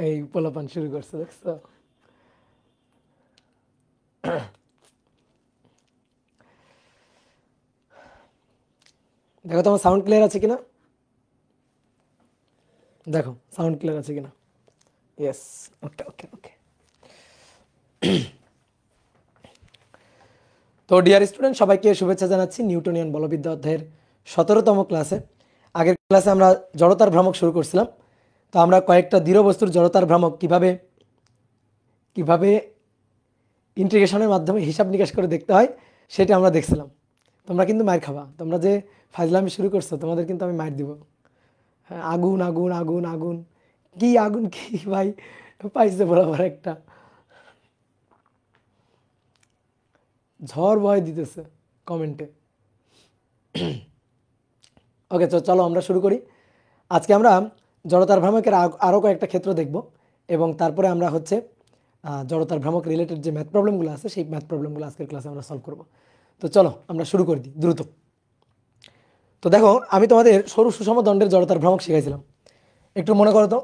এই পোলাপান শুরু করছে দেখছো। দেখো তোমার সাউন্ড ক্লিয়ার আছে কিনা, দেখো সাউন্ড ক্লিয়ার আছে কিনা। ইয়েস, ওকে ওকে ওকে। তো ডিয়ার স্টুডেন্ট, সবাইকে শুভেচ্ছা জানাচ্ছি নিউটনিয়ান বলবিদ্যা অধ্যায়ের 17তম ক্লাসে। আগের ক্লাসে আমরা জড়তার ভ্রামক শুরু করছিলাম। তো আমরা কয়েকটা দৃঢ় বস্তুর জড়তার ভ্রামক কিভাবে কিভাবে ইন্টিগ্রেশনের মাধ্যমে হিসাব নিকাশ করে দেখতে হয় সেটা আমরা দেখছিলাম। তোমরা কিন্তু মার খাবা, তোমরা যে ফাজলামি শুরু করছো তোমাদের কিন্তু আমি মার দিব। হ্যাঁ, আগুন আগুন আগুন আগুন, কি আগুন কি ভাই, পাইছে বরাবর একটা ঝড় ভয় দিতেছে কমেন্টে। ওকে, তো চলো আমরা শুরু করি। আজকে আমরা জড়তার ভ্রামকের আরও কয়েকটা ক্ষেত্র দেখব এবং তারপরে আমরা হচ্ছে জড়তার ভ্রামক রিলেটেড যে ম্যাথ প্রবলেমগুলো আছে সেই ম্যাথ প্রবলেমগুলো আজকের ক্লাসে আমরা সলভ করব। তো চলো আমরা শুরু করে দিই দ্রুত। তো দেখো, আমি তোমাদের সরু সুষম দণ্ডের জড়তার ভ্রামক শিখাইছিলাম। একটু মনে করো তো,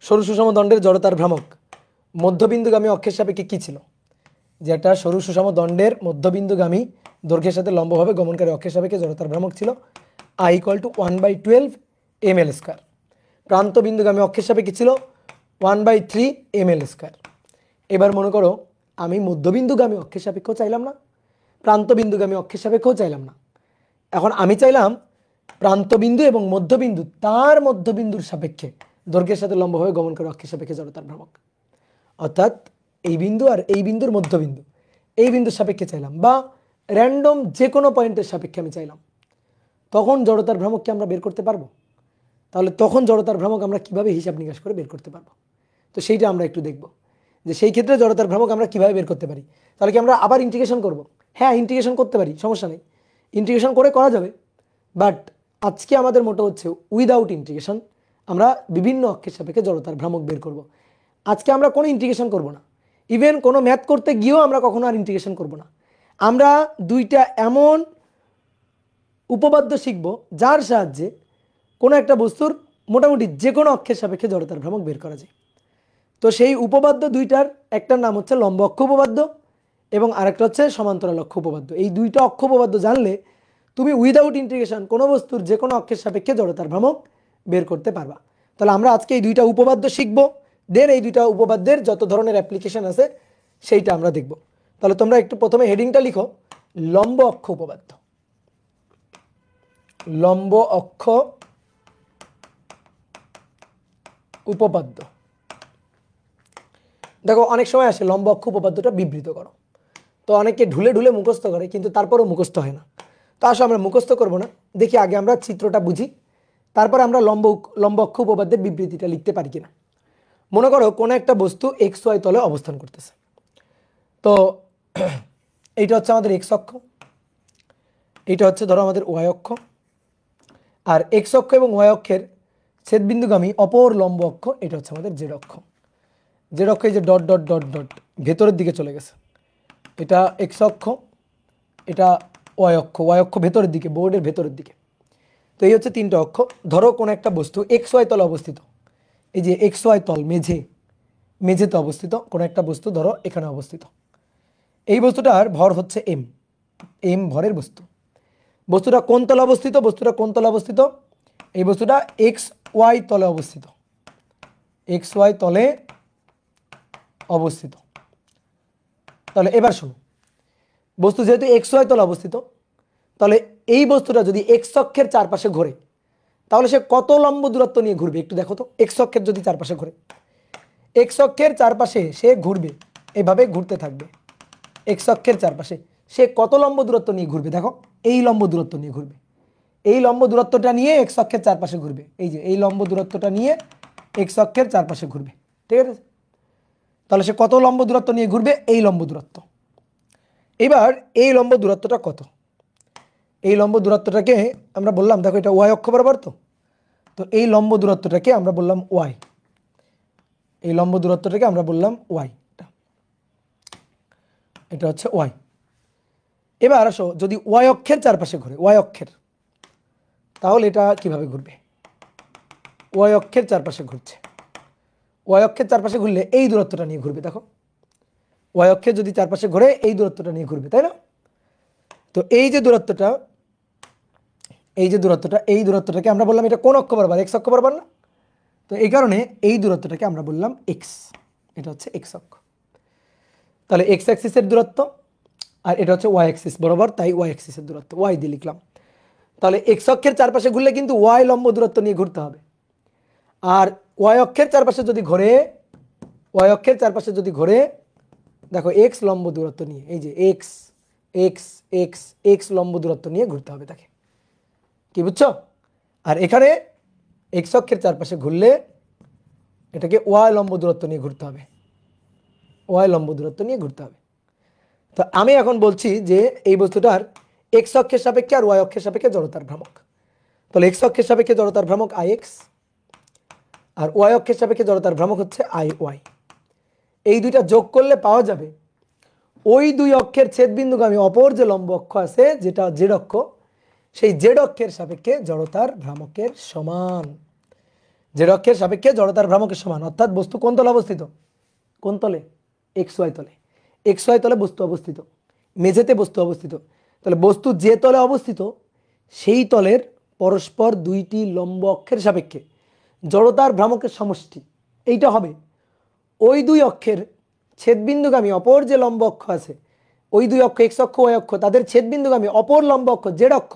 সরু সুষম দণ্ডের জড়তার ভ্রামক মধ্যবিন্দুগামী অক্ষের সাপেক্ষে কী ছিল? যে একটা সরু সুষম দণ্ডের মধ্যবিন্দুগামী দৈর্ঘ্যের সাথে লম্বভাবে গমনকারী অক্ষের সাপেক্ষে জড়তার ভ্রামক ছিল I = 1/12 ml²। প্রান্ত বিন্দুগামী অক্ষের সাপেক্ষে ছিল 1/3 ml²। এবার মনে করো আমি মধ্যবিন্দুগামী অক্ষের সাপেক্ষেও চাইলাম না, প্রান্ত বিন্দুগামী অক্ষের সাপেক্ষেও চাইলাম না। এখন আমি চাইলাম প্রান্তবিন্দু এবং মধ্যবিন্দু তার মধ্যবিন্দুর সাপেক্ষে দৈর্ঘ্যের সাথে লম্বভাবে গমনকারী অক্ষের সাপেক্ষে জড়তার ভ্রামক। অর্থাৎ এই বিন্দু আর এই বিন্দুর মধ্যবিন্দু, এই বিন্দুর সাপেক্ষে চাইলাম, বা র্যান্ডম যে কোনো পয়েন্টের সাপেক্ষে আমি চাইলাম, তখন জড়তার ভ্রামককে আমরা বের করতে পারবো। তাহলে তখন জড়তার ভ্রামক আমরা কিভাবে হিসাব নিকাশ করে বের করতে পারবো, তো সেইটা আমরা একটু দেখব যে সেই ক্ষেত্রে জড়তার ভ্রামক আমরা কিভাবে বের করতে পারি। তাহলে কি আমরা আবার ইন্টিগ্রেশন করব? হ্যাঁ, ইন্টিগ্রেশন করতে পারি, সমস্যা নেই, ইন্টিগ্রেশন করা যাবে। বাট আজকে আমাদের মোটো হচ্ছে উইদাউট ইন্টিগ্রেশন আমরা বিভিন্ন অক্ষের সাপেক্ষে জড়তার ভ্রামক বের করব। আজকে আমরা কোনো ইন্টিগ্রেশন করব না, ইভেন কোনো ম্যাথ করতে গিয়েও আমরা কখনো আর ইন্টিগ্রেশন করব না। আমরা দুইটা এমন উপপাদ্য শিখব যার সাহায্যে কোনো একটা বস্তুর মোটামুটি যে কোনো অক্ষের সাপেক্ষে জড়তার ভ্রামক বের করা যায়। তো সেই উপপাদ্য দুইটার একটার নাম হচ্ছে লম্ব অক্ষ উপপাদ্য এবং আরেকটা হচ্ছে সমান্তরাল অক্ষ উপপাদ্য। এই দুইটা অক্ষ উপপাদ্য জানলে তুমি উইদাউট ইন্টিগ্রেশন কোনো বস্তুর যে কোনো অক্ষের সাপেক্ষে জড়তার ভ্রামক বের করতে পারবা। তাহলে আমরা আজকে এই দুইটা উপপাদ্য শিখবো, দেন এই দুইটা উপপাদ্যের যত ধরনের অ্যাপ্লিকেশন আছে সেইটা আমরা দেখব। তাহলে তোমরা একটু প্রথমে হেডিংটা লিখো, লম্ব অক্ষ উপপাদ্য। লম্ব অক্ষ উপপাদ্য। দেখো, অনেক সময় আসে লম্ব অক্ষ উপপাদ্যটা বিবৃত করো, তো অনেকে ঢুলে ঢুলে মুখস্থ করে কিন্তু তারপরও মুখস্থ হয় না। তো আসলে আমরা মুখস্থ করব না, দেখি আগে আমরা চিত্রটা বুঝি, তারপরে আমরা লম্ব অক্ষ উপপাদ্যের বিবৃতিটা লিখতে পারি কিনা। মনে করো কোনো একটা বস্তু XY তলে অবস্থান করতেছে। তো এইটা হচ্ছে আমাদের X অক্ষ, এইটা হচ্ছে ধরো আমাদের Y অক্ষ, আর X অক্ষ এবং Y অক্ষের ছেদবিন্দুগামী অপর লম্ব অক্ষ এটা হচ্ছে আমাদের Z অক্ষ। Z অক্ষ এই যে ডট ডট ডট ডট ভেতরের দিকে চলে গেছে, এটা X অক্ষ, এটা Y অক্ষ, Y অক্ষ ভেতরের দিকে, বোর্ডের ভেতরের দিকে। তো এই হচ্ছে তিনটা অক্ষ। ধরো কোনো একটা বস্তু XY তলে অবস্থিত, এই যে XY তল মেঝেতে অবস্থিত কোনো একটা বস্তু ধরো এখানে অবস্থিত। এই বস্তুটার ভর হচ্ছে m ভরের বস্তু। বস্তুটা কোন তলে অবস্থিত? বস্তুটা কোন তলে অবস্থিত? এই বস্তুটা XY তলে অবস্থিত, XY তলে অবস্থিত। তাহলে এবার শোনো, বস্তু যেহেতু XY তলে অবস্থিত, তাহলে এই বস্তুটা যদি X অক্ষের চারপাশে ঘোরে তাহলে সে কত লম্ব দূরত্ব নিয়ে ঘুরবে একটু দেখো তো। X অক্ষের যদি চারপাশে ঘোরে, X অক্ষের চারপাশে সে ঘুরবে, এভাবে ঘুরতে থাকবে। X অক্ষের চারপাশে সে কত লম্ব দূরত্ব নিয়ে ঘুরবে? দেখো, এই লম্ব দূরত্ব নিয়ে ঘুরবে, এই লম্ব দূরত্বটা নিয়ে X অক্ষের চারপাশে ঘুরবে। এই যে এই লম্ব দূরত্বটা নিয়ে X অক্ষের চারপাশে ঘুরবে, ঠিক আছে? তাহলে সে কত লম্ব দূরত্ব নিয়ে ঘুরবে? এই লম্ব দূরত্ব। এবার এই লম্ব দূরত্বটা কত? এই লম্ব দূরত্বটাকে আমরা বললাম, দেখো এটা Y অক্ষ বরাবর, তো এই লম্ব দূরত্বটাকে আমরা বললাম Y, এই লম্ব দূরত্বটাকে আমরা বললাম Y, এটা হচ্ছে Y। এবার আসো, যদি Y অক্ষের চারপাশে ঘুরে, Y অক্ষের, তাহলে এটা কিভাবে ঘুরবে? Y অক্ষের চারপাশে ঘুরছে, ওয়াই অক্ষের চারপাশে ঘুরলে এই দূরত্বটা নিয়ে ঘুরবে। দেখো ওয়াই অক্ষের যদি চারপাশে ঘুরে এই দূরত্বটা নিয়ে ঘুরবে, তাই না? তো এই যে দূরত্বটা, এই দূরত্বটাকে আমরা বললাম এটা কোন অক্ষ বরাবর? এক্স অক্ষ বরাবর না? তো এই কারণে এই দূরত্বটাকে আমরা বললাম এক্স, এটা হচ্ছে এক্স অক্ষ। তাহলে এক্স অ্যাক্সিসের দূরত্ব আর এটা হচ্ছে ওয়াই অ্যাক্সিস বরাবর, তাই ওয়াই অ্যাক্সিসের দূরত্ব ওয়াই দিয়ে লিখলাম। তাহলে এক্স অক্ষের চারপাশে ঘুরলে কিন্তু ওয়াই লম্ব দূরত্ব নিয়ে ঘুরতে হবে। আর ওয়াই অক্ষের চারপাশে যদি ঘোরে, ওয়াই অক্ষের চারপাশে যদি ঘোরে, দেখো এক্স লম্ব দূরত্ব নিয়ে, এই যে এক্স এক্স এক্স এক্স লম্ব দূরত্ব নিয়ে ঘুরতে হবে তাকে, কি বুঝছো? আর এখানে এক্স অক্ষের চারপাশে ঘুরলে এটাকে ওয়াই লম্ব দূরত্ব নিয়ে ঘুরতে হবে, ওয়াই লম্ব দূরত্ব নিয়ে ঘুরতে হবে। তো আমি এখন বলছি যে এই বস্তুটার এক্স অক্ষের সাপেক্ষে আর ওয়াই অক্ষের সাপেক্ষে জড়তার ভ্রামক। তাহলে এক্স অক্ষের সাপেক্ষে জড়তার ভ্রামক আই এক্স আর ওয়াই অক্ষের সাপেক্ষে জড়তার ভ্রামক হচ্ছে আই ওয়াই। এই দুইটা যোগ করলে পাওয়া যাবে ওই দুই অক্ষের ছেদবিন্দুগামী অপর যে লম্ব অক্ষ আছে, যেটা জেড অক্ষ, সেই জেড অক্ষের সাপেক্ষে জড়তার ভ্রামকের সমান। জেড অক্ষের সাপেক্ষে জড়তার ভ্রামকের সমান, অর্থাৎ বস্তু কোন তলে অবস্থিত? কোন তলে? এক্স ওয়াই তলে। এক্স ওয়াই তলে বস্তু অবস্থিত, মেঝেতে বস্তু অবস্থিত। তাহলে বস্তু যে তলে অবস্থিত সেই তলের পরস্পর দুইটি লম্ব অক্ষের সাপেক্ষে জড়তার ভ্রামকের সমষ্টি এইটা হবে ওই দুই অক্ষের ছেদবিন্দুগামী অপর যে লম্ব অক্ষ আছে, ওই দুই অক্ষ এক্স অক্ষ ওয়াই অক্ষ, তাদের ছেদবিন্দুগামী অপর লম্ব অক্ষ জেড অক্ষ,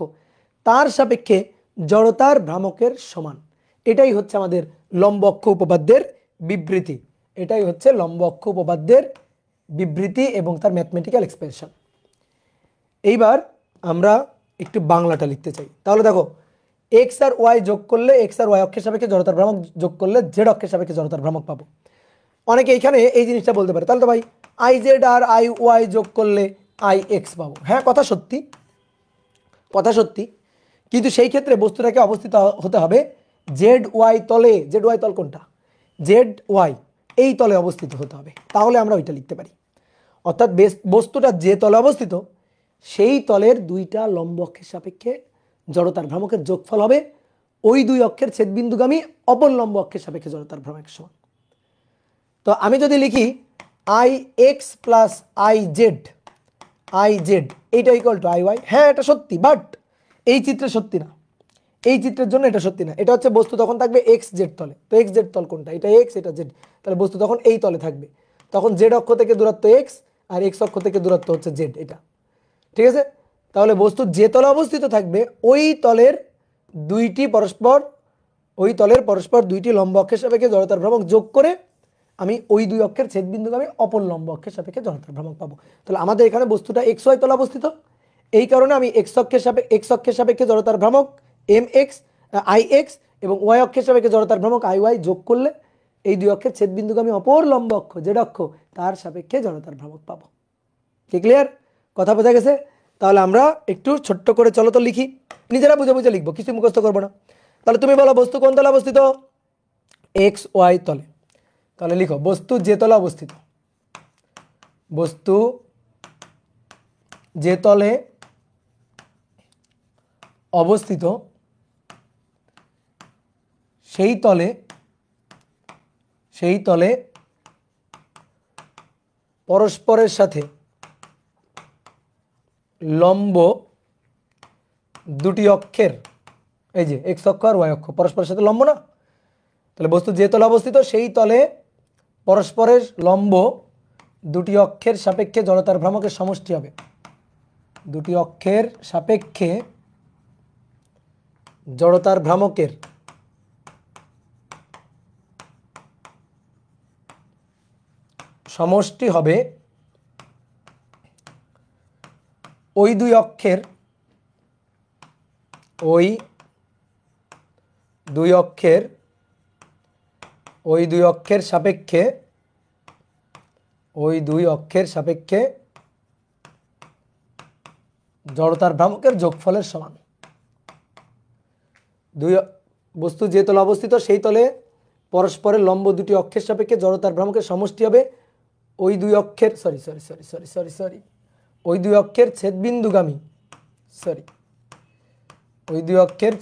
তার সাপেক্ষে জড়তার ভ্রামকের সমান। এটাই হচ্ছে আমাদের লম্ব অক্ষ উপপাদ্যের বিবৃতি, এটাই হচ্ছে লম্ব অক্ষ উপপাদ্যের বিবৃতি এবং তার ম্যাথমেটিক্যাল এক্সপ্রেশন। এইবার আমরা একটু বাংলাটা লিখতে চাই। তাহলে দেখো এক্স আর ওয়াই যোগ করলে, এক্স আর ওয়াই অক্ষের সাপেক্ষে জড়তার ভ্রামক যোগ করলে জেড অক্ষের সাপেক্ষে জড়তার ভ্রামক পাবো। অনেকে এইখানে এই জিনিসটা বলতে পারে, তাহলে তো ভাই আই জেড আর আই ওয়াই যোগ করলে আই এক্স পাবো। হ্যাঁ, কথা সত্যি, কথা সত্যি, কিন্তু সেই ক্ষেত্রে বস্তুটাকে অবস্থিত হতে হবে জেড ওয়াই তলে। জেড ওয়াই তল কোনটা? জেড ওয়াই এই তলে অবস্থিত হতে হবে, তাহলে আমরা ওইটা লিখতে পারি। অর্থাৎ বস্তুটা যে তলে অবস্থিত সেই তলের দুইটা লম্ব অক্ষের সাপেক্ষে জড়তার ভ্রামকের যোগফল হবে ওই দুই অক্ষের ছেদবিন্দুগামী অপর লম্ব অক্ষের সাপেক্ষে জড়তার ভ্রামকের সমান। তো আমি যদি লিখি I X plus I Z এইটা ইকুয়াল টু আই ওয়াই, হ্যাঁ এটা সত্যি, বাট এই চিত্রে সত্যি না, এই চিত্রের জন্য এটা সত্যি না। এটা হচ্ছে বস্তু তখন থাকবে এক্স জেড তলে। তো এক্স জেড তল কোনটা? এটা এক্স, এটা জেড, তাহলে বস্তু তখন এই তলে থাকবে। তখন জেড অক্ষ থেকে দূরত্ব এক্স আর এক্স অক্ষ থেকে দূরত্ব হচ্ছে জেড, এটা ঠিক আছে। তাহলে বস্তু যে তলে অবস্থিত থাকবে ওই তলের পরস্পর দুইটি লম্ব অক্ষের সাপেক্ষে জড়তার ভ্রামক যোগ করে আমি ওই দুই অক্ষের ছেদবিন্দুগামী অপর লম্ব অক্ষের সাপেক্ষে জড়তার ভ্রামক পাবো। তাহলে আমাদের এখানে বস্তুটা এক্স ওয়াই তলে অবস্থিত, এই কারণে আমি এক্স অক্ষের সাপেক্ষে জড়তার ভ্রামক এম এক্স আই এক্স এবং ওয়াই অক্ষের সাপেক্ষে জড়তার ভ্রামক আই ওয়াই যোগ করলে এই দুই অক্ষের ছেদবিন্দুগামী অপর লম্ব অক্ষ জেড অক্ষ তার সাপেক্ষে জড়তার ভ্রামক পাবো। কি ক্লিয়ার? কথা বোঝা গেছে? তাহলে আমরা একটু ছোট্ট করে চলো তো লিখি, নিজেরা বুঝে বুঝে লিখবো, কিছু মুখস্থ করবো না। তাহলে তুমি বলো বস্তু কোন তলে অবস্থিত? এক্স ওয়াই তলে। তাহলে লিখো বস্তু যে তলে অবস্থিত, বস্তু যে তলে অবস্থিত সেই তলে পরস্পরের সাথে লম্ব দুটি অক্ষের, এই যে এক্স অক্ষ আর ওয়াই অক্ষ পরস্পরের সাথে লম্ব না, তাহলে বস্তু যে তলে অবস্থিত সেই তলে পরস্পরের লম্ব দুটি অক্ষের সাপেক্ষে জড়তার ভ্রামকের সমষ্টি হবে। দুটি অক্ষের সাপেক্ষে জড়তার ভ্রামকের সমষ্টি হবে ওই দুই অক্ষের সাপেক্ষে জড়তার ভ্রামকের যোগফলের সমান। বস্তু যে তলে অবস্থিত সেই তলে পরস্পরের লম্ব দুটি অক্ষের সাপেক্ষে জড়তার ভ্রামকের সমষ্টি হবে ওই দুই অক্ষের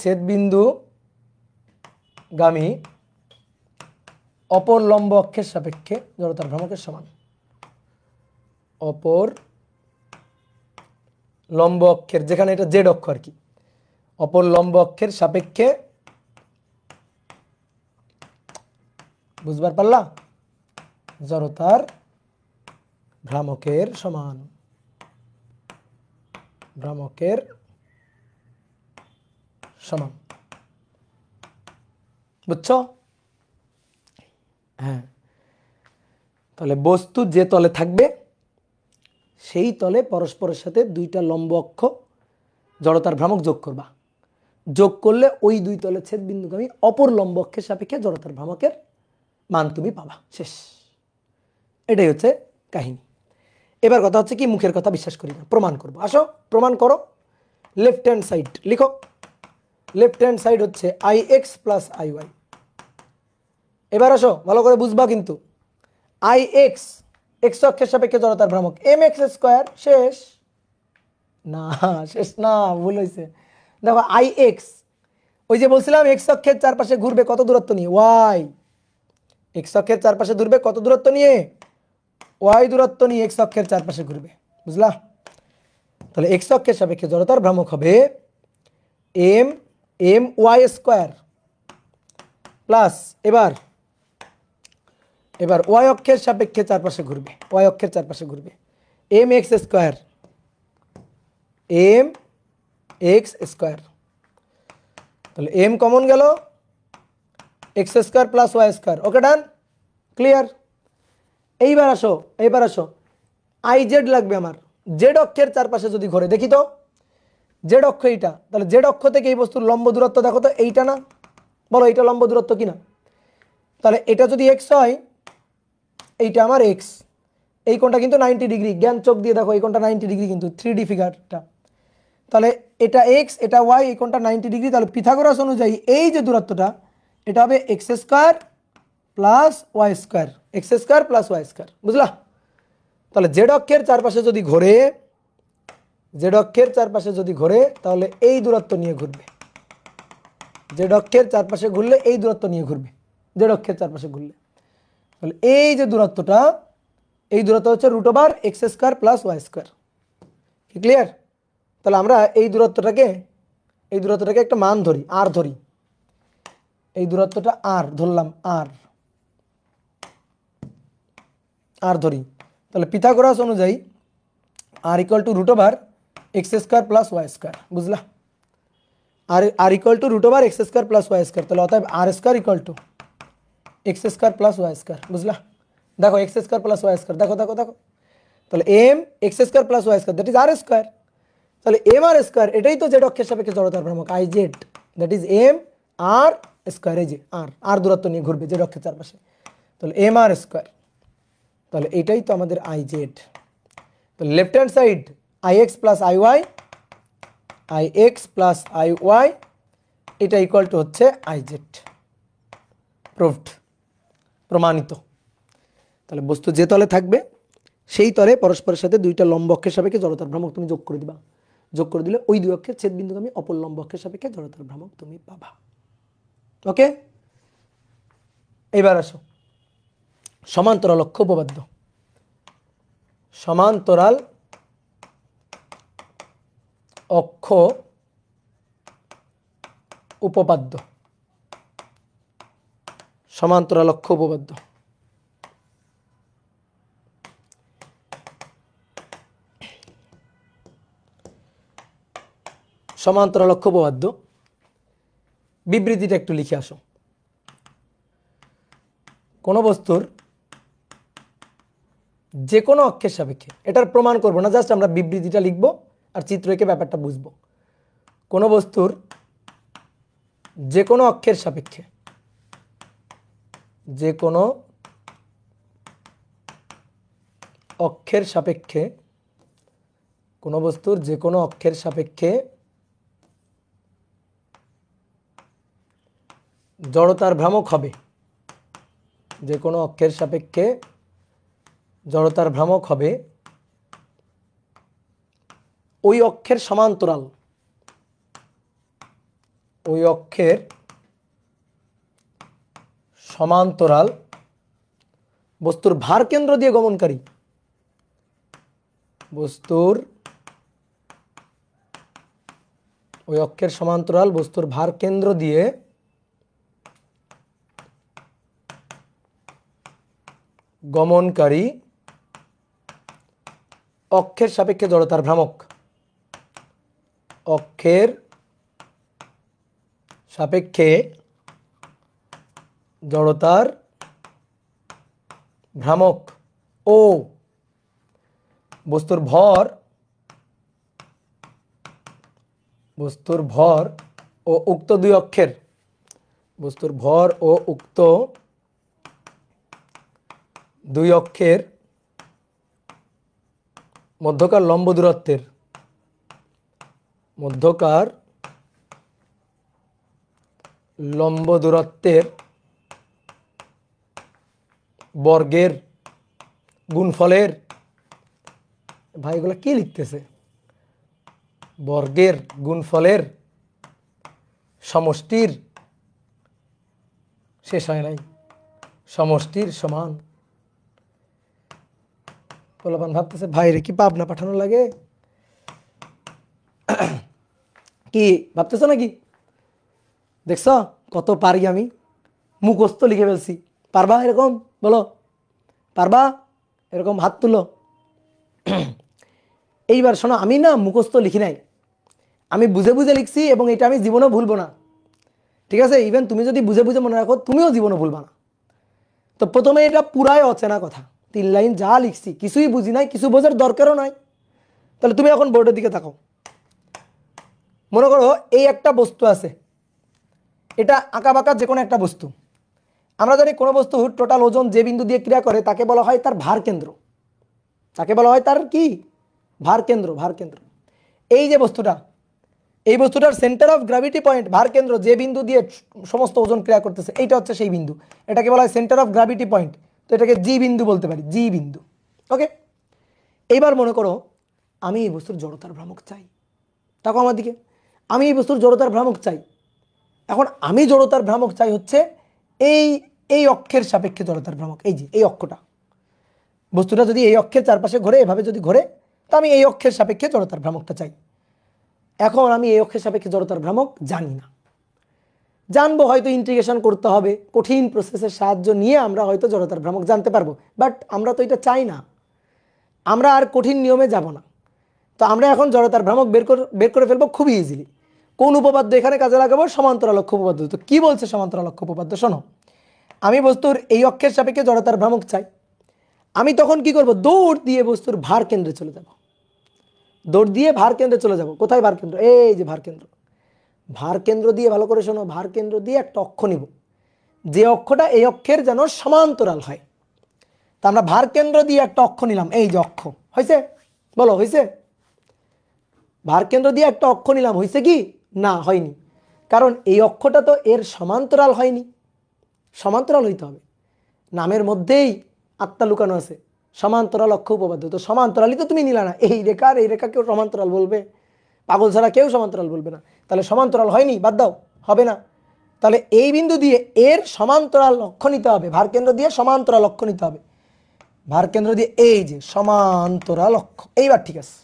ছেদবিন্দুগামী অপর লম্ব অক্ষের সাপেক্ষে জড়তার ভ্রামকের সমান। অপর লম্ব অক্ষের, যেখানে এটা জেড অক্ষ আর কি, অপর লম্ব অক্ষের সাপেক্ষে, বুঝবার পারলা, জড়তার ভ্রামকের সমান। ভ্রামকের সমান, বুঝছো? হ্যাঁ, তাহলে বস্তু যে তলে থাকবে সেই তলে পরস্পরের সাথে দুইটা লম্ব অক্ষ জড়তার ভ্রামক যোগ করবা। যোগ করলে ওই দুই তলের ছেদ বিন্দুগামী অপর লম্ব অক্ষের সাপেক্ষে জড়তার ভ্রামকের মান তুমি পাবা। শেষ, এটাই হচ্ছে কাহিনী। এবার কথা হচ্ছে কি, মুখের কথা বিশ্বাস করি না, প্রমাণ করবো। আসো প্রমাণ করো। লেফট হ্যান্ড সাইড লিখো। লেফট হ্যান্ড সাইড হচ্ছে IX প্লাস IY। এবার আসো ভালো করে বুঝবা কিন্তু, IX এক্স অক্ষের সাপেক্ষে জড়তার ভ্রামক mx স্কয়ার। শেষ না, শেষ না, ভুল হয়েছে। দেখো IX, ওই যে বলছিলাম এক্স অক্ষের চারপাশে ঘুরবে কত দূরত্ব নিয়ে, ওয়াই। এক্স অক্ষের চারপাশে ঘুরবে কত দূরত্ব নিয়ে, ওয়াই দূরত্ব নিয়ে এক্স অক্ষের চারপাশে ঘুরবে, বুঝলা? তাহলে এক্স অক্ষের সাপেক্ষে জড়তার ভ্রামক হবে এম ওয়াই স্কয়ার প্লাস, এবার ওয়াই অক্ষের সাপেক্ষে চারপাশে ঘুরবে, ওয়াই অক্ষের চারপাশে ঘুরবে mx স্কয়ার, mx স্কয়ার। তাহলে m কমন গেল, X square plus Y square. Okay, done, clear. এইবার আসো IZ লাগবে আমার। জেড অক্ষের চারপাশে যদি ঘোরে, দেখি তো জেড অক্ষ এইটা, তাহলে জেড অক্ষ থেকে এই বস্তুর লম্ব দূরত্ব দেখো তো, এইটা না, বলো এইটা লম্ব দূরত্ব কিনা? তাহলে এটা যদি এক্স হয়, এইটা আমার এক্স, এই কোণটা কিন্তু 90 ডিগ্রি, জ্ঞান চোখ দিয়ে দেখো এই কোণটা 90 ডিগ্রি কিন্তু 3D ফিগারটা। তাহলে এটা এক্স, এটা ওয়াই, এই কোণটা 90 ডিগ্রি। তাহলে পিথাগোরাস অনুযায়ী এই যে দূরত্বটা, এটা হবে X square plus Y square, X square plus Y square, বুঝলা? তাহলে জেড অক্ষের চারপাশে যদি ঘোরে, জেড অক্ষের চারপাশে যদি ঘোরে, তাহলে এই দূরত্ব নিয়ে ঘুরবে। জেড অক্ষের চারপাশে ঘুরলে এই দূরত্ব নিয়ে ঘুরবে, জেড অক্ষের চারপাশে ঘুরলে। তাহলে এই যে দূরত্বটা, এই দূরত্ব হচ্ছে √/(x² + y²। কি ক্লিয়ার? তাহলে আমরা এই দূরত্বটাকে একটা মান ধরি, আর ধরি, এই দূরত্বটা আর ধরলাম, আর ধরি। তাহলে পিথাগোরাস অনুযায়ী r = √/(x² + y², বুঝলা? r = √/(x² + y²। তাহলে অতএব r² = x² + y², বুঝলা? দেখো x² + y², দেখো। তাহলে mx² + y², that is r²। তাহলে mr², এটাই তো জেড অক্ষের সাপেক্ষে জড়তার ভ্রামক IZ, দ্যাট ইজ mr²। এই যে আর দূরত্ব নিয়ে ঘুরবে জেড অক্ষের চারপাশে, তাহলে mr²। তাহলে এটাই তো আমাদের IZ। তাহলে left hand side IX + IY, এটা ইকুয়াল টু হচ্ছে IZ। প্রুভড, প্রমাণিত। তাহলে বস্তু যে তলে থাকবে সেই তলে পরস্পরের সাথে দুইটা লম্ব অক্ষের সাপেক্ষে জড়তার ভ্রামক তুমি যোগ করে দিবা। যোগ করে দিলে ওই দুই অক্ষের ছেদ বিন্দুগামী অপর লম্ব অক্ষের সাপেক্ষে জড়তার ভ্রামক তুমি পাবা। ওকে, এবার আসো সমান্তরাল অক্ষ উপপাদ্য। সমান্তরাল অক্ষ উপপাদ্য, সমান্তরাল অক্ষ উপপাদ্য। সমান্তরাল অক্ষ উপপাদ্য বিবৃতিটা একটু লিখে আসো। কোন বস্তুর যে কোনো অক্ষের সাপেক্ষে, এটার প্রমাণ করব না, জাস্ট আমরা বিবৃতিটা লিখব আর চিত্র এঁকে ব্যাপারটা বুঝবো। কোন বস্তুর যে কোনো অক্ষের সাপেক্ষে, যে কোনো অক্ষের সাপেক্ষে, কোন বস্তুর যে কোনো অক্ষের সাপেক্ষে জড়তার ভ্রামক হবে, যে কোনো অক্ষের সাপেক্ষে জড়তার ভ্রামক হবে ওই অক্ষের সমান্তরাল, ওই অক্ষের সমান্তরাল বস্তুর ভার কেন্দ্র দিয়ে গমনকারী, বস্তুর ওই অক্ষের সমান্তরাল বস্তুর ভার কেন্দ্র দিয়ে গমনকারী অক্ষের সাপেক্ষে জড়তার ভ্রামক, অক্ষের সাপেক্ষে জড়তার ভ্রামক ও বস্তুর ভর ও উক্ত দুই অক্ষের, বস্তুর ভর ও উক্ত দুই অক্ষের মধ্যকার লম্ব দূরত্বের, মধ্যকার লম্ব দূরত্বের বর্গের গুণফলের, ভাই এগুলো কি লিখতেছে, বর্গের গুণফলের সমষ্টির, শেষ হয় নাই, সমষ্টির সমান। পোলাপান ভাবতেছে ভাইরে কি পাবনা পাঠানো লাগে, কি ভাবতেছ নাকি? দেখছ কত পারি আমি, মুখস্থ লিখে ফেলছি। পারবা এরকম? বলো পারবা? এরকম হাত তুলো। এইবার শোনো, আমি না মুখস্থ লিখি নাই, আমি বুঝে বুঝে লিখছি এবং এটা আমি জীবনেও ভুলবো না, ঠিক আছে? ইভেন তুমি যদি বুঝে বুঝে মনে রাখো তুমিও জীবনে ভুলবা না। তো প্রথমে এটা পুরাই অচেনা কথা, 3 লাইন যা লিখছি কিছুই বুঝি নাই, কিছু বোঝার দরকারও নাই। তাহলে তুমি এখন বোর্ডের দিকে তাকাও। মনে করো এই একটা বস্তু আছে, এটা আঁকা বাঁকা যে কোনো একটা বস্তু। আমরা জানি কোনো বস্তু টোটাল ওজন যে বিন্দু দিয়ে ক্রিয়া করে তাকে বলা হয় তার ভার কেন্দ্র, তাকে বলা হয় তার কি? ভার কেন্দ্র। ভার কেন্দ্র এই যে বস্তুটা, এই বস্তুটার সেন্টার অফ গ্র্যাভিটি পয়েন্ট, ভার কেন্দ্র যে বিন্দু দিয়ে সমস্ত ওজন ক্রিয়া করতেছে, এইটা হচ্ছে সেই বিন্দু, এটাকে বলা হয় সেন্টার অফ গ্র্যাভিটি পয়েন্ট। তো এটাকে জি বিন্দু বলতে পারি, জি বিন্দু। ওকে, এইবার মনে করো আমি এই বস্তুর জড়তার ভ্রামক চাই। তাকো আমার দিকে, আমি এই বস্তুর জড়তার ভ্রামক চাই। এখন আমি জড়তার ভ্রামক চাই হচ্ছে এই এই অক্ষের সাপেক্ষে জড়তার ভ্রামক, এই যে এই অক্ষটা, বস্তুটা যদি এই অক্ষের চারপাশে ঘোরে, এভাবে যদি ঘোরে, তো আমি এই অক্ষের সাপেক্ষে জড়তার ভ্রামকটা চাই। এখন আমি এই অক্ষের সাপেক্ষে জড়তার ভ্রামক জানি না, জানবো হয়তো ইন্টিগ্রেশন করতে হবে, কঠিন প্রসেসের সাহায্য নিয়ে আমরা হয়তো জড়তার ভ্রামক জানতে পারবো, বাট আমরা তো এটা চাই না, আমরা আর কঠিন নিয়মে যাব না। তো আমরা এখন জড়তার ভ্রামক বের করে ফেলবো খুবই ইজিলি। কোন উপপাদ্য এখানে কাজে লাগাবো? সমান্তরালক্ষ উপপাদ্য। তো কি বলছে সমান্তরালক্ষ উপপাদ্য? শোনো, আমি বস্তুর এই অক্ষের সাপেক্ষে জড়তার ভ্রামক চাই, আমি তখন কি করব? দৌড় দিয়ে বস্তুর ভার কেন্দ্রে চলে যাব, দৌড় দিয়ে ভার কেন্দ্রে চলে যাব। কোথায় ভার কেন্দ্র? এই যে ভার কেন্দ্র। ভার কেন্দ্র দিয়ে ভালো করে শোনো, ভার কেন্দ্র দিয়ে একটা অক্ষ নিব, যে অক্ষটা এই অক্ষের যেন সমান্তরাল হয়। তা আমরা ভার কেন্দ্র দিয়ে একটা অক্ষ নিলাম, এই যে অক্ষ, হয়েছে? বলো হয়েছে? ভার কেন্দ্র দিয়ে একটা অক্ষ নিলাম, হয়েছে কি? না, হয়নি, কারণ এই অক্ষটা তো এর সমান্তরাল হয়নি। সমান্তরাল হইতে হবে, নামের মধ্যেই আত্মা লুকানো আছে, সমান্তরাল অক্ষ উপপাদ্য। তো সমান্তরালই তো তুমি নিলা না, এই রেখা আর এই রেখা কেউ সমান্তরাল বলবে? পাগল ছাড়া কেউ সমান্তরাল বলবে না। তাহলে সমান্তরাল হয়নি, বাদ দাও, হবে না। তাহলে এই বিন্দু দিয়ে এর সমান্তরাল অক্ষ নিতে হবে, ভার কেন্দ্র দিয়ে সমান্তরাল অক্ষ নিতে হবে, ভার কেন্দ্র দিয়ে এই যে সমান্তরাল অক্ষ। এইবার ঠিক আছে,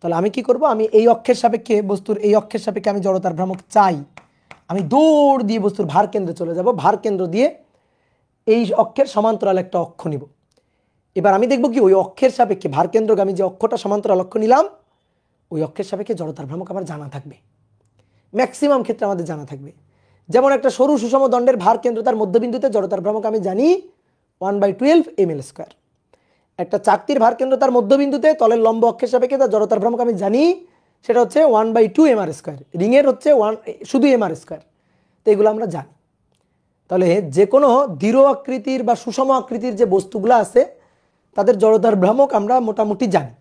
তাহলে আমি কি করব? আমি এই অক্ষের সাপেক্ষে, বস্তুর এই অক্ষের সাপেক্ষে আমি জড়তার ভ্রামক চাই, আমি দৌড় দিয়ে বস্তুর ভার কেন্দ্রে চলে যাব, ভার কেন্দ্র দিয়ে এই অক্ষের সমান্তরাল একটা অক্ষ নিব। এবার আমি দেখব কি ওই অক্ষের সাপেক্ষে ভার কেন্দ্রগামী যে অক্ষটা সমান্তরাল অক্ষ নিলাম, ওই অক্ষের সাপেক্ষে জড়তার ভ্রামক আমার জানা থাকবে, ম্যাক্সিমাম ক্ষেত্রে আমাদের জানা থাকবে। যেমন একটা সরু সুষম দণ্ডের ভার কেন্দ্র তার মধ্যবিন্দুতে জড়তার ভ্রামক আমি জানি 1/12 ml²। একটা চাকতির ভার কেন্দ্র তার মধ্যবিন্দুতে তলের লম্ব অক্ষের সাপেক্ষে তার জড়তার ভ্রামক আমি জানি, সেটা হচ্ছে 1/2 mr²। রিংয়ের হচ্ছে শুধু mr²। তো এগুলো আমরা জানি। তাহলে যে কোনো দৃঢ় আকৃতির বা সুষম আকৃতির যে বস্তুগুলো আছে তাদের জড়তার ভ্রামক আমরা মোটামুটি জানি।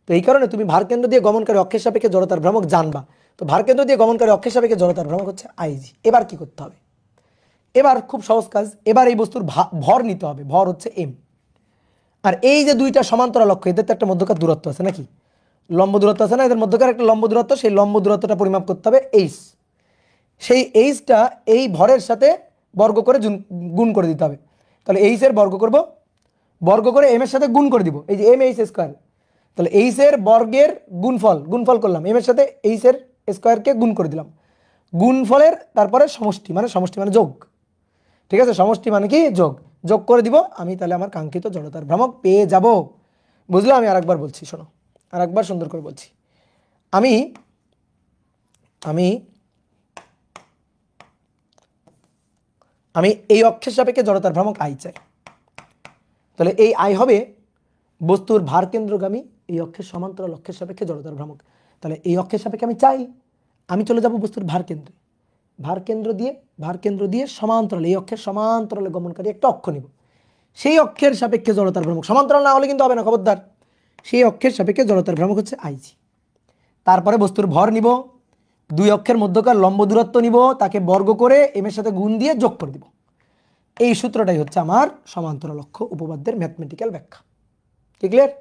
তো এই কারণে তুমি ভার কেন্দ্র দিয়ে গমনকারী অক্ষের সাপেক্ষে জড়তার ভ্রামক জানবা। তো ভার কেন্দ্র দিয়ে গমনকারী অক্ষের সাপেক্ষে জড়তার ভ্রামক হচ্ছে আইজি। এবার কি করতে হবে? এবার খুব সহজ কাজ, এবার এই বস্তুর ভর নিতে হবে, ভর হচ্ছে এম। আর এই যে দুইটা সমান্তরাল অক্ষ, এদের তো একটা মধ্যকার দূরত্ব আছে নাকি? লম্ব দূরত্ব আছে না? এদের মধ্যকার একটা লম্ব দূরত্ব, সেই লম্ব দূরত্বটা পরিমাপ করতে হবে এইচ। সেই এইচটা এই ভরের সাথে বর্গ করে গুণ করে দিতে হবে। তাহলে এইচ এর বর্গ করব, বর্গ করে এম এর সাথে গুণ করে দিব, এই যে এম এইচ স্কোয়ার। তাহলে এইচ এর বর্গের গুণফল করলাম, এম এর সাথে এইচ এর স্কোয়ারকে গুণ করে দিলাম, গুণফলের তারপরে সমষ্টি মানে যোগ। ঠিক আছে, সমষ্টি মানে কি যোগ, যোগ করে দিব আমি, তাহলে আমার কাঙ্ক্ষিত জড়তার ভ্রামক পেয়ে যাব। বুঝলো? আমি আরেকবার বলছি, শোনো, আরেকবার সুন্দর করে বলছি। আমি আমি আমি এই অক্ষের সাপেক্ষে জড়তার ভ্রামক আই চাই। তাহলে এই আই হবে বস্তুর ভার কেন্দ্রগামী এই অক্ষের সমান্তরাল অক্ষের সাপেক্ষে জড়তার ভ্রামক। তাহলে এই অক্ষের সাপেক্ষে আমি চাই, আমি চলে যাব বস্তুর ভার কেন্দ্রে, ভার কেন্দ্র দিয়ে সমান্তরাল, এই অক্ষের সমান্তরালে গমনকারী একটা অক্ষ নিব, সেই অক্ষের সাপেক্ষে জড়তার ভ্রামক, সমান্তরাল না হলে কিন্তু হবে না, খবরদার। সেই অক্ষের সাপেক্ষে জড়তার ভ্রামক হচ্ছে আইজি। তারপরে বস্তুর ভর নিব, দুই অক্ষের মধ্যকার লম্ব দূরত্ব নিব, তাকে বর্গ করে এম এর সাথে গুণ দিয়ে যোগ করে দিব। এই সূত্রটাই হচ্ছে আমার সমান্তরাল অক্ষ উপপাদ্যের ম্যাথমেটিক্যাল ব্যাখ্যা। কি ক্লিয়ার?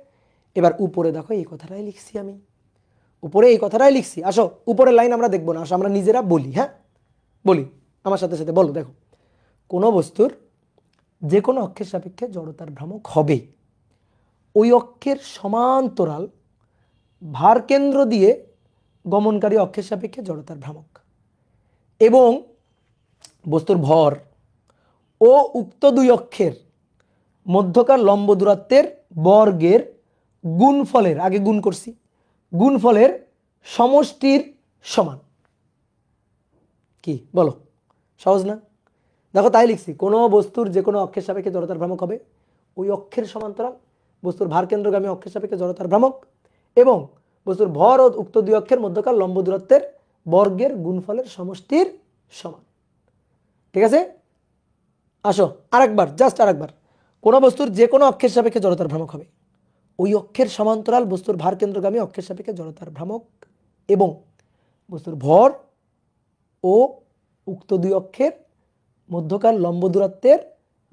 এবার উপরে দেখো এই কথাটাই লিখছি আমি, উপরে এই কথাটাই লিখছি। আসো উপরের লাইন আমরা দেখবো না, আসো আমরা নিজেরা বলি। হ্যাঁ বলি, আমার সাথে সাথে বলো। দেখো, কোনো বস্তুর যে কোনো অক্ষের সাপেক্ষে জড়তার ভ্রামক হবে ওই অক্ষের সমান্তরাল ভার কেন্দ্র দিয়ে গমনকারী অক্ষের সাপেক্ষে জড়তার ভ্রামক, এবং বস্তুর ভর ও উক্ত দুই অক্ষের মধ্যকার লম্ব দূরত্বের বর্গের গুণফলের, আগে গুণ করছি, গুণফলের সমষ্টির সমান। কি বলো? সহজ না? দেখো তাই লিখছি, কোনো বস্তুর যে কোনো অক্ষের সাপেক্ষে জড়তার ভ্রামক হবে ওই অক্ষের সমান্তরাল বস্তুর ভার কেন্দ্রগামী অক্ষের সাপেক্ষে জড়তার ভ্রামক, এবং বস্তুর ভর ও উক্ত দুই অক্ষের মধ্যকার লম্ব দূরত্বের বর্গের গুণফলের সমষ্টির সমান। ঠিক আছে? আসো আরেকবার, জাস্ট আরেকবার। কোনো বস্তুর যে কোনো অক্ষের সাপেক্ষে জড়তার ভ্রামক হবে ওই অক্ষের সমান্তরাল বস্তুর ভার কেন্দ্রগামী অক্ষের সাপেক্ষে জড়তার ভ্রামক, এবং বস্তুর ভর ও উক্ত দুই অক্ষের মধ্যকার লম্ব দূরত্বের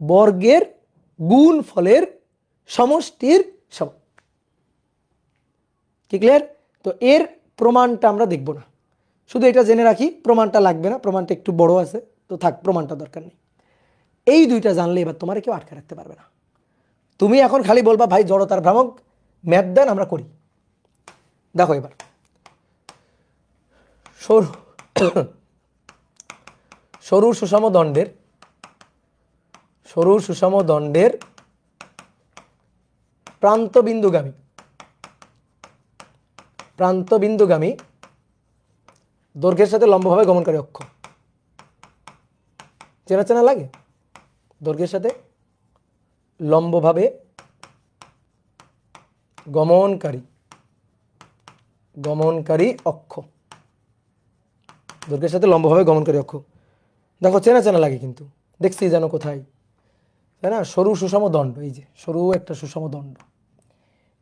বর্গের গুণফলের সমষ্টির সমান। কি ক্লিয়ার? তো এর প্রমাণটা আমরা দেখব না, শুধু এটা জেনে রাখি, প্রমাণটা লাগবে না, প্রমাণটা একটু বড় আছে, তো থাক, প্রমাণটা দরকার নেই। এই দুইটা জানলে এবার তোমার কেউ আটকে রাখতে পারবে না। তুমি এখন খালি বলবা ভাই জড়তার ভ্রামক ম্যাথ দেন, আমরা করি। দেখো এবার সরু সুষম দণ্ডের প্রান্তবিন্দুগামী দৈর্ঘ্যের সাথে লম্বভাবে গমনকারী অক্ষ। চেনা লাগে? দৈর্ঘ্যের সাথে লম্বভাবে গমনকারী অক্ষ, দৈর্ঘ্যের সাথে লম্বভাবে গমনকারী অক্ষ। দেখো চেনা লাগে কিন্তু, দেখছি যেন কোথায়, তাই না? সরু সুষম দণ্ড, এই যে সরু একটা সুষম দণ্ড,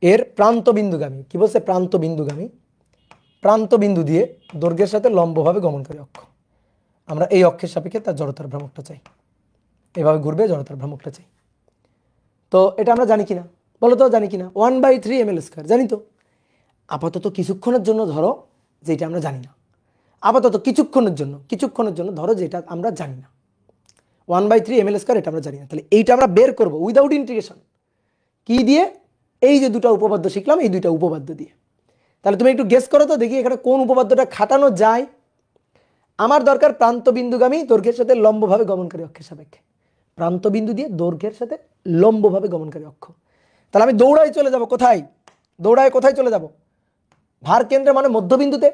এর প্রান্তবিন্দুগামী, কি বলছে? প্রান্তবিন্দু দিয়ে দৈর্ঘ্যের সাথে লম্বভাবে গমনকারী অক্ষ। আমরা এই অক্ষের সাপেক্ষে তার জড়তার ভ্রামকটা চাই, এভাবে ঘুরবে জড়তার ভ্রামকটা চাই। তো এটা আমরা জানি কিনা বলো তো? জানি কিনা? 1/3 ml², জানি তো। আপাতত কিছুক্ষণের জন্য ধরো যেটা আমরা জানি না, আপাতত কিছুক্ষণের জন্য ধরো যেটা আমরা জানি না, 1/3 ml², এটা আমরা জানি না। তাহলে এইটা আমরা বের করব উইদাউট ইন্টিগ্রেশন, কি দিয়ে? এই যে দুটো উপপাদ্য শিখলাম, এই দুইটা উপপাদ্য দিয়ে। তাহলে তুমি একটু গেস করো তো দেখি এখানে কোন উপপাদ্যটা খাটানো যায়। আমার দরকার প্রান্তবিন্দুগামী দৈর্ঘ্যের সাথে লম্বভাবে গমনকারী অক্ষের সাপেক্ষে, প্রান্তবিন্দু দিয়ে দৈর্ঘ্যের সাথে লম্বভাবে গমনকারী অক্ষ। তাহলে আমি দৌড়াই চলে যাব কোথায়? কোথায় চলে যাব? ভার কেন্দ্রে মানে মধ্যবিন্দুতে।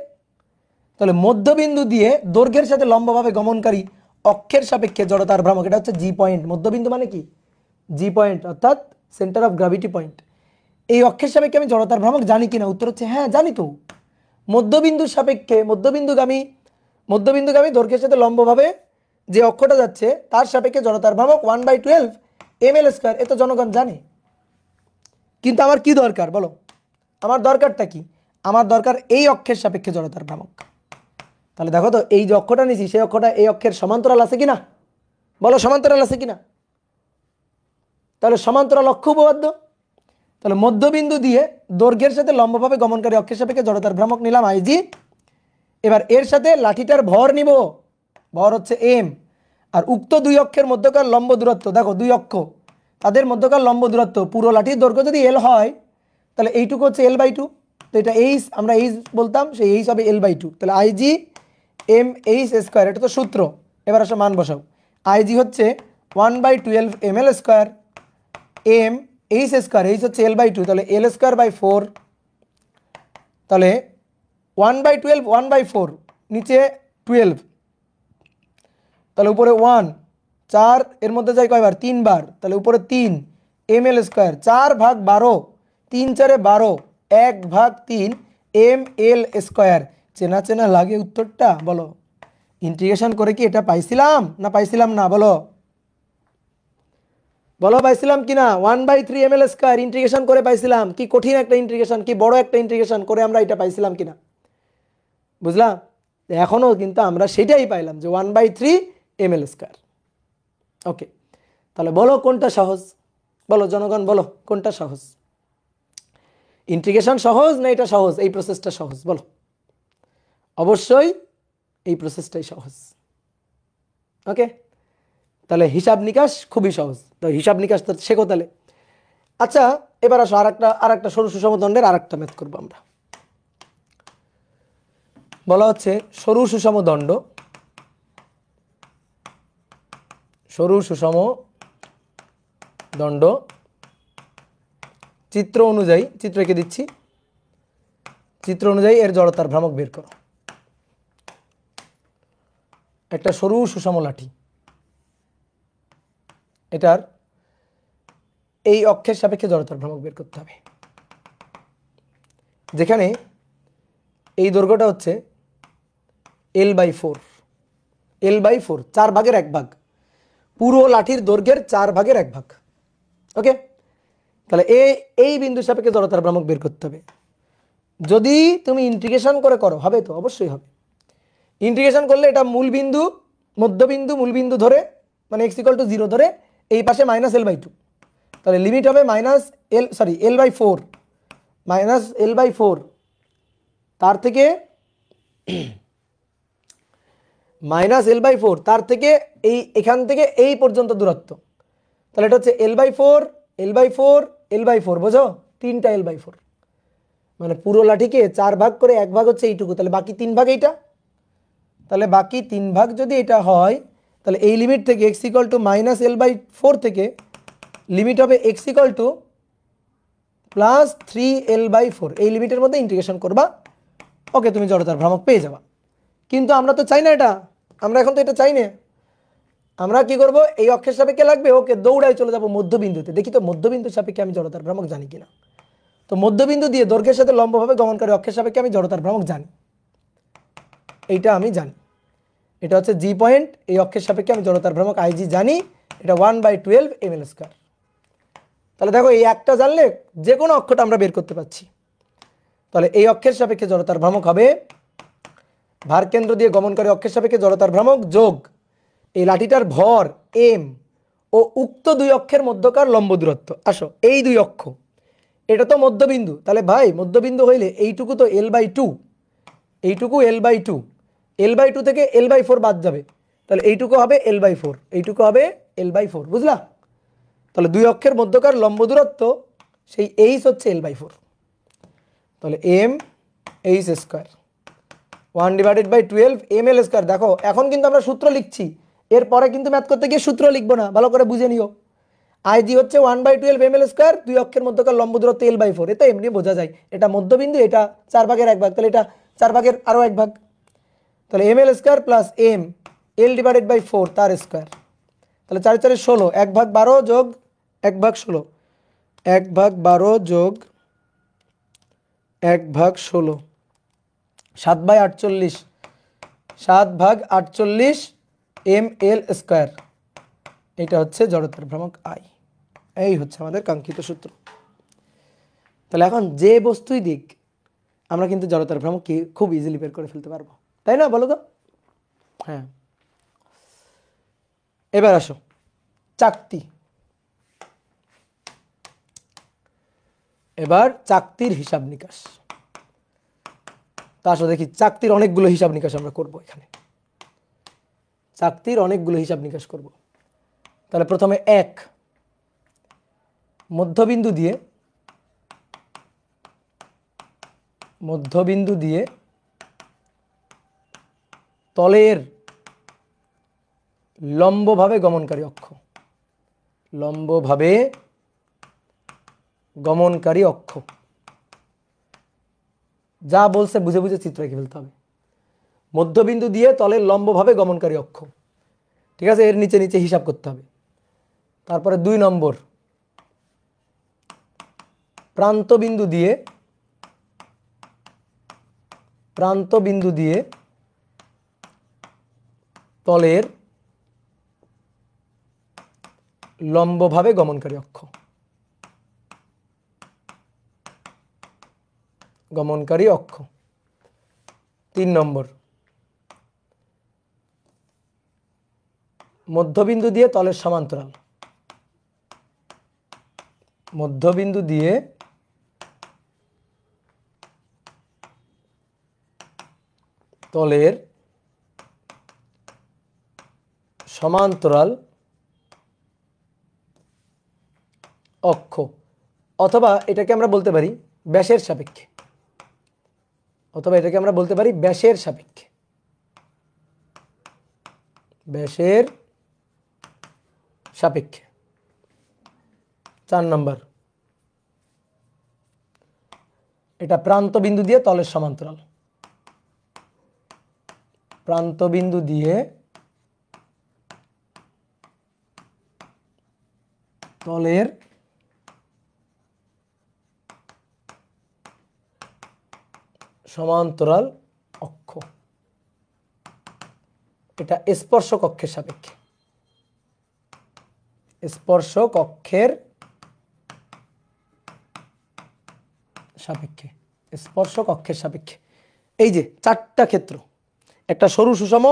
তাহলে মধ্যবিন্দু দিয়ে দৈর্ঘ্যের সাথে লম্বভাবে গমনকারী অক্ষের সাপেক্ষে জড়তার ভ্রামক, এটা হচ্ছে জি পয়েন্ট। মধ্যবিন্দু মানে কি? জি পয়েন্ট, অর্থাৎ সেন্টার অফ গ্র্যাভিটি পয়েন্ট। এই অক্ষের সাপেক্ষে আমি জড়তার ভ্রামক জানি কিনা? উত্তর হচ্ছে হ্যাঁ, জানি তো। মধ্যবিন্দুর সাপেক্ষে মধ্যবিন্দুগামী দৈর্ঘ্যের সাথে লম্বভাবে যে অক্ষটা যাচ্ছে তার সাপেক্ষে জড়তার ভ্রামক 1/12 ml², এ তো জনগণ জানে। কিন্তু আমার কি দরকার বলো? আমার দরকারটা কি? আমার দরকার এই অক্ষের সাপেক্ষে জড়তার ভ্রামক। তাহলে দেখো তো, এই যে অক্ষটা নিয়েছি সেই অক্ষটা এই অক্ষের সমান্তরাল আছে কিনা বলো? সমান্তরাল আছে কিনা? তাহলে সমান্তরাল অক্ষ উপপাদ্য। তাহলে মধ্যবিন্দু দিয়ে দৈর্ঘ্যের সাথে লম্বভাবে গমনকারী অক্ষের সাপেক্ষে জড়তার ভ্রামক নিলাম আইজি। এবার এর সাথে লাঠিটার ভর নিব, ভর হচ্ছে এম, আর উক্ত দুই অক্ষের মধ্যকার লম্ব দূরত্ব, দেখো দুই অক্ষ তাদের মধ্যকার লম্ব দূরত্ব, পুরো লাঠির দৈর্ঘ্য যদি এল হয় তাহলে এইটুকু হচ্ছে L/2, তো এটা এইচ, আমরা এইচ বলতাম, সেই এইচ হবে L/2, তাহলে IG mh স্কোয়ার, এটা তো সূত্র। এবার আসো মান বসাও, IG হচ্ছে 1/12 ml square, m H square, H হচ্ছে L/2, তাহলে L স্কোয়ার বাই 4, তাহলে 1/12 1/4, নিচে 12, তাহলে উপরে 1, 4 এর মধ্যে যায় কয়বার, 3 বার, তাহলে উপরে 3 ml স্কোয়ার, 4/12, 3 4 12, 1/3 ml স্কোয়ার। চেনা চেনা লাগে উত্তরটা? বলো, ইন্টিগ্রেশন করে কি এটা পাইছিলাম না পাইছিলাম না? বলো বলো পাইছিলাম কি না? 1/3 ml স্কোয়ার ইন্টিগ্রেশন করে পাইছিলাম, কি কঠিন একটা ইন্টিগ্রেশন, কি বড় একটা ইন্টিগ্রেশন করে আমরা এটা পাইছিলাম কিনা, বুঝলাম? এখনও কিন্তু আমরা সেটাই পাইলাম যে 1/3 ml স্কোয়ার। ওকে, তাহলে বলো কোনটা সহজ? বলো জনগণ, বলো কোনটা সহজ? ইন্টিগ্রেশন সহজ না এটা সহজ, এই প্রসেসটা সহজ? বলো। অবশ্যই এই প্রসেসটাই সহজ। ওকে, তাহলে হিসাব নিকাশ খুবই সহজ, তো হিসাব নিকাশ তো শেখো তাহলে। আচ্ছা, এবার আসো আরেকটা সরু সুষম দণ্ডের আরেকটা ম্যাথ করবো আমরা। বলা হচ্ছে সরু সুষম দণ্ড, সরু সুষম দণ্ড চিত্র অনুযায়ী, চিত্র এঁকে দিচ্ছি, চিত্র অনুযায়ী এর জড়তার ভ্রামক বের করো। একটা সরু সুষম লাঠি, এটার এই অক্ষের সাপেক্ষে জড়তার ভ্রামক বের করতে হবে, যেখানে এই দৈর্ঘ্যটা হচ্ছে L/4, L/4, 4/1 পুরো লাঠির দৈর্ঘ্যের 4/1। ওকে, তাহলে এই বিন্দু সাপেক্ষে জড়তার ভ্রামক বের করতে হবে। যদি তুমি ইন্টিগ্রেশন করে করো, হবে তো? অবশ্যই হবে। ইন্টিগ্রেশন করলে এটা মূলবিন্দু, মধ্যবিন্দু, মূলবিন্দু ধরে, মানে x=0 ধরে, এই পাশে -L/2, তাহলে লিমিট হবে L/4, -L/4, তার থেকে -L/4, তার থেকে এখান থেকে এই পর্যন্ত দূরত্ব, তাহলে এটা হচ্ছে L/4, L/4, L/4, বোঝো? 3টা L/4, মানে পুরো লাঠিকে 4 ভাগ করে 1 ভাগ হচ্ছে এইটুকু, তাহলে বাকি 3 ভাগ এইটা, তাহলে বাকি 3 ভাগ যদি এটা হয়, তাহলে এই লিমিট থেকে x=-L/4 থেকে লিমিট হবে x=+3L/4, এই লিমিটের মধ্যে ইন্টিগ্রেশন করবা। ওকে, তুমি জড়তার ভ্রামক পেয়ে যাবা। কিন্তু আমরা তো চাই না এটা, আমরা এখন তো এটা চাই না। আমরা কি করব, এই অক্ষের সাপেক্ষে লাগবে, ওকে দৌড়াই চলে যাব মধ্যবিন্দুতে, দেখি তো মধ্যবিন্দুর সাপেক্ষে আমি জড়তার ভ্রামক জানি কিনা। তো মধ্যবিন্দু দিয়ে দৈর্ঘ্যের সাথে লম্বভাবে গমনকারী অক্ষের সাপেক্ষে আমি জড়তার ভ্রামক জানি, এইটা আমি জানি, এটা হচ্ছে জি পয়েন্ট, এই অক্ষের সাপেক্ষে আমি জড়তার ভ্রামক IG জানি, এটা 1/12 ml স্কোয়ার। তাহলে দেখো, এই একটা জানলে যে কোনো অক্ষটা আমরা বের করতে পারছি। তাহলে এই অক্ষের সাপেক্ষে জড়তার ভ্রামক হবে ভার কেন্দ্র দিয়ে গমনকারী অক্ষের সাপেক্ষে জড়তার ভ্রামক যোগ এই লাঠিটার ভর m ও উক্ত দুই অক্ষের মধ্যকার লম্ব দূরত্ব। আসো, এই দুই অক্ষ, এটা তো মধ্যবিন্দু, তাহলে ভাই মধ্যবিন্দু হইলে এইটুকু তো L/2, এইটুকু L/2, L/2 থেকে L/4 বাদ যাবে, তাহলে এইটুকু হবে L/4, এইটুকু হবে L/4, বুঝলা? তাহলে দুই অক্ষের মধ্যকার লম্ব দূরত্ব সেই এইচ হচ্ছে L/4, তাহলে mh স্কোয়ার 1/12 ml স্কোয়ার। দেখো, এখন কিন্তু আমরা সূত্র লিখছি, এরপরে কিন্তু ম্যাথ করতে গিয়ে সূত্র লিখবো না, ভালো করে বুঝে নিও। IG হচ্ছে 1/12 ml স্কোয়ার, দুই অক্ষের মধ্যকার লম্ব দূরত্ব L/4, এটা এমনি বোঝা যায়, এটা মধ্যবিন্দু, এটা 4/1, তাহলে এটা 4/1 তাহলে ml square plus m L/4 তার স্কোয়ার, তাহলে 4 4 16, 1/12 যোগ 1/16, 1/12 যোগ 1/16, 7/48, 7/48 ml স্কোয়ার, এটা হচ্ছে জড়তার ভ্রামক I। এই হচ্ছে আমাদের কাঙ্ক্ষিত সূত্র। তাহলে এখন যে বস্তুই দিক, আমরা কিন্তু জড়তার ভ্রামক কি খুব ইজিলি বের করে ফেলতে পারবো, তাই না? বলো তো। হ্যাঁ, এবার আসো চাকতি। এবার চাকতির হিসাব নিকাশ। তা আসো দেখি, চাকতির অনেকগুলো হিসাব নিকাশ আমরা করব এখানে। চাকতির অনেকগুলো হিসাব নিকাশ করব। তাহলে প্রথমে 1 মধ্যবিন্দু দিয়ে তলের লম্বভাবে গমনকারী অক্ষ, যা বলছে বুঝে বুঝে চিত্র এঁকে ফেলতে হবে। মধ্যবিন্দু দিয়ে তলের লম্বভাবে গমনকারী অক্ষ, ঠিক আছে, এর নিচে নিচে হিসাব করতে হবে। তারপরে 2 নম্বর, প্রান্তবিন্দু দিয়ে তলের লম্বভাবে গমনকারী অক্ষ, 3 নম্বর, মধ্যবিন্দু দিয়ে তলের সমান্তরাল, তলের সমান্তরাল অক্ষ, অথবা এটাকে আমরা বলতে পারি ব্যাসের সাপেক্ষে, ব্যাসের সাপেক্ষে। 4 নম্বর, এটা প্রান্তবিন্দু দিয়ে তলের সমান্তরাল, প্রান্তবিন্দু দিয়ে তলের সমান্তরাল অক্ষ, এটা স্পর্শক অক্ষের সাপেক্ষে, স্পর্শক অক্ষের সাপেক্ষে। এই যে 4টা ক্ষেত্র, একটা সরু সুষম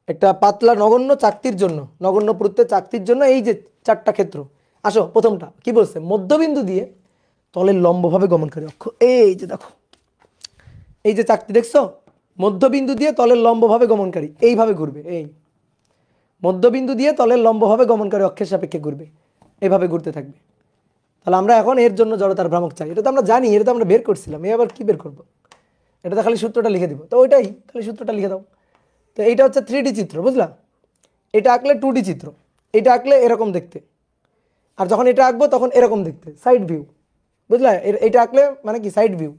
একটা পাতলা নগণ্য চাকতির জন্য, নগণ্য প্রত্যয় চাকতির জন্য এই যে 4টা ক্ষেত্র। আসো প্রথমটা কি বলছে, মধ্যবিন্দু দিয়ে তলের লম্বভাবে গমনকারী অক্ষ। এই যে দেখো, এই যে চাকতি দেখছো, মধ্যবিন্দু দিয়ে তলের লম্বভাবে গমনকারী, এইভাবে ঘুরবে, এই মধ্যবিন্দু দিয়ে তলের লম্বভাবে গমনকারী অক্ষের সাপেক্ষে ঘুরবে, এইভাবে ঘুরতে থাকবে। তাহলে আমরা এখন এর জন্য জড়তার ভ্রামক চাই, এটা তো আমরা জানি, এটা তো আমরা বের করছিলাম, এই আবার কি বের করবো, এটা তো খালি সূত্রটা লিখে দিব, তো ওইটাই খালি সূত্রটা লিখে দাও। তো এইটা হচ্ছে 3D চিত্র, বুঝলা, এটা আঁকলে 2D চিত্র, এটা আঁকলে এরকম দেখতে, আর যখন এটা আঁকবো তখন এরকম দেখতে, সাইড ভিউ, বুঝলা, এটা আঁকলে মানে কি সাইড ভিউ।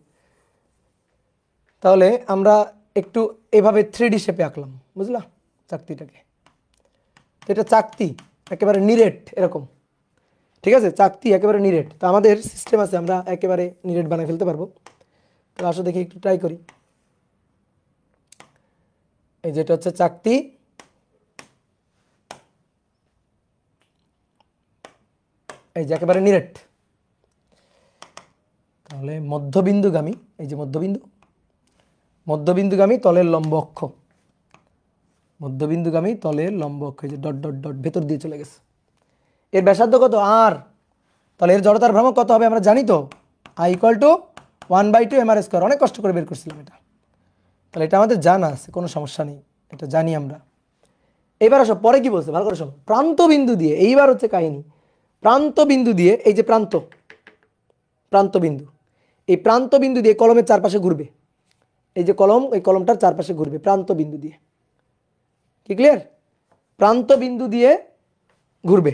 তাহলে আমরা একটু এভাবে 3D শেপে আঁকলাম, বুঝলা চাকতিটাকে। তো এটা চাকতি একেবারে নিরেট এরকম, ঠিক আছে, চাকতি একেবারে নিরেট। তো আমাদের সিস্টেম আছে, আমরা একেবারে নিরেট বানিয়ে ফেলতে পারবো। তো আসো দেখি একটু ট্রাই করি। এই যেটা হচ্ছে চাকতি, এই যে একেবারে নিরেট। তাহলে মধ্যবিন্দুগামী, এই যে মধ্যবিন্দুগামী তলের লম্ব অক্ষ, মধ্যবিন্দুগামী তলের লম্ব অক্ষ, এই যে ডট ডট ডট ভেতর দিয়ে চলে গেছে। এর ব্যাসার্ধ কত r, তাহলে এর জড়তার ভ্রামক কত হবে আমরা জানি তো, I = 1/2 mr²। অনেক কষ্ট করে বের করছিলাম এটা, তাহলে এটা আমাদের জানা আছে, কোনো সমস্যা নেই, এটা জানি আমরা। এবার আসো পরে কি বলছে ভালো করে শোনো, প্রান্তবিন্দু দিয়ে, এইবার হচ্ছে কাহিনী, প্রান্তবিন্দু দিয়ে, এই যে প্রান্তবিন্দু, এই প্রান্তবিন্দু দিয়ে কলমের চারপাশে ঘুরবে, এই যে কলম, এই কলমটার চারপাশে ঘুরবে প্রান্তবিন্দু দিয়ে, কি ক্লিয়ার, প্রান্তবিন্দু দিয়ে ঘুরবে।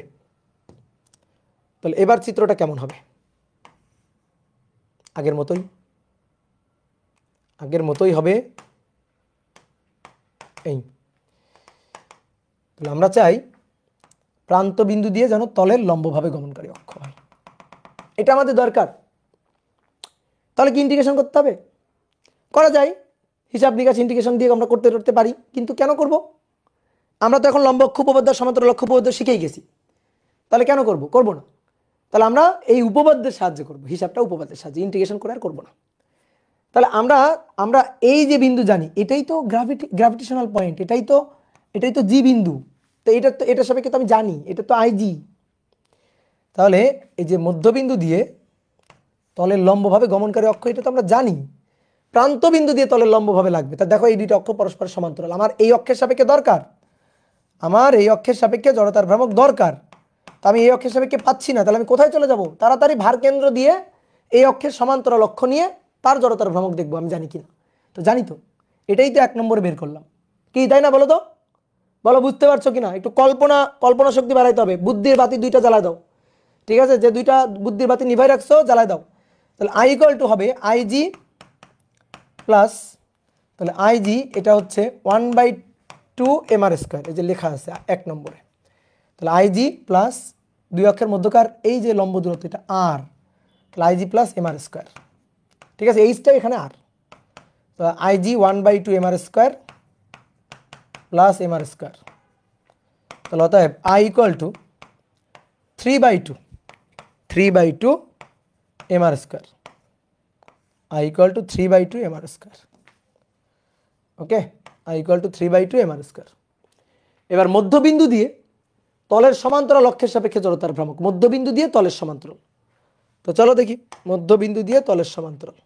তাহলে এবার চিত্রটা কেমন হবে, আগের মতোই হবে। এই তাহলে আমরা চাই প্রান্তবিন্দু দিয়ে যেন তলের লম্বভাবে গমনকারী অক্ষ হয়, এটা আমাদের দরকার। তাহলে কি ইন্টিগ্রেশন করতে হবে, করা যায়, হিসাব নিকাশ ইন্টিগ্রেশন দিয়ে আমরা করতে পারি, কিন্তু কেন করব, আমরা তো এখন লম্ব অক্ষ, উপপাদ্য, সমান্তরাল অক্ষ, উপপাদ্য শিখেই গেছি, তাহলে কেন করব না। তাহলে আমরা এই উপপাদ্যের সাহায্যে করব, হিসাবটা উপপাদ্যের সাহায্যে, ইন্টিগ্রেশন করে আর করব না। তাহলে আমরা এই যে বিন্দু জানি, এটাই তো গ্র্যাভিটেশনাল পয়েন্ট, এটাই তো জি বিন্দু, তো এটা সাপেক্ষে তো আমি জানি, এটা তো আইজি। তাহলে এই যে মধ্যবিন্দু দিয়ে তলের লম্বভাবে গমনকারী অক্ষ, এটা তো আমরা জানি, প্রান্তবিন্দু দিয়ে তলের লম্বভাবে লাগবে। তা দেখো এই দুইটা অক্ষ পরস্পর সমান্তরাল, আমার এই অক্ষের সাপেক্ষে দরকার, আমার এই অক্ষের সাপেক্ষে জড়তার ভ্রামক দরকার, তা আমি এই অক্ষের সাপেক্ষে পাচ্ছি না, তাহলে আমি কোথায় চলে যাব? তাড়াতাড়ি ভার কেন্দ্র দিয়ে এই অক্ষের সমান্তরাল অক্ষ নিয়ে তার জড়তার ভ্রামক দেখবো আমি জানি কিনা। তো জানি তো, এটাই তো 1 নম্বরে বের করলাম, কি তাই না? বলো তো, বলো বুঝতে পারছো কিনা? একটু কল্পনা শক্তি বাড়াইতে হবে। বুদ্ধির বাতি দুইটা জ্বালায় দাও, ঠিক আছে? যে দুইটা বুদ্ধির বাতি নিভাই রাখছো জ্বালায় দাও। তাহলে আই ইকুয়াল টু হবে আইজি প্লাস, তাহলে আইজি এটা হচ্ছে 1/2 mr স্কোয়ার, এই যে লেখা আছে 1 নম্বরে। তাহলে আইজি প্লাস দুই অক্ষের মধ্যকার এই যে লম্ব দূরত্ব এটা আর, তাহলে আইজি প্লাস mr স্কোয়ার, ঠিক আছে? এইচটা এখানে আর, তো IG 1/2 mr square plus mr square. তাহলে অতএব I equal two 3/2 mr square, I equal two 3/2 mr square. Okay, I equal two 3/2 mr square. এবার মধ্যবিন্দু দিয়ে তলের সমান্তরাল অক্ষের সাপেক্ষে জড়তার ভ্রামক, মধ্যবিন্দু দিয়ে তলের সমান্তরাল। তো চলো দেখি, মধ্যবিন্দু দিয়ে তলের সমান্তরাল।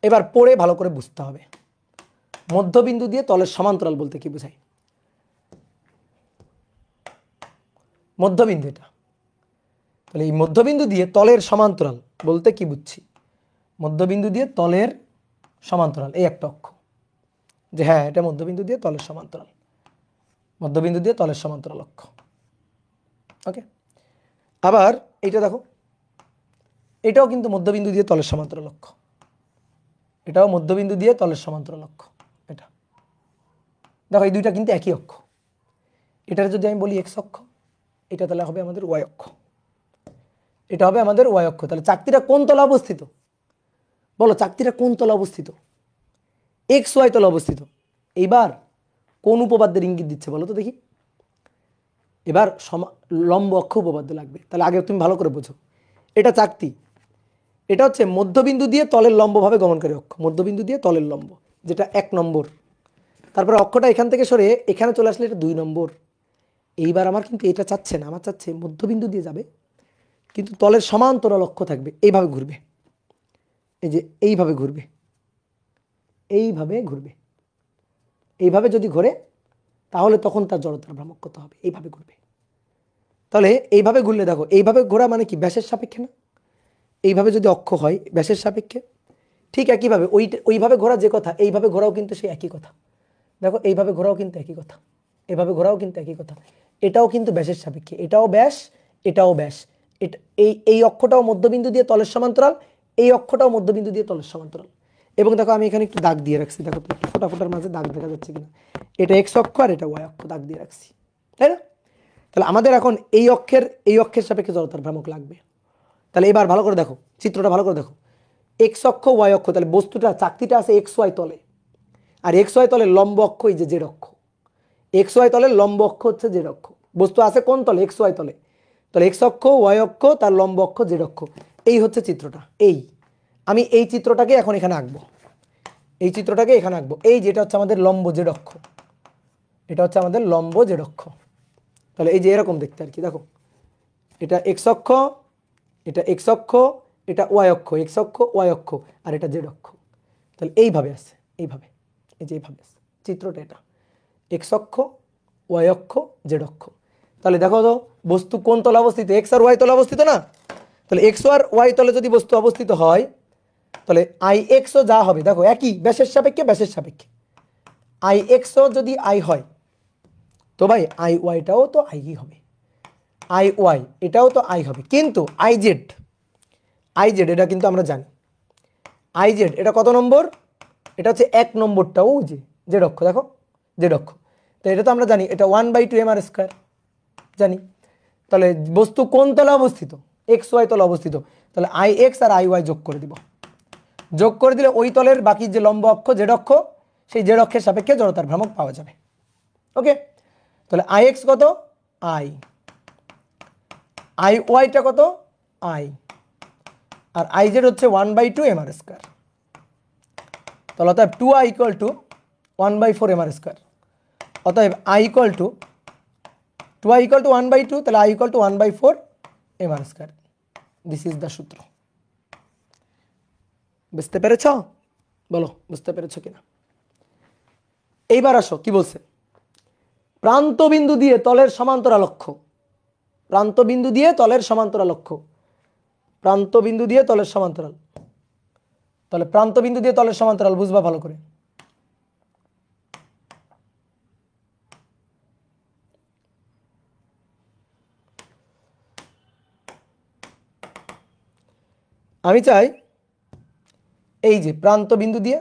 এবার পড়ে ভালো করে বুঝতে হবে মধ্যবিন্দু দিয়ে তলের সমান্তরাল বলতে কি বোঝায়। মধ্যবিন্দু এটা, তাহলে এই মধ্যবিন্দু দিয়ে তলের সমান্তরাল বলতে কি বুঝছি? মধ্যবিন্দু দিয়ে তলের সমান্তরাল এই একটা অক্ষ, যে হ্যাঁ এটা মধ্যবিন্দু দিয়ে তলের সমান্তরাল, মধ্যবিন্দু দিয়ে তলের সমান্তরাল অক্ষ। ওকে, আবার এইটা দেখো, এটাও কিন্তু মধ্যবিন্দু দিয়ে তলের সমান্তরাল অক্ষ, এটাও মধ্যবিন্দু দিয়ে তলের সমান্তরাল অক্ষ। এটা দেখো এই দুইটা কিন্তু একই অক্ষ। এটার যদি আমি বলি এক্স অক্ষ, এটা তাহলে হবে আমাদের ওয়াই অক্ষ, এটা হবে আমাদের ওয়াই অক্ষ। তাহলে চাকতিটা কোন তলে অবস্থিত? বলো চাকতিটা কোন তলে অবস্থিত? এক্স ওয়াই তলে অবস্থিত। এইবার কোন উপপাদ্যের ইঙ্গিত দিচ্ছে বলো তো দেখি? এবার লম্ব অক্ষ উপপাদ্য লাগবে। তাহলে আগে তুমি ভালো করে বোঝো, এটা চাকতি, এটা হচ্ছে মধ্যবিন্দু দিয়ে তলের লম্বভাবে গমনকারী অক্ষ, মধ্যবিন্দু দিয়ে তলের লম্ব, যেটা 1 নম্বর। তারপরে অক্ষটা এখান থেকে সরে এখানে চলে আসলে এটা 2 নম্বর। এইবার আমার কিন্তু এটা চাচ্ছে না, আমার চাচ্ছে মধ্যবিন্দু দিয়ে যাবে কিন্তু তলের সমান্তরাল অক্ষ থাকবে, এইভাবে ঘুরবে, এই যে এইভাবে ঘুরবে, এইভাবে ঘুরবে, এইভাবে যদি ঘুরে তাহলে তখন তার জড়তার ভ্রামক কত হবে? এইভাবে ঘুরবে। তাহলে এইভাবে ঘুরলে দেখো, এইভাবে ঘোরা মানে কি? ব্যাসের সাপেক্ষে না? এইভাবে যদি অক্ষ হয় ব্যাসের সাপেক্ষে, ঠিক একইভাবে ওইভাবে ঘোরা যে কথা, এইভাবে ঘোরাও কিন্তু সেই একই কথা। দেখো এইভাবে ঘোরাও কিন্তু একই কথা, এভাবে ঘোরাও কিন্তু একই কথা। এটাও কিন্তু ব্যাসের সাপেক্ষে, এটাও ব্যাস, এটাও ব্যাস। এই অক্ষটাও মধ্যবিন্দু দিয়ে তলের সমান্তরাল, এই অক্ষটাও মধ্যবিন্দু দিয়ে তলের সমান্তরাল। এবং দেখো আমি এখানে একটু দাগ দিয়ে রাখছি, দেখো একটু ফোটা ফোটার মাঝে দাগ দেখা যাচ্ছে কিনা? এটা এক্স অক্ষ আর এটা ওয়াই অক্ষ, দাগ দিয়ে রাখছি, তাই না? তাহলে আমাদের এখন এই অক্ষের সাপেক্ষে জড়তার ভ্রামক লাগবে। তাহলে এবার ভালো করে দেখো, চিত্রটা ভালো করে দেখো, এক্স অক্ষ ওয়াই অক্ষ, তাহলে বস্তুটা চাকতিটা আছে এক্স ওয়াই তলে, আর এক্স ওয়াই তলের লম্ব অক্ষ এই যে জেড অক্ষ, এক্স ওয়াই তলের লম্ব অক্ষ হচ্ছে জেড অক্ষ। বস্তু আছে কোন তলে? এক্স ওয়াই তলে। তাহলে এক্স অক্ষ ওয়াই অক্ষ তার লম্ব অক্ষ জেড অক্ষ, এই হচ্ছে চিত্রটা। আমি এই চিত্রটাকে এখন এখানে আঁকবো, এই চিত্রটাকে এখানে আঁকবো। এই যেটা হচ্ছে আমাদের লম্ব জেড অক্ষ, এটা হচ্ছে আমাদের লম্ব জেড অক্ষ। তাহলে এই যে এরকম দেখতে আর কি, দেখো এটা এক্স অক্ষ, এটা এক্স অক্ষ, এটা ওয়াই অক্ষ, এক্স অক্ষ ওয়াই অক্ষ, আর এটা জেড অক্ষ। তাহলে এইভাবে আছে, এইভাবে, এই যে এইভাবে আছে চিত্রটা, এটা এক্স অক্ষ ওয়াই অক্ষ জেড অক্ষ। তাহলে দেখো তো বস্তু কোন তলে অবস্থিত? এক্স আর ওয়াই তলে অবস্থিত না? তাহলে এক্স আর ওয়াই তলে যদি বস্তু অবস্থিত হয় তাহলে আই এক্সও যা হবে দেখো একই, ব্যাসের সাপেক্ষে, ব্যাসের সাপেক্ষে আই এক্সও যদি আই হয় তো ভাই আই ওয়াইটাও তো আই হবে, আই ওয়াই এটাও তো আই হবে। কিন্তু আই জেড এটা কিন্তু আমরা জানি, আই জেড এটা কত নম্বর? এটা হচ্ছে 1 নম্বরটাও যে জেড অক্ষ, দেখো জেড অক্ষ। তো এটা তো আমরা জানি, এটা 1/2 mr স্কোয়ার জানি। তাহলে বস্তু কোন তলে অবস্থিত? এক্স ওয়াই তলে অবস্থিত। তাহলে আই এক্স আর আই ওয়াই যোগ করে দিব, যোগ করে দিলে ওই তলের বাকি যে লম্ব অক্ষ জেড অক্ষ, সেই জেড অক্ষের সাপেক্ষে জড়তার ভ্রামক পাওয়া যাবে। ওকে, তাহলে আই এক্স কত? আই ওয়াইটা কত? আই, আর আই জেড হচ্ছে 1/2 mr স্কোয়ার। তাহলে অতএব 2i equal to 1/4 mr square. অতএব i equal two 2i equal to 1/2, তাহলে i equal two 1/4 mr square. This is the সূত্র। বুঝতে পেরেছ? বলো বুঝতে পেরেছ কিনা। এইবার আসো কি বলছে, প্রান্ত বিন্দু দিয়ে তলের সমান্তরাল অক্ষ, প্রান্ত বিন্দু দিয়ে তলের সমান্তরাল অক্ষ, প্রান্ত বিন্দু দিয়ে তলের সমান্তরাল, তাহলে প্রান্ত বিন্দু দিয়ে তলের সমান্তরাল বুঝবা ভালো করে। আমি চাই এই যে প্রান্ত বিন্দু দিয়ে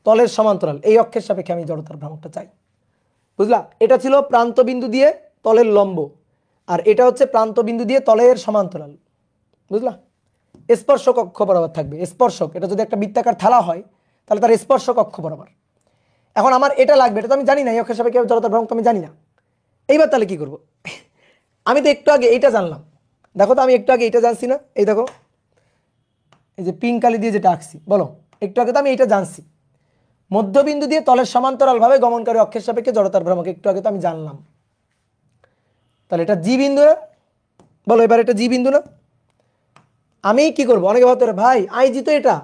তলের সমান্তরাল এই অক্ষের সাপেক্ষে আমি জড়তার ভ্রামকটা চাই, বুঝলা? এটা ছিল প্রান্ত বিন্দু দিয়ে তলের লম্ব, আর এটা হচ্ছে প্রান্ত বিন্দু দিয়ে তলের সমান্তরাল, বুঝলা? স্পর্শক অক্ষ বরাবর থাকবে, স্পর্শক, এটা যদি একটা বৃত্তাকার থালা হয় তাহলে তার স্পর্শক অক্ষ বরাবর। এখন আমার এটা লাগবে, এটা তো আমি জানি না, এই অক্ষের সাপেক্ষে জড়তার ভ্রামক আমি জানি না। এইবার তাহলে কি করব? আমি তো একটু আগে এইটা জানলাম, দেখো তো আমি একটু আগে এইটা জানছি না, এই দেখো এই যে পিঙ্ক কালি দিয়ে যেটা আঁকছি, বলো একটু আগে তো আমি এইটা জানছি, মধ্যবিন্দু দিয়ে তলের সমান্তরাল ভাবে গমনকারী অক্ষের সাপেক্ষে জড়তার ভ্রামক একটু আগে তো আমি জানলাম। তাহলে এটা জি বিন্দু না? বলো এবার এটা জি বিন্দু না? আমি কি করব? অনেকে ভাবতে পারে ভাই আইজি তো এটা,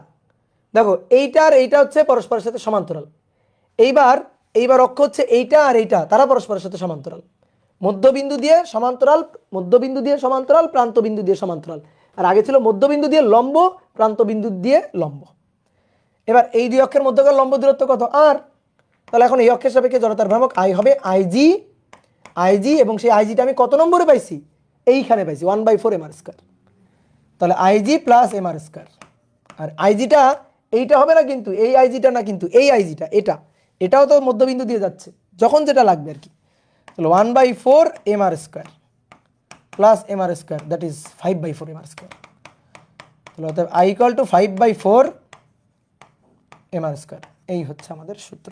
দেখো এইটা আর এইটা হচ্ছে পরস্পরের সাথে সমান্তরাল। এইবার এইবার অক্ষ হচ্ছে এইটা আর এইটা, তারা পরস্পরের সাথে সমান্তরাল। মধ্যবিন্দু দিয়ে সমান্তরাল, মধ্যবিন্দু দিয়ে সমান্তরাল, প্রান্ত বিন্দু দিয়ে সমান্তরাল। আর আগে ছিল মধ্যবিন্দু দিয়ে লম্ব, প্রান্ত বিন্দু দিয়ে লম্ব। এবার এই দুই অক্ষের মধ্যকার লম্ব দূরত্ব কত? আর। তাহলে এখন এই অক্ষের সাপেক্ষে জড়তার ভ্রামক আই হবে আইজি, আইজি, এবং সেই আইজিটা আমি কত নম্বরে পাইছি? এইখানে পাইছি 1/4 mr স্কয়ার। তাহলে আইজি প্লাস এমআর স্কয়ার। আর আইজিটা এইটা হবে না কিন্তু, এই আইজিটা না কিন্তু, এই আইজিটা, এটা এটাও তো মধ্যবিন্দু দিয়ে যাচ্ছে, যখন যেটা লাগবে আর কি। তাহলে 1/4 mr square plus MR square, that is 5/4 mr square. তাহলে অতএব I equal two 5/4 mr square. এই হচ্ছে আমাদের সূত্র।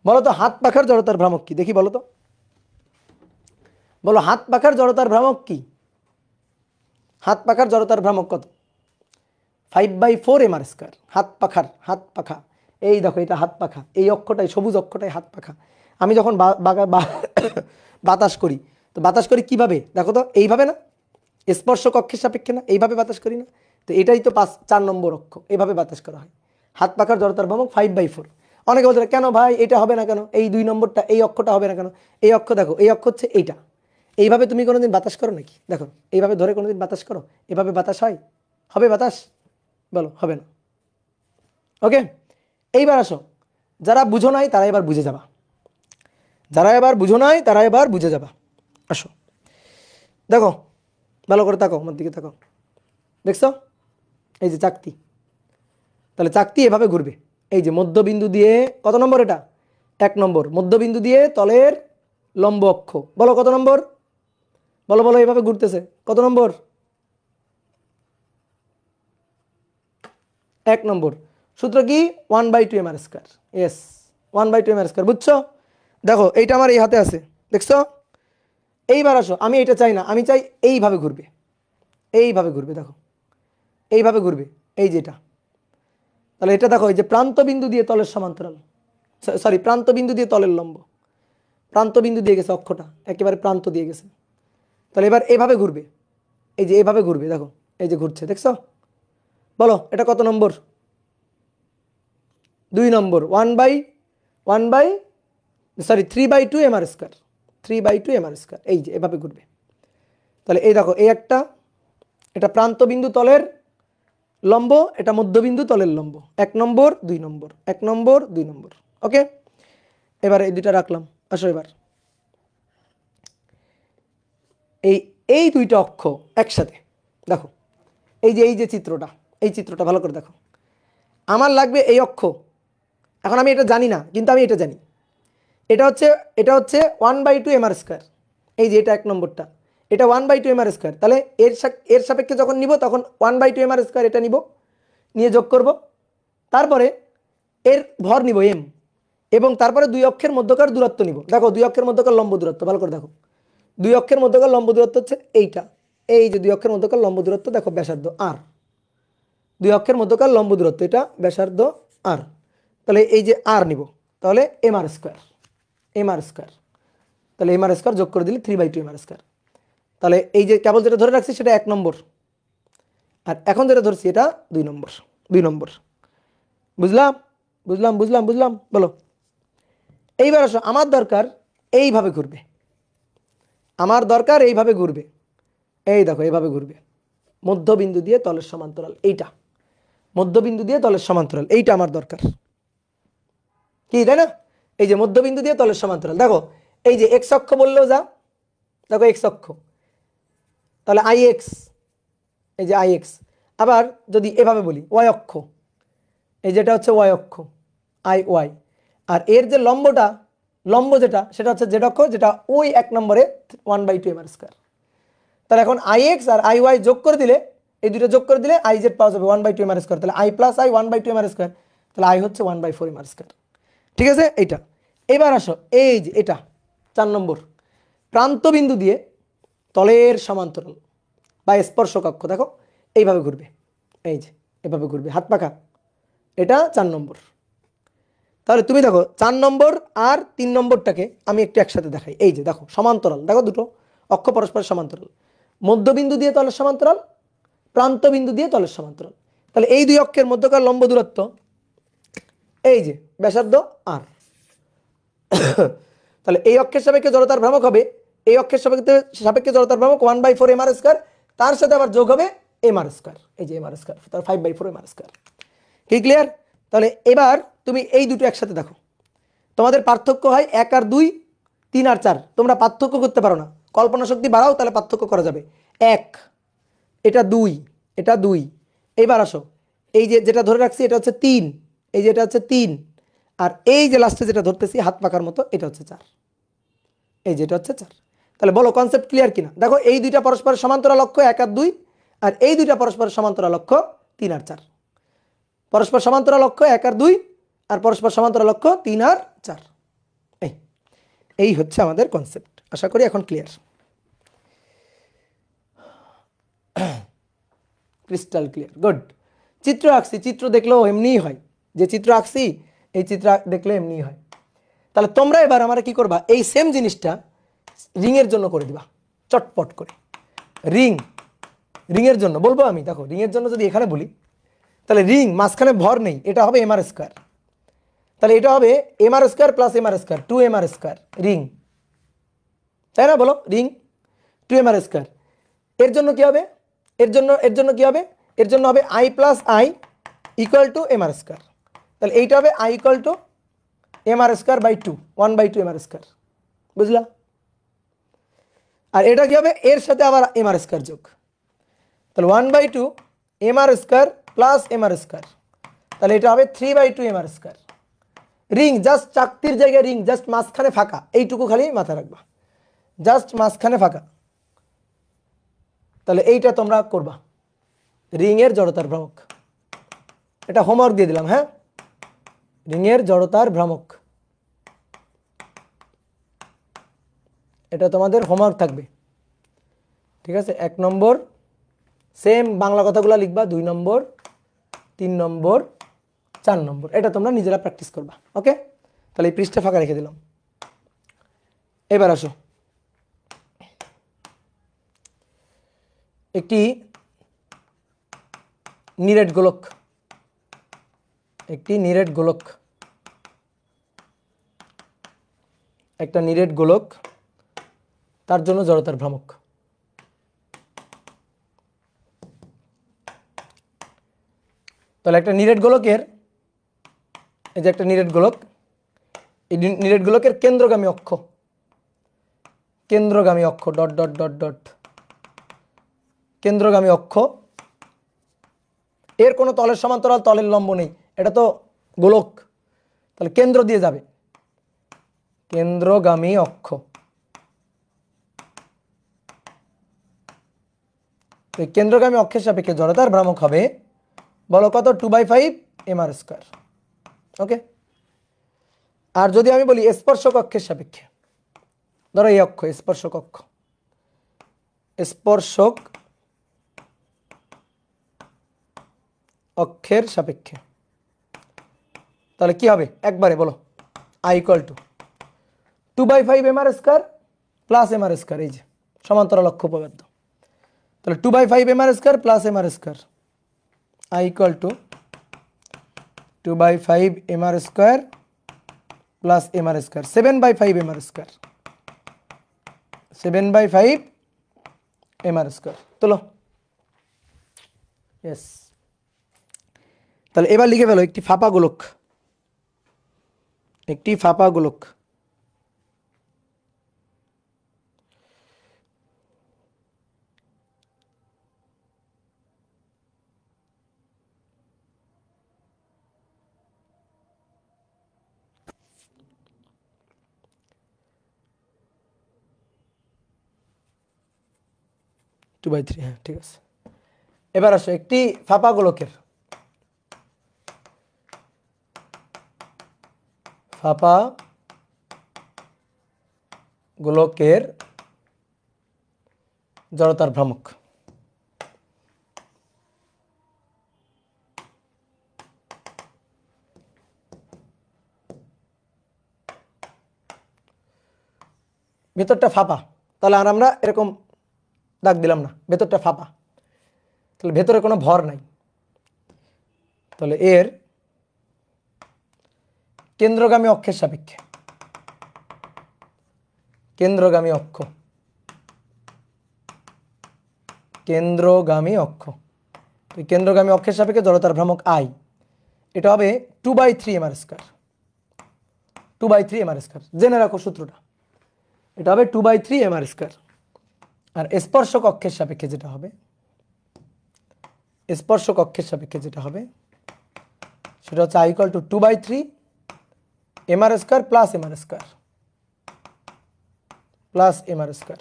বলো তো হাত পাখার জড়তার ভ্রামক কি? দেখি বলো তো, বলো হাত পাখার জড়তার ভ্রামক কি? হাত পাখার জড়তার ভ্রামক কত? 5/4 mr স্কয়ার। হাত পাখার, হাত পাখা, এই দেখো এটা হাত পাখা, এই অক্ষটাই সবুজ অক্ষটাই হাত পাখা। আমি যখন বাতাস করি, তো বাতাস করি কিভাবে দেখো তো? এইভাবে না? স্পর্শক অক্ষের সাপেক্ষে না? এইভাবে বাতাস করি না? তো এটাই তো 4 নম্বর অক্ষ, এইভাবে বাতাস করা হয়। হাত পাখার জড়তার ভ্রামক 5/4। অনেকে বলতে কেন ভাই এটা হবে না কেন, এই 2 নম্বরটা, এই অক্ষটা হবে না কেন? এই অক্ষ দেখো, এই অক্ষ হচ্ছে এইটা, এইভাবে তুমি কোনোদিন বাতাস করো নাকি? দেখো এইভাবে ধরে কোনোদিন বাতাস করো? এভাবে বাতাস হয়? হবে বাতাস? বলো হবে না। ওকে, এইবার আসো, যারা বুঝো নাই তারা এবার বুঝে যাবা, যারা এবার বুঝো নাই তারা এবার বুঝে যাবা। আসো দেখো, ভালো করে তাকাও, আমার দিকে তাকাও, দেখছো এই যে চাকতি, তাহলে চাকতি এভাবে ঘুরবে। এই যে মধ্যবিন্দু দিয়ে, কত নম্বর এটা? 1 নম্বর। মধ্যবিন্দু দিয়ে তলের লম্ব অক্ষ, বলো কত নম্বর? বলো বলো, এইভাবে ঘুরতেছে, কত নম্বর? 1 নম্বর। সূত্র কি? 1/2 mr square. Yes, 1/2 mr square. বুঝছো? দেখো এইটা আমার এই হাতে আছে, দেখছো? এইবার আসো, আমি এটা চাই না, আমি চাই এইভাবে ঘুরবে, এইভাবে ঘুরবে, দেখো এইভাবে ঘুরবে, এই যেটা। তাহলে এটা দেখো, এই যে প্রান্ত বিন্দু দিয়ে তলের সমান্তরাল, সরি প্রান্ত বিন্দু দিয়ে তলের লম্ব, প্রান্ত বিন্দু দিয়ে গেছে অক্ষটা, একেবারে প্রান্ত দিয়ে গেছে। তাহলে এবার এইভাবে ঘুরবে, এই যে এইভাবে ঘুরবে, দেখো এই যে ঘুরছে, দেখছো? বলো এটা কত নম্বর? 2 নম্বর। 3/2 mr স্কয়ার, 3/2 mr স্কয়ার, এই যে এভাবে ঘুরবে। তাহলে এই দেখো, এই একটা, এটা প্রান্ত বিন্দু তলের লম্ব, এটা মধ্যবিন্দু তলের লম্ব, 1 নম্বর 2 নম্বর, 1 নম্বর 2 নম্বর। ওকে, এবার এই দুইটা রাখলাম। আসো এবার এই এই দুইটা অক্ষ একসাথে দেখো, এই যে চিত্রটা, এই চিত্রটা ভালো করে দেখো। আমার লাগবে এই অক্ষ, এখন আমি এটা জানি না কিন্তু আমি এটা জানি, এটা হচ্ছে 1/2 mr স্কয়ার। এই যে এটা 1 নম্বরটা, এটা 1/2 mr স্কয়ার। তাহলে এর সাপেক্ষে যখন নিব তখন 1/2 mr স্কয়ার এটা নিব, নিয়ে যোগ করব, তারপরে এর ভর নিব m, এবং তারপরে 2 অক্ষের মধ্যকার দূরত্ব নিব। দেখো 2 অক্ষের মধ্যকার লম্ব দূরত্ব ভালো করে দেখো, 2 অক্ষের মধ্যকার লম্ব দূরত্ব হচ্ছে এইটা, এই যে 2 অক্ষের মধ্যকার লম্ব দূরত্ব, দেখো ব্যাসার্ধ r, 2 অক্ষের মধ্যকার লম্ব দূরত্ব, এটা ব্যাসার্ধ r। তাহলে এই যে r নিব, তাহলে mr স্কয়ার, mr স্কয়ার, তাহলে mr স্কয়ার যোগ করে দিলে 3/2 mr স্কয়ার। তাহলে এই যে কেবল যেটা ধরে রাখছি সেটা 1 নম্বর, আর এখন যেটা ধরছি এটা 2 নম্বর। 2 নম্বর, বুঝলাম বুঝলাম বুঝলাম বুঝলাম, বলো। এইবার আসো, আমার দরকার এইভাবে ঘুরবে, আমার দরকার এইভাবে ঘুরবে, এই দেখো এইভাবে ঘুরবে, মধ্যবিন্দু দিয়ে তলের সমান্তরাল, এইটা মধ্যবিন্দু দিয়ে তলের সমান্তরাল, এইটা আমার দরকার, কি তাই না? এই যে মধ্যবিন্দু দিয়ে তলের সমান্তরাল, দেখো এই যে এক্স অক্ষ বললেও যা, দেখো এক্স অক্ষ, তাহলে আই এক্স, এই যে আই এক্স। আবার যদি এভাবে বলি ওয়াই অক্ষ, এই যেটা হচ্ছে ওয়াই অক্ষ, আই ওয়াই। আর এর যে লম্বটা, লম্ব যেটা, সেটা হচ্ছে জেড অক্ষ, যেটা ওই 1 নম্বরে 1/2 এম আর স্কোয়ার। তাহলে এখন আই এক্স আর আই ওয়াই যোগ করে দিলে, এই দুটো যোগ করে দিলে আই জেড পাওয়া যাবে 1/2 এম আর স্কোয়ার। তাহলে I plus I 1/2 M R square, তাহলে আই হচ্ছে 1/4 এম আর স্কোয়ার। ঠিক আছে এইটা। এবার আসো, এই যে এটা 4 নম্বর, প্রান্তবিন্দু দিয়ে তলের সমান্তরাল বা স্পর্শক অক্ষ, দেখো এইভাবে ঘুরবে, এই যে এভাবে ঘুরবে, হাত পাখা, এটা 4 নম্বর। তাহলে তুমি দেখো 4 নম্বর আর 3 নম্বরটাকে আমি একটু একসাথে দেখাই। এই যে দেখো সমান্তরাল, দেখো দুটো অক্ষ পরস্পর সমান্তরাল, মধ্যবিন্দু দিয়ে তলের সমান্তরাল, প্রান্তবিন্দু দিয়ে তলের সমান্তরাল। তাহলে এই দুই অক্ষের মধ্যকার লম্ব দূরত্ব, এই যে ব্যাসার্ধ আর। তাহলে এই অক্ষের সাপেক্ষে জড়তার ভ্রামক হবে, এই অক্ষের সাপেক্ষে জড়তার ভ্রামক 1/4 এম আর স্কোয়ার, তার সাথে আবার যোগ হবে এম আর স্কোয়ার, এই যে এম আর স্কোয়ার, তার 5/4 এম আর স্কোয়ার। কি ক্লিয়ার? তাহলে এবার তুমি এই দুটো একসাথে দেখো, তোমাদের পার্থক্য হয় 1 আর 2, 3 আর 4। তোমরা পার্থক্য করতে পারো না, কল্পনা শক্তি বাড়াও, তাহলে পার্থক্য করা যাবে। 1, এটা 2, এটা 2। এইবার আসো, এই যে যেটা ধরে রাখছি এটা হচ্ছে 3, এই যেটা হচ্ছে 3, আর এই যে লাস্টে যেটা ধরতেছি হাত পাকার মতো, এটা হচ্ছে 4, এই যেটা হচ্ছে 4। তাহলে বলো কনসেপ্ট ক্লিয়ার কিনা? দেখো এই দুইটা পরস্পর সমান্তরাল অক্ষ 1 আর 2, আর এই দুইটা পরস্পর সমান্তরাল অক্ষ 3 আর 4। পরস্পর সমান্তরাল অক্ষ 1 আর 2, আর পরস্পর সমান্তরাল অক্ষ 3 আর 4। এই হচ্ছে আমাদের কনসেপ্ট। আশা করি এখন ক্লিয়ার, ক্রিস্টাল ক্লিয়ার, গুড। চিত্র আঁকছি, চিত্র দেখলেও এমনিই হয়, যে চিত্র আঁকছি এই চিত্র দেখলে এমনিই হয়। তাহলে তোমরা এবার আমরা কি করবা, এই সেম জিনিসটা রিংয়ের জন্য করে দিবা চটপট করে। রিংয়ের জন্য বলবো আমি, দেখো রিংয়ের জন্য যদি এখানে বলি, তাহলে রিং মাঝখানে ভর নেই, এটা হবে এম আর স্কোয়ার। তাহলে এটা হবে M R square plus M R square, 2 M R square ring, তাই না? বলো রিং 2 এম আর স্কোয়ার। এর জন্য কি হবে, এর জন্য কি হবে, এর জন্য হবে I plus I equal to M R square. তাহলে এইটা হবে I equal to M R square by 2, 1/2 M R square, বুঝলা? আর এটা কি হবে, এর সাথে আবার এম আর স্কোয়ার যোগ, তাহলে 1/2 M R square plus M R square, তাহলে এটা হবে 3/2 M R square. Ring just চাকতির জায়গায় রিং, জাস্ট মাঝখানে ফাঁকা, এইটুকু খালি মাথায় রাখবা, জাস্ট মাঝখানে ফাঁকা। তাহলে এইটা তোমরা করবা, রিংয়ের জড়তার ভ্রামক, এটা হোমওয়ার্ক দিয়ে দিলাম। হ্যাঁ, রিংয়ের জড়তার ভ্রামক, এটা তোমাদের হোমওয়ার্ক থাকবে। ঠিক আছে, 1 নম্বর সেম বাংলা কথাগুলো লিখবা, 2 নম্বর, 3 নম্বর, 4 নম্বর, এটা তোমরা নিজেরা প্র্যাকটিস করবা। ওকে, তাহলে এই পৃষ্ঠা ফাঁকা রেখে দিলাম। এবার আসো, একটি নিরেট গোলক, একটি নিরেট গোলক, একটা নিরেট গোলক, তার জন্য জড়তার ভ্রামক। তাহলে একটা নিরেট গোলকের, এই যে একটা নিরেট গোলক, এই নিরেট গোলকের কেন্দ্রগামী অক্ষ, কেন্দ্রগামী অক্ষ ডট ডট ডট ডট, কেন্দ্রগামী অক্ষ, এর কোনো তলের সমান্তরাল তলের লম্ব নেই, এটা তো গোলক, তাহলে কেন্দ্র দিয়ে যাবে, কেন্দ্রগামী অক্ষ। কেন্দ্রগামী অক্ষের সাপেক্ষে জড়তার ভ্রামক হবে, বলো কত, 2/5 এম আর স্কোয়ার। ওকে, আর যদি আমি বলি স্পর্শক অক্ষের সাপেক্ষে, ধরো এই অক্ষ স্পর্শক অক্ষ, স্পর্শক অক্ষের সাপেক্ষে, তাহলে কি হবে, একবারে বলো, I equal to 2/5 M R square plus M R square, এই যে সমান্তরাল অক্ষ উপপাদ্য। তাহলে 2/5 mr square plus mr square i equal to 2/5 mr square plus mr square 7/5 mr square 7/5 mr square. তোলো। ইয়েস। তাহলে এবার লিখে ফেলো একটি ফাঁপা গোলক, একটি ফাঁপা গোলক টু বাই থ্রি, হ্যাঁ ঠিক আছে। এবার আসো একটি ফাঁপা গোলকের জড়তার ভ্রামক। ভেতরটা ফাঁপা, তাহলে আর আমরা এরকম দাগ দিলাম না, ভেতরটা ফাঁপা, তাহলে ভেতরে কোনো ভর নাই। তাহলে এর কেন্দ্রগামী অক্ষের সাপেক্ষে, কেন্দ্রগামী অক্ষ, কেন্দ্রগামী অক্ষ, কেন্দ্রগামী অক্ষের সাপেক্ষে জড়তার ভ্রামক আই, এটা হবে 2/3 mr স্কয়ার, 2/3 mr স্কয়ার। জেনে রাখো সূত্রটা, এটা হবে 2/3 mr স্কয়ার। আর স্পর্শক অক্ষের সাপেক্ষে যেটা হবে, স্পর্শক অক্ষের সাপেক্ষে যেটা হবে সেটা হচ্ছে i equal two 2/3 mr square plus mr square plus mr square.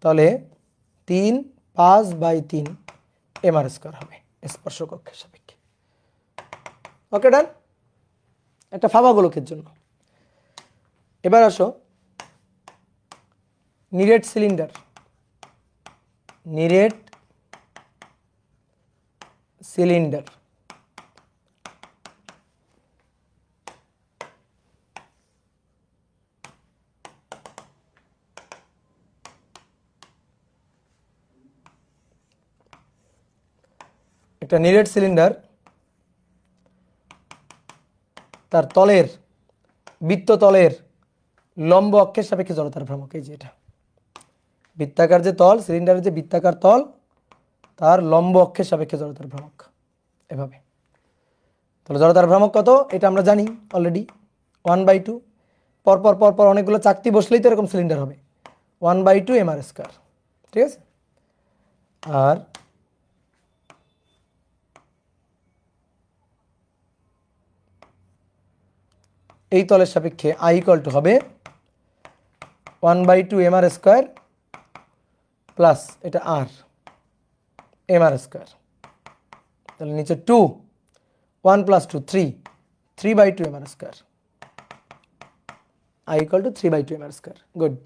তাহলে 3/5/3 mr স্কয়ার হবে স্পর্শক অক্ষের সাপেক্ষে। ওকে ডান, একটা ফাঁপা গোলকের জন্য। এবার আসো নিরেট সিলিন্ডার, নিরেট সিলিন্ডার একটা নিরেট সিলিন্ডার, তার তলের বৃত্ত তলের লম্ব অক্ষের সাপেক্ষে জড়তার ভ্রামক। এই যে এটা বৃত্তাকার যে তল, সিলিন্ডারের যে বৃত্তাকার তল, তার লম্ব অক্ষের সাপেক্ষে জড়তার ভ্রামক এভাবে। তাহলে জড়তার ভ্রামক কত এটা আমরা জানি অলরেডি, 1/2। পরপর পরপর অনেকগুলো চাকতি বসলেই তো এরকম সিলিন্ডার হবে, 1/2 mr স্কয়ার, ঠিক আছে। আর এই তলের সাপেক্ষে i ইকুয়াল টু হবে 1/2 mr স্কয়ার প্লাস এটা r mr স্কয়ার। তাহলে নিচে 2, 1 + 2 3, 3/2 mr square, i equal two 3/2 mr square. Good.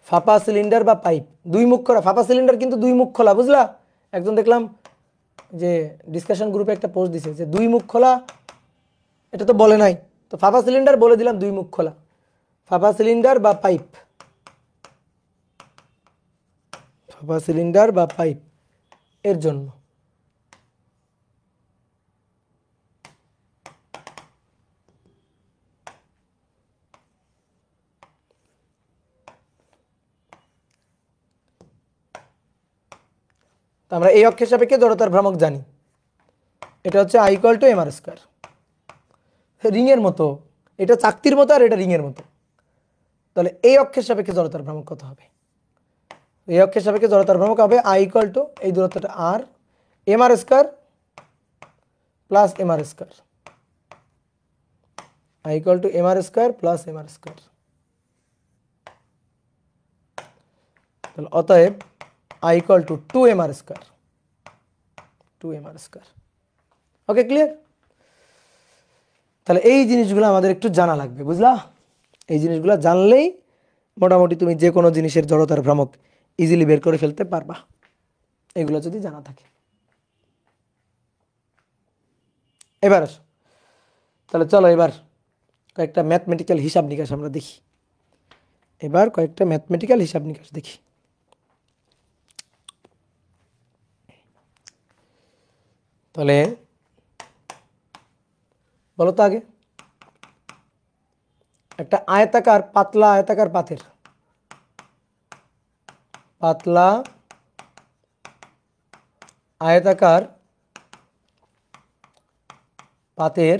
ফাঁপা সিলিন্ডার বা পাইপ, দুই মুখ খোলা। ফাঁপা সিলিন্ডার কিন্তু দুই মুখ খোলা, বুঝলা? একজন দেখলাম যে ডিসকাশন গ্রুপে একটা পোস্ট দিছে যে দুই মুখ খোলা, এটা তো বলে নাই, তো ফাঁপা সিলিন্ডার বলে দিলাম দুই মুখ খোলা। ফাঁপা সিলিন্ডার বা পাইপ, ফাঁপা সিলিন্ডার বা পাইপ এর জন্য তো আমরা এই অক্ষের সাপেক্ষে জড়তার ভ্রামক জানি, এটা হচ্ছে i equal to mr square. রিংয়ের মতো, এটা চাকতির মতো আর এটা রিংয়ের মতো। তাহলে এই অক্ষের সাপেক্ষে জড়তার ভ্রামক কত হবে? এই অক্ষের সাপেক্ষে জড়তার ভ্রামক হবে i ইকুয়াল টু এই দূরত্বটা r mr square plus mr square, i equal to mr square plus mr square. তাহলে অতএব i equal two 2 mr square, 2 mr square. Okay, clear? তাহলে এই জিনিসগুলো আমাদের একটু জানা লাগবে, বুঝলা? এই জিনিসগুলো জানলেই মোটামুটি তুমি যে কোনো জিনিসের জড়তার ভ্রামক ইজিলি বের করে ফেলতে পারবা, এগুলো যদি জানা থাকে। এবার আসো, তাহলে চলো এবার কয়েকটা ম্যাথমেটিক্যাল হিসাব নিকাশ আমরা দেখি। এবার কয়েকটা ম্যাথমেটিক্যাল হিসাব নিকাশ দেখি। তাহলে বলো তো আগে, একটা আয়তাকার পাতলা আয়তাকার পাতের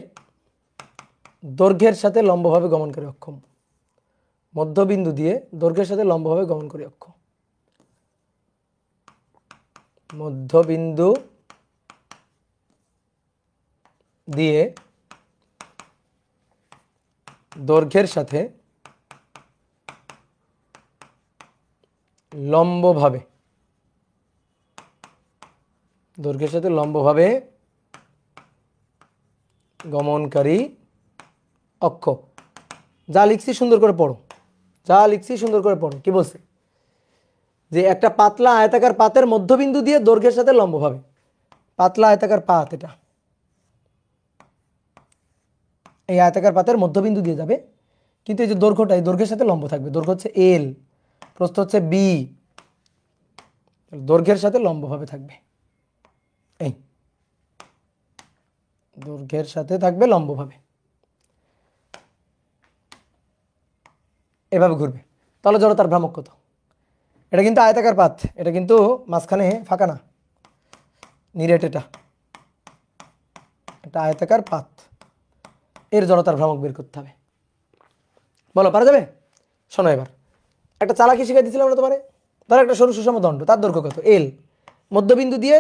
দৈর্ঘ্যের সাথে লম্বভাবে গমনকারী অক্ষ, মধ্যবিন্দু দিয়ে দৈর্ঘ্যের সাথে লম্বভাবে গমনকারী অক্ষ, মধ্যবিন্দু দিয়ে দৈর্ঘ্যের সাথে লম্বভাবে গমনকারী অক্ষ। যা লিখছি সুন্দর করে পড়ো, কি বলছে? যে একটা পাতলা আয়তাকার পাতের মধ্যবিন্দু দিয়ে দৈর্ঘ্যের সাথে লম্বভাবে, পাতলা আয়তাকার পাত, এটা এই আয়তাকার পাতের মধ্যবিন্দু দিয়ে যাবে, কিন্তু এই যে দৈর্ঘ্যটা, এই দৈর্ঘ্যের সাথে লম্ব থাকবে। দৈর্ঘ্য হচ্ছে এল, প্রস্থ হচ্ছে বি, দৈর্ঘ্যের সাথে লম্বভাবে থাকবে। এই দৈর্ঘ্যের সাথে থাকবে লম্বভাবে, এভাবে ঘুরবে। তাহলে জড়তার ভ্রামক কত? এটা কিন্তু আয়তাকার পাত, এটা কিন্তু মাঝখানে ফাঁকা না, নিরেট, এটা আয়তাকার পাত, এর জড়তার ভ্রামক বের করতে হবে। বলো, পারা যাবে? শোনো, এবার একটা চালাকি শিখাই দিয়েছিলাম আমরা তোমারে। ধরো একটা সরু সুষম দণ্ড, তার দৈর্ঘ্য কত? এল, মধ্যবিন্দু দিয়ে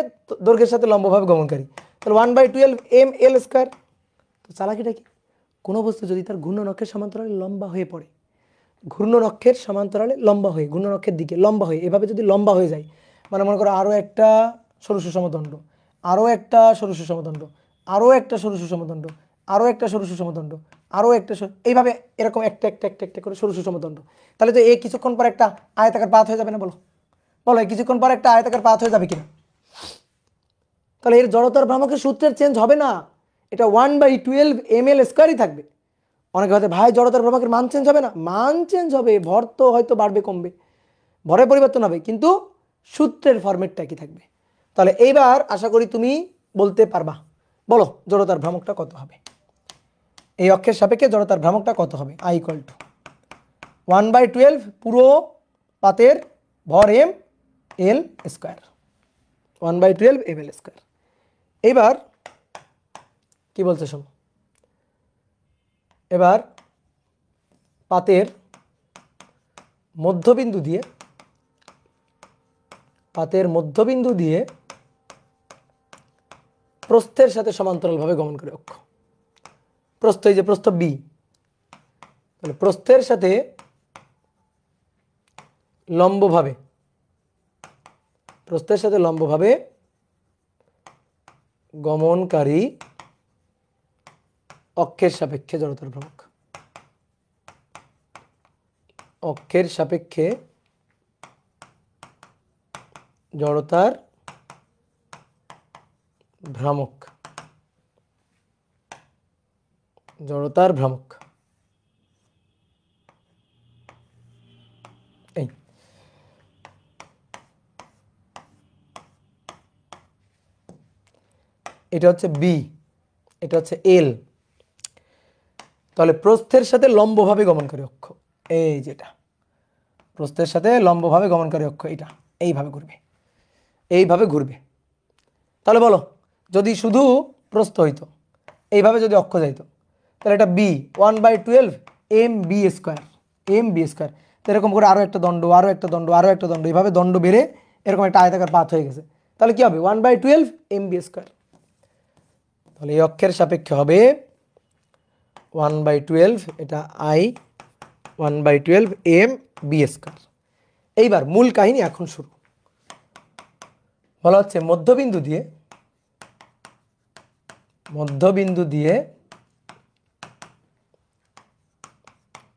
দৈর্ঘ্যের সাথে লম্বভাবে গমনকারী, তাহলে 1/12 ml²। তো চালাকিটা কি? কোনো বস্তু যদি তার ঘূর্ণনক্ষের সমান্তরালে লম্বা হয়ে পড়ে, ঘূর্ণনক্ষের সমান্তরালে লম্বা হয়ে, ঘূর্ণনক্ষের দিকে লম্বা হয়ে, এভাবে যদি লম্বা হয়ে যায়, মানে মনে করো আরও একটা সরু সুষম দণ্ড, আরও একটা সরু সুষম দণ্ড, আরও একটা সরু সুষম দণ্ড, আরও একটা সরু সুষম দণ্ড, আরও একটা, এইভাবে এরকম একটা একটা একটা একটা করে সরু সুষম দণ্ড, তাহলে তো এই কিছুক্ষণ পর একটা আয়তাকার পাত হয়ে যাবে না? বলো বলো, এই কিছুক্ষণ পর একটা আয়তাকার পাত হয়ে যাবে কিনা? তাহলে এর জড়তার ভ্রামকের সূত্রের চেঞ্জ হবে না, এটা 1/12 ml² থাকবে। অনেকে হয়তো ভাই জড়তার ভ্রামকের মান চেঞ্জ হবে না? মান চেঞ্জ হবে, ভর তো হয়তো বাড়বে কমবে, ভরের পরিবর্তন হবে, কিন্তু সূত্রের ফরম্যাটটা কি থাকবে। তাহলে এইবার আশা করি তুমি বলতে পারবা। বলো জড়তার ভ্রামকটা কত হবে, এই অক্ষের সাপেক্ষে জড়তার ভ্রামকটা কত হবে? I = 1/12 পুরো পাতের ভর m l², 1/12 ml²। এবার কি বলছে শোনো, এবার পাতের মধ্যবিন্দু দিয়ে প্রস্থের সাথে সমান্তরালভাবে গমনকারী অক্ষ, প্রস্থ, এই যে প্রস্থ বি, তাহলে প্রস্থের সাথে লম্বভাবে গমনকারী অক্ষের সাপেক্ষে জড়তার ভ্রামক, অক্ষের সাপেক্ষে জড়তার ভ্রামক, এই এটা হচ্ছে বি, এটা হচ্ছে এল। তাহলে প্রস্থের সাথে লম্বভাবে গমনকারী অক্ষ, এই যেটা প্রস্থের সাথে লম্বভাবে গমনকারী অক্ষ, এটা এইভাবে ঘুরবে। তাহলে বলো, যদি শুধু প্রস্থ হইতো, এইভাবে যদি অক্ষ যাইতো, তাহলে এটা বি 1/12 mb², তো এরকম করে আরও একটা দণ্ড, আরও একটা দণ্ড, আরও একটা দণ্ড, এইভাবে দণ্ড বেড়ে এরকম একটা আয়তাকার পাত হয়ে গেছে। তাহলে কি হবে? 1/12 mb²। তাহলে এই অক্ষের সাপেক্ষে হবে 1/12, এটা I 1/12 mb²। এইবার মূল কাহিনী এখন শুরু। বলা হচ্ছে মধ্যবিন্দু দিয়ে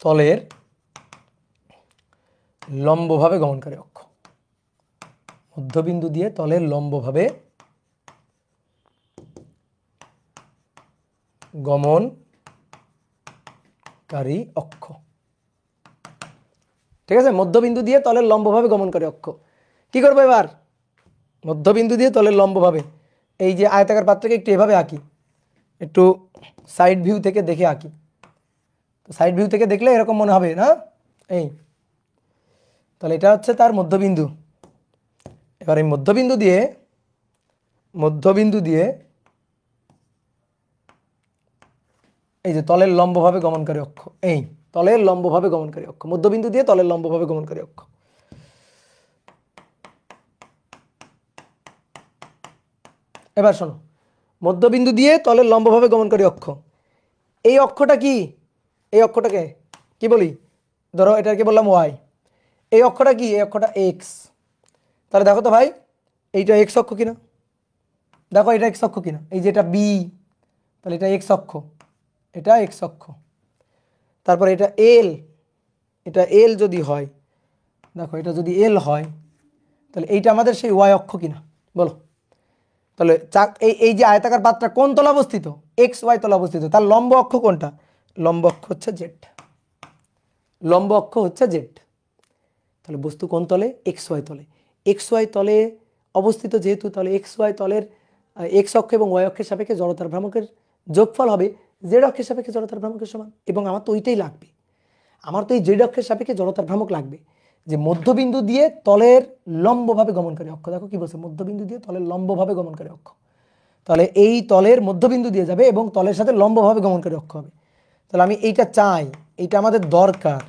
তলের লম্বভাবে গমনকারী অক্ষ, মধ্যবিন্দু দিয়ে তলের লম্বভাবে গমনকারী গমনকারী অক্ষ। ঠিক আছে, মধ্যবিন্দু দিয়ে তলের লম্বভাবে গমনকারী অক্ষ। কি করবো এবার? মধ্যবিন্দু দিয়ে তলের লম্বভাবে এই যে আয়তাকার পাত্রকে একটু এভাবে আঁকি, একটু সাইড ভিউ থেকে দেখে আঁকি। তো সাইড ভিউ থেকে দেখলে এরকম মনে হবে না? এই তাহলে এটা হচ্ছে তার মধ্যবিন্দু। এবার এই মধ্যবিন্দু দিয়ে এই যে তলের লম্বভাবে গমনকারী অক্ষ, এই তলের লম্বভাবে গমনকারী অক্ষ, মধ্যবিন্দু দিয়ে তলের লম্বভাবে গমনকারী অক্ষ। এবার শোনো, মধ্যবিন্দু দিয়ে তলের লম্বভাবে গমনকারী অক্ষ, এই অক্ষটা কি? এই অক্ষটাকে কি বলি? ধরো এটাকে বললাম ওয়াই। এই অক্ষটা কি? এই অক্ষটা এক্স। তাহলে দেখো তো ভাই, এইটা এক্স অক্ষ কিনা? দেখো এটা এক্স অক্ষ কিনা? এই যে এটা বি, তাহলে এটা এক্স অক্ষ, এটা এক্স অক্ষ। তারপরে এটা এল, এটা এল যদি হয়, দেখো এটা যদি এল হয়, তাহলে এইটা আমাদের সেই ওয়াই অক্ষ কিনা বলো? তাহলে এই যে আয়তাকার পাতটা কোন তলে অবস্থিত? এক্স ওয়াই তলে অবস্থিত। তার লম্ব অক্ষ কোনটা? লম্ব অক্ষ হচ্ছে জেড। লম্ব অক্ষ হচ্ছে জেড। তাহলে বস্তু কোন তলে? এক্স ওয়াই তলে। এক্স ওয়াই তলে অবস্থিত যেহেতু, তাহলে এক্স ওয়াই তলের এক্স অক্ষ এবং ওয়াই অক্ষের সাপেক্ষে জড়তার ভ্রামকের যোগফল হবে জেড অক্ষের সাপেক্ষে জড়তার ভ্রামকের সমান। এবং আমার তো ওইটাই লাগবে, আমার তো এই জেড অক্ষের সাপেক্ষে জড়তার ভ্রামক লাগবে, যে মধ্যবিন্দু দিয়ে তলের লম্বভাবে গমনকারী অক্ষ। দেখো কি বলছে, মধ্যবিন্দু দিয়ে তলের লম্বভাবে গমনকারী অক্ষ। তাহলে এই তলের মধ্যবিন্দু দিয়ে যাবে এবং তলের সাথে লম্বভাবে গমনকারী অক্ষ হবে। তাহলে আমি এইটা চাই, এইটা আমাদের দরকার।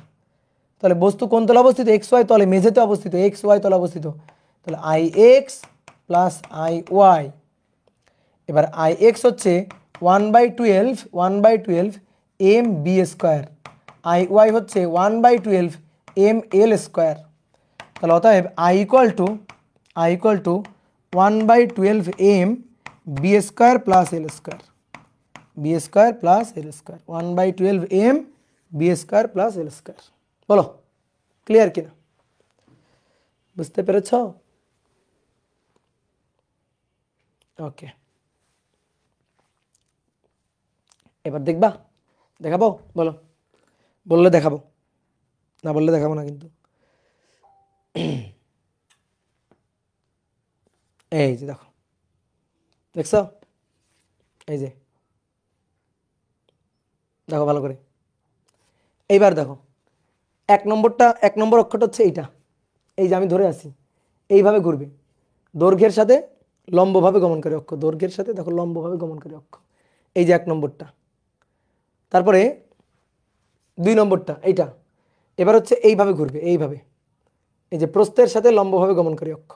তাহলে বস্তু কোন তলে অবস্থিত? এক্স ওয়াই তলে, মেঝেতে অবস্থিত, এক্স ওয়াই তলে অবস্থিত। তাহলে I X plus I Y. এবার আই এক্স হচ্ছে 1/12 M B square, I Y হচ্ছে 1/12 এম এল স্কোয়ার। তাহলে অতএব I equal to 1/12 M B square plus L square, B square plus L square, 1/12 M B square plus L square. বলো clear কিনা? বুঝতে পেরেছ? ওকে, এবার দেখবা? দেখাবো? বলো, বললে দেখাবো, না বললে দেখাবো না কিন্তু। এই যে দেখো, দেখছো? এই যে দেখো ভালো করে, এইবার দেখো এক নম্বর অক্ষরটা হচ্ছে এইটা, এই যে আমি ধরে আছি, এইভাবে ঘুরবে দৈর্ঘ্যের সাথে লম্বভাবে গমনকারী অক্ষ, দৈর্ঘ্যের সাথে দেখো লম্বভাবে গমনকারী অক্ষ, এই যে 1 নম্বরটা। তারপরে 2 নম্বরটা এইটা, এবার হচ্ছে এইভাবে ঘুরবে, এইভাবে, এই যে প্রস্থের সাথে লম্বভাবে গমনকারী অক্ষ,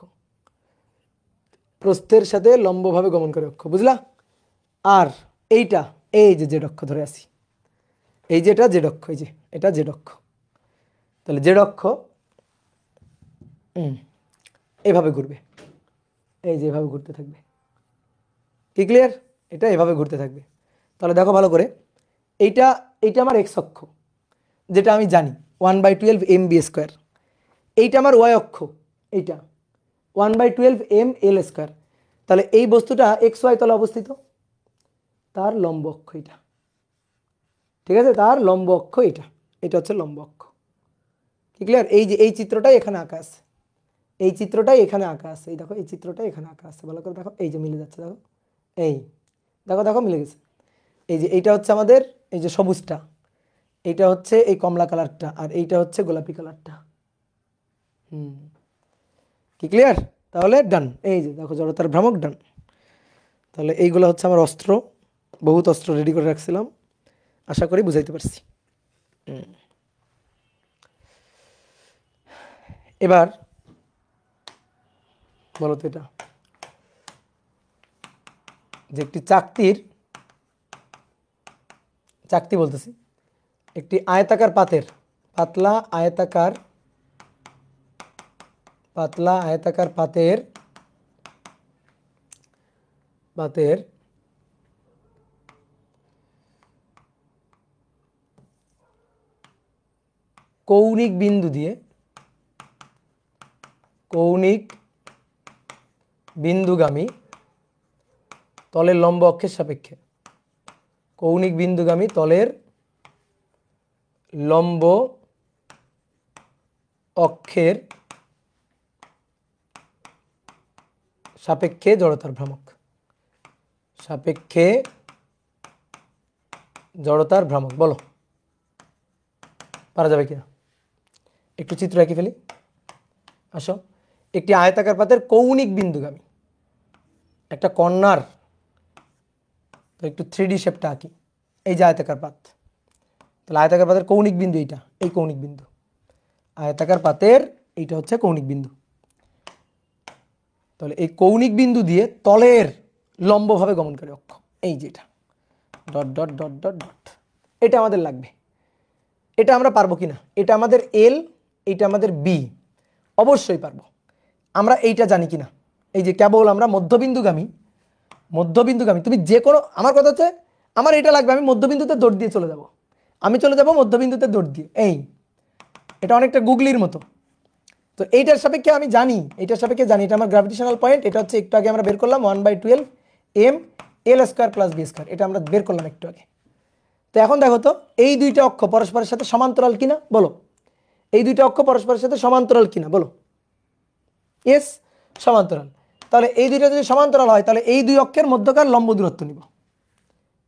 প্রস্থের সাথে লম্বভাবে গমনকারী অক্ষ, বুঝলা? আর এইটা, এই যে জেড অক্ষ ধরে আছি, এই যে এটা জেড অক্ষ, এই যে এটা জেড অক্ষ। তাহলে জেড অক্ষ এইভাবে ঘুরবে, এই যে এভাবে ঘুরতে থাকবে। কি ক্লিয়ার? এটা এভাবে ঘুরতে থাকবে। তাহলে দেখো ভালো করে, এইটা এইটা আমার এক্স অক্ষ, যেটা আমি জানি 1/12 এম বি স্কোয়ার। এইটা আমার ওয়াই অক্ষ, এইটা 1/12 এম এল স্কোয়ার। তাহলে এই বস্তুটা এক্স ওয়াই তলে অবস্থিত, তার লম্ব অক্ষ এটা। ঠিক আছে, তার লম্ব অক্ষ এটা, এটা হচ্ছে লম্ব অক্ষ। কি ক্লিয়ার? এই যে এই চিত্রটাই এখানে আঁকা আছে, এই চিত্রটাই এখানে আঁকা আছে, এই দেখো এই চিত্রটাই এখানে আঁকা আছে, ভালো করে দেখো, এই যে মিলে যাচ্ছে, দেখো এই দেখো দেখো মিলে গেছে। এই যে এইটা হচ্ছে আমাদের এই যে সবুজটা, এইটা হচ্ছে এই কমলা কালারটা, আর এইটা হচ্ছে গোলাপি কালারটা। কি ক্লিয়ার? তাহলে ডান, এই যে দেখো জড়তার ভ্রামক ডান। তাহলে এইগুলো হচ্ছে আমার অস্ত্র, বহুত অস্ত্র রেডি করে রাখছিলাম, আশা করি বুঝাইতে পারছি। এবার বলো তো, এটা যে একটি চাকতি বলতেছি, একটি আয়তাকার পাতের, পাতলা আয়তাকার পাতের কৌণিক বিন্দুগামী তলের লম্ব অক্ষের সাপেক্ষে, কৌণিক বিন্দুগামী তলের লম্ব অক্ষের সাপেক্ষে জড়তার ভ্রামক, সাপেক্ষে জড়তার ভ্রামক। বলো পারা যাবে কিনা? একটু চিত্র এঁকে ফেলি, আসো। একটি আয়তাকার পাতের কৌণিক বিন্দুগামী একটা কর্নার, তো একটু 3D শেপটা আঁকি। এই যে আয়তাকার পাত, তাহলে আয়তাকার পাতের কৌণিক বিন্দু এইটা, এই কৌণিক বিন্দু, আয়তাকার পাতের এইটা হচ্ছে কৌণিক বিন্দু। তাহলে এই কৌণিক বিন্দু দিয়ে তলের লম্বভাবে গমনকারী অক্ষ, এই যেটা dot dot dot dot dot, এটা আমাদের লাগবে। এটা আমরা পারবো কিনা? এটা আমাদের এল, এটা আমাদের বি, অবশ্যই পারবো। আমরা এইটা জানি কিনা? এই যে কেবল আমরা মধ্যবিন্দুগামী, মধ্যবিন্দুগামী, তুমি যে কোনো, আমার কথা হচ্ছে আমার এটা লাগবে, আমি মধ্যবিন্দুতে দৌড় দিয়ে চলে যাব, আমি চলে যাব মধ্যবিন্দুতে দৌড় দিয়ে। এই এটা অনেকটা গুগলির মতো। তো এইটার সাপেক্ষে আমি জানি, এইটার সাপেক্ষে জানি এটা আমার গ্র্যাভিটেশনাল পয়েন্ট। এটা হচ্ছে একটু আগে আমরা বের করলাম 1/12 m l square plus B square, এটা আমরা বের করলাম একটু আগে। তো এখন দেখো তো এই দুইটা অক্ষ পরস্পরের সাথে সমান্তরাল কিনা বলো, এই দুইটা অক্ষ পরস্পরের সাথে সমান্তরাল কিনা বলো। ইয়েস, সমান্তরাল। তাহলে এই দুইটা যদি সমান্তরাল হয় তাহলে এই দুই অক্ষের মধ্যকার লম্ব দূরত্ব নিব,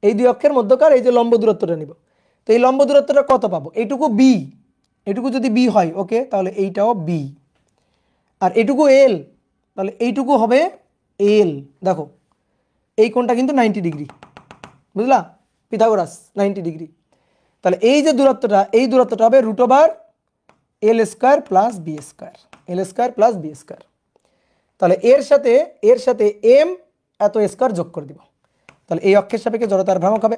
এই দুই অক্ষের মধ্যকার এই যে লম্ব দূরত্বটা নিব। তো এই লম্ব দূরত্বটা কত পাবো? এইটুকু বি, এটুকু যদি বি হয় ওকে, তাহলে এইটাও বি, আর এটুকু এল, তাহলে এইটুকু হবে এল। দেখো এই কোণটা কিন্তু 90 ডিগ্রি, বুঝলা, পিথাগোরাস 90 ডিগ্রি। তাহলে এই যে দূরত্বটা, এই দূরত্বটা হবে √/l² প্লাস বি স্কয়ার, এল স্কয়ার প্লাস বি স্কয়ার। তাহলে এর সাথে এম এত স্কয়ার যোগ করে দিব। তাহলে এই অক্ষের সাপেক্ষে জড়তার ভ্রামক হবে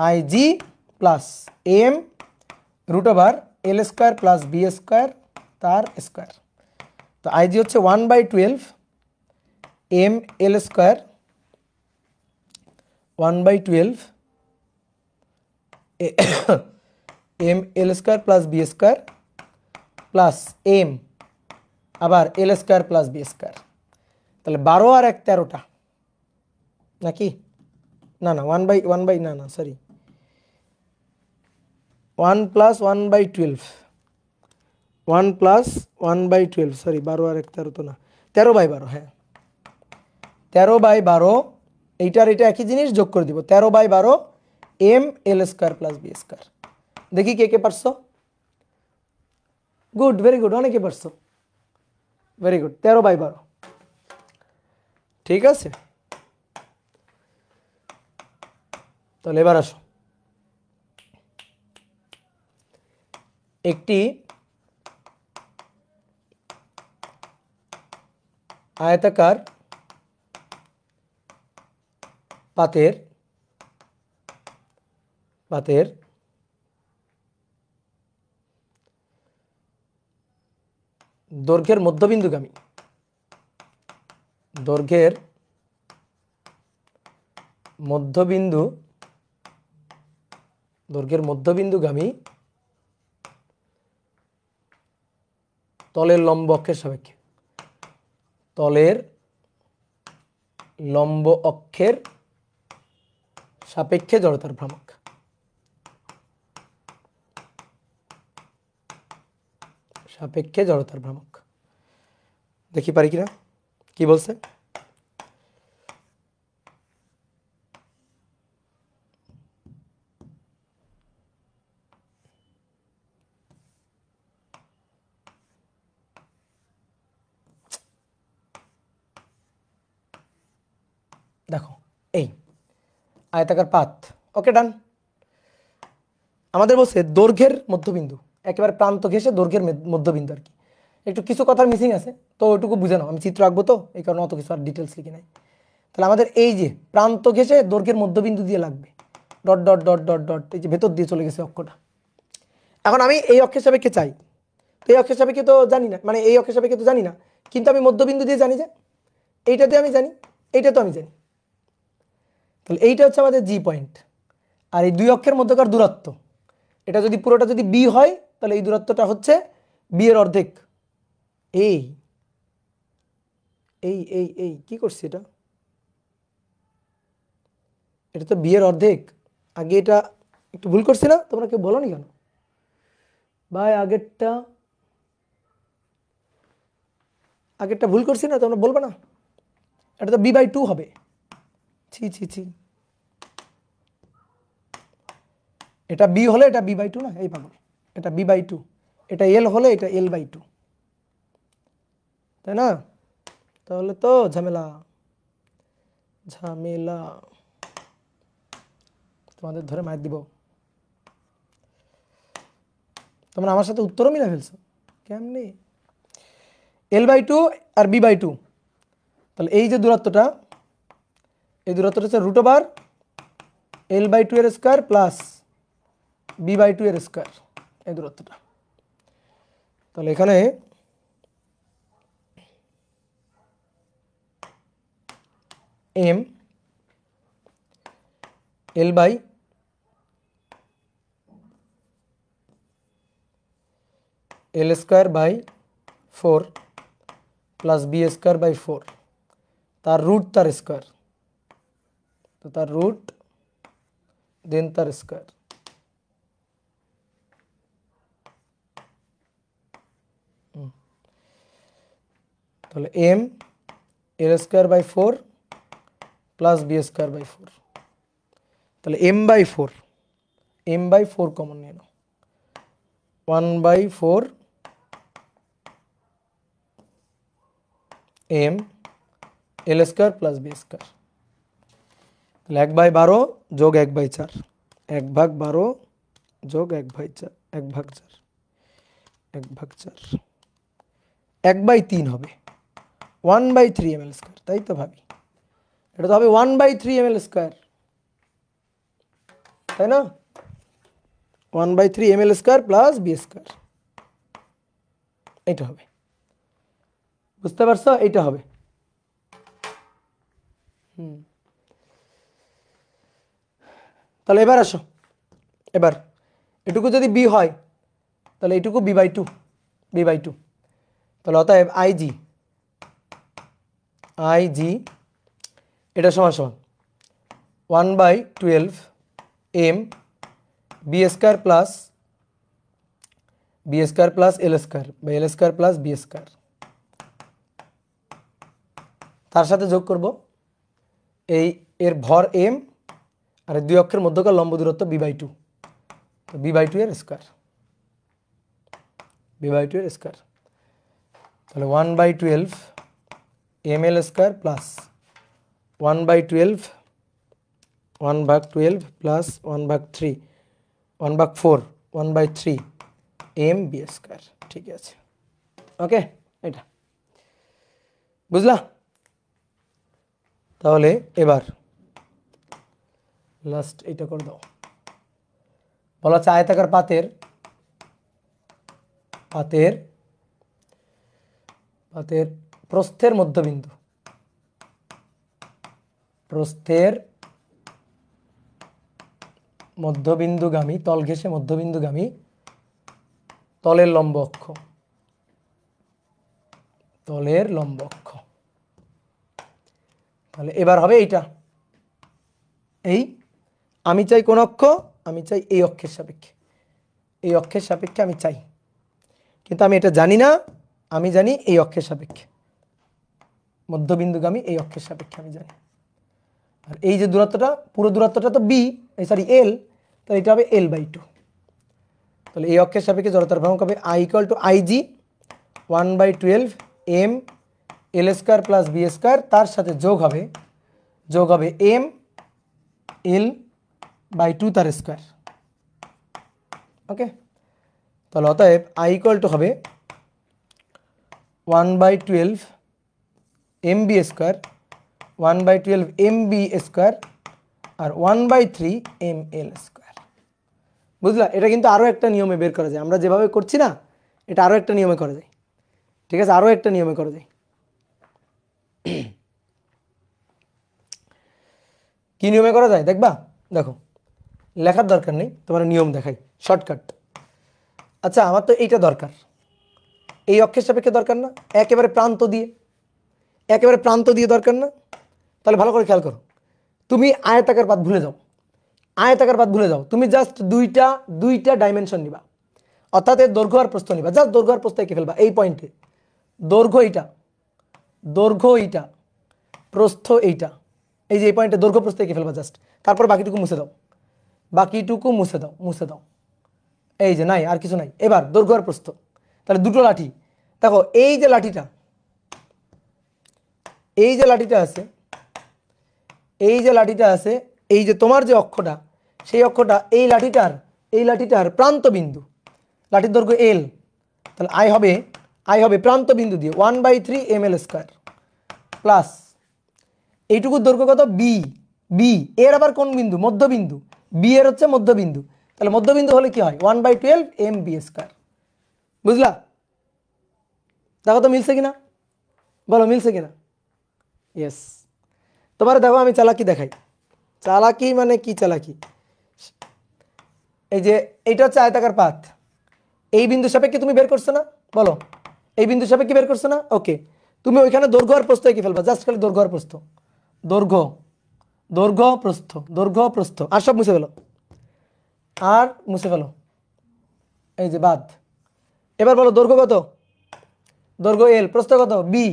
I G plus M √/l² plus B square তার স্কয়ার। তো আইজি হচ্ছে 1/12 m l square, 1/12 m l square plus B square plus m আবার l square plus B square. তাহলে 12 আর 1 13টা নাকি? না না 1/1 না না সরি 1 প্লাস 1/12, 1 প্লাস 1/12 সরি 12 আর 1 13 তো না, 13/12, হ্যাঁ 13/12, এইটার এটা একই জিনিস যোগ করে দিব, 13/12 m l square plus B square. দেখি কে কে পারছো? গুড, ভেরি গুড, অনেকে পারছো, ভেরি গুড। 13/12, ঠিক আছে। তাহলে এবার আসো, একটি আয়তাকার পাতের দৈর্ঘ্যের মধ্যবিন্দুগামী, দৈর্ঘ্যের মধ্যবিন্দুগামী তলের লম্ব অক্ষের সাপেক্ষে, তলের লম্ব অক্ষের সাপেক্ষে জড়তার ভ্রামক, সাপেক্ষে জড়তার ভ্রামক। দেখি পারি কিনা, কি বলছে? দেখো এই আয়তাকার পাত, ওকে ডান। আমাদের বলছে দৈর্ঘ্যের মধ্যবিন্দু, একেবারে প্রান্ত ঘেঁষে দৈর্ঘ্যের মধ্যবিন্দু আর কি। একটু কিছু কথার মিসিং আছে, তো ওইটুকু বুঝে নাও, আমি চিত্র আঁকবো তো এই কারণে অত কিছু আর ডিটেলস লিখি নাই। তাহলে আমাদের এই যে প্রান্ত ঘেঁষে দৈর্ঘ্যের মধ্যবিন্দু দিয়ে লাগবে, dot dot dot dot dot, এই যে ভেতর দিয়ে চলে গেছে অক্ষটা। এখন আমি এই অক্ষের সাপেক্ষে চাই, তো এই অক্ষের সাপেক্ষে তো জানি না, মানে এই অক্ষের সাপেক্ষে তো জানি না, কিন্তু আমি মধ্যবিন্দু দিয়ে জানি যে এইটাতে আমি জানি, এইটা তো আমি জানি। তাহলে এইটা হচ্ছে আমাদের জি পয়েন্ট, আর এই দুই অক্ষের মধ্যকার দূরত্ব, এটা যদি পুরোটা যদি বি হয় তাহলে এই দূরত্বটা হচ্ছে বি এর অর্ধেক। এই এই এই এই কি করছি এটা, এটা তো বি এর অর্ধেক। আগে এটা একটু ভুল করছি না? তোমরা কেউ বলো নি কেন ভাই? আগেরটা ভুল করছি না? তোমরা বলবে না? এটা তো b/2 হবে। ছি ছি ছি, এটা b হলে এটা b/2 না? এই পাগল, এটা b/2, এটা l হলে এটা l/2, তাই না? তাহলে তো ঝামেলা ঝামেলা, তোমাদের ধরে মার দিব। তোমরা আমার সাথে উত্তরও মিলে ফেলছো কেমনি? l/2 আর b/2, তাহলে এই যে দূরত্বটা, এই দূরত্বটা হচ্ছে √l/2 এর স্কয়ার প্লাস b/2 এর স্কয়ার, এই দূরত্বটা। তাহলে এখানে m l/l²/4 প্লাস b²/4, তার রুট তার স্কয়ার, তো তার রুট দেন তার স্কয়ার। তাহলে m l²/4 প্লাস b²/4, তাহলে m/4 কমন নিয়ে নাও, 1/4 m l² প্লাস b²। তাহলে 1/12 যোগ 1/4, 1/12 যোগ 1/4, 1/4, 1/4, 1/3 হবে 1/3 ml², তাই তো ভাবি? এটা তো হবে 1/3 ml², তাই না? 1/3 ml² প্লাস b², এটা হবে। বুঝতে পারছো? এইটা হবে। তাহলে এবার আসো, এবার এটুকু যদি b হয় তাহলে এটুকু b/2, তাহলে অতএব IG এটা সমান সমান 1/12 m b² প্লাস l² বা l² প্লাস b², তার সাথে যোগ করব এই এর ভর m আর দুই অক্ষের মধ্যকার লম্ব দূরত্ব b/2, তো b/2 এর স্কয়ার, b/2 এর স্কয়ার। তাহলে 1/12 ml² plus 1/12 plus 1/3 1/4 1/3 m b², ঠিক আছে? ওকে, এটা বুঝলা? তাহলে এবার লাস্ট এটা করে দাও। বলা হচ্ছে আয়তাকার পাতের প্রস্থের মধ্যবিন্দুগামী তল ঘেঁষে মধ্যবিন্দুগামী তলের লম্ব অক্ষ, তাহলে এবার হবে এইটা, এই আমি চাই কোন অক্ষ? আমি চাই এই অক্ষের সাপেক্ষে, এই অক্ষের সাপেক্ষে আমি চাই, কিন্তু আমি এটা জানি না। আমি জানি এই অক্ষের সাপেক্ষে, মধ্যবিন্দুগামী এই অক্ষের সাপেক্ষে আমি জানি। আর এই যে দূরত্বটা, পুরো দূরত্বটা তো l, তাহলে এটা হবে l/2। তাহলে এই অক্ষের সাপেক্ষে জড়তার ভ্রামক হবে I = IG 1/12 m l² plus b², তার সাথে যোগ হবে m l/2 তার স্কয়ার। ওকে, তাহলে অতএব I = হবে 1/12 mb² 1/12 mb² আর 1/3 ml²। বুঝলা? এটা কিন্তু আরও একটা নিয়মে বের করা যায়, আমরা যেভাবে করছি না, এটা আরও একটা নিয়মে করা যায়। ঠিক আছে, আরও একটা নিয়মে করা যায়। কি নিয়মে করা যায় দেখবা? দেখো, লেখার দরকার নেই, তোমার নিয়ম দেখাই, শর্টকাট। আচ্ছা, আমার তো এইটা দরকার, এই অক্ষের সাপেক্ষে দরকার না? একেবারে প্রান্ত দিয়ে দরকার না? তাহলে ভালো করে খেয়াল করো, তুমি আয়তাকার পাত ভুলে যাও, আয়তাকার পাত ভুলে যাও, তুমি জাস্ট দুইটা ডাইমেনশন নিবা, অর্থাৎ এর দৈর্ঘ্য আর প্রস্থ নিবা, জাস্ট দৈর্ঘ্য আর প্রস্থ এঁকে ফেলবা এই পয়েন্টে, দৈর্ঘ্য এইটা প্রস্থ এইটা, এই যে এই পয়েন্টে দৈর্ঘ্য প্রস্থ এঁকে ফেলবা জাস্ট, তারপর বাকিটুকু মুছে দাও, এই যে নাই আর কিছু নাই। এবার দৈর্ঘ্য আর প্রস্থ, তাহলে দুটো লাঠি, দেখো এই যে লাঠিটা আছে, এই যে তোমার যে অক্ষটা, সেই অক্ষটা এই লাঠিটার প্রান্ত বিন্দু, লাঠির দৈর্ঘ্য এল, তাহলে আই হবে প্রান্ত বিন্দু দিয়ে 1/3 ml স্কয়ার প্লাস এইটুকুর দৈর্ঘ্য কত বি এর আবার কোন বিন্দু, মধ্যবিন্দু, বি এর হচ্ছে মধ্যবিন্দু, তাহলে মধ্যবিন্দু হলে কি হয় 1/12 mb স্কয়ার। বুঝলা? দেখো তো মিলছে কিনা, বলো মিলছে কিনা? ইয়েস। তোমার দেখো আমি চালাকি দেখাই, চালাকি মানে কি চালাকি, এই যে এইটা হচ্ছে আয়তাকার পাত, এই বিন্দু সাপেক্ষে তুমি বের করছো না, বলো এই বিন্দু সাপেক্ষে বের করছো না, ওকে, তুমি ওইখানে দৈর্ঘ্য আর প্রস্থ এঁকে ফেলবা, জাস্ট খালি দৈর্ঘ্য আর প্রস্থ, দৈর্ঘ্য প্রস্থ আর সব মুছে ফেলো, এই যে বাদ। এবার বলো দৈর্ঘ্য কত, দৈর্ঘ্য এল, প্রস্থ কত বি,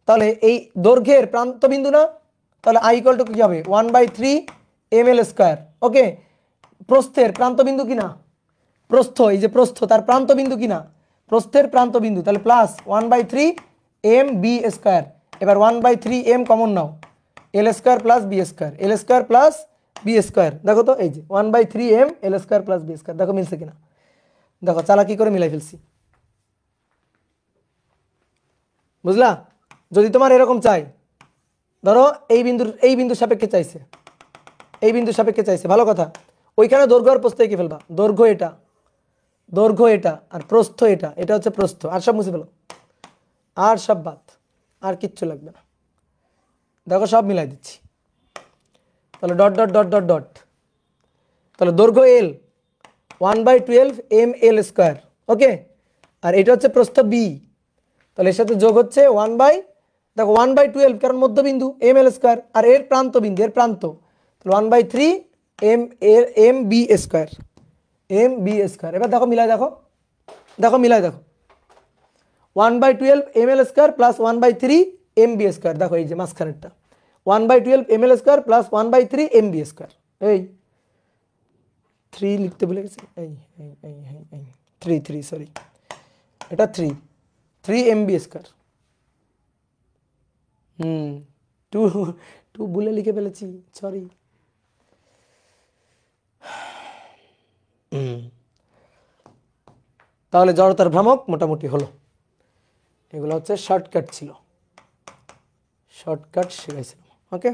তাহলে এই দৈর্ঘ্যের প্রান্ত বিন্দু না, তাহলে আই ইকুয়াল টু কি হবে 1/3 ml স্কয়ার। ওকে, প্রস্থের প্রান্ত বিন্দু কিনা, প্রস্থ, এই যে প্রস্থ তার প্রান্ত বিন্দু কিনা, প্রস্থের প্রান্ত বিন্দু, তাহলে প্লাস 1/3 mb স্কয়ার। এবার 1/3 m কমন নাও, এল স্কয়ার প্লাস বি স্কয়ার, এল স্কয়ার প্লাস বি স্কয়ার, দেখো তো এই যে 1/3 m এল স্কয়ার প্লাস বি স্কয়ার, দেখো মিলছে কিনা, দেখো চালাকি করে মিলাই ফেলছি। বুঝলা? যদি তোমার এরকম চাই, ধরো এই বিন্দুর সাপেক্ষে চাইছে, ভালো কথা, ওইখানে দৈর্ঘ্য আর প্রস্থ এঁকে ফেলবা, দৈর্ঘ্য এটা আর প্রস্থ এটা হচ্ছে প্রস্থ, আর সব মুছে ফেলো, আর সব বাদ, আর কিচ্ছু লাগবে না, দেখো সব মিলাই দিচ্ছি, তাহলে dot dot dot dot dot, তাহলে দৈর্ঘ্য এল 1/12 ml স্কয়ার, ওকে, আর এটা হচ্ছে প্রস্থ বি, তাহলে এর সাথে যোগ হচ্ছে দেখো 1/12 কারণ মধ্যবিন্দু ml স্কয়ার, আর এর প্রান্ত বিন্দু, এর প্রান্ত, তাহলে 1/3 mb স্কয়ার, এবার দেখো মিলাই দেখো 1/12 ml square plus 1/3 mb square, দেখো এই যে মাঝখানেরটা 1/12 ml square plus 1/3 mb square, এই 3 লিখতে ভুলে গেছি, এই 3 সরি, এটা 3 mb স্কয়ার, 2 ভুলে লিখে ফেলেছি, সরি। তাহলে জড়তার ভ্রামক মোটামুটি হলো, এগুলো হচ্ছে শর্টকাট ছিল, শর্টকাট শিখাইছিলাম। ওকে,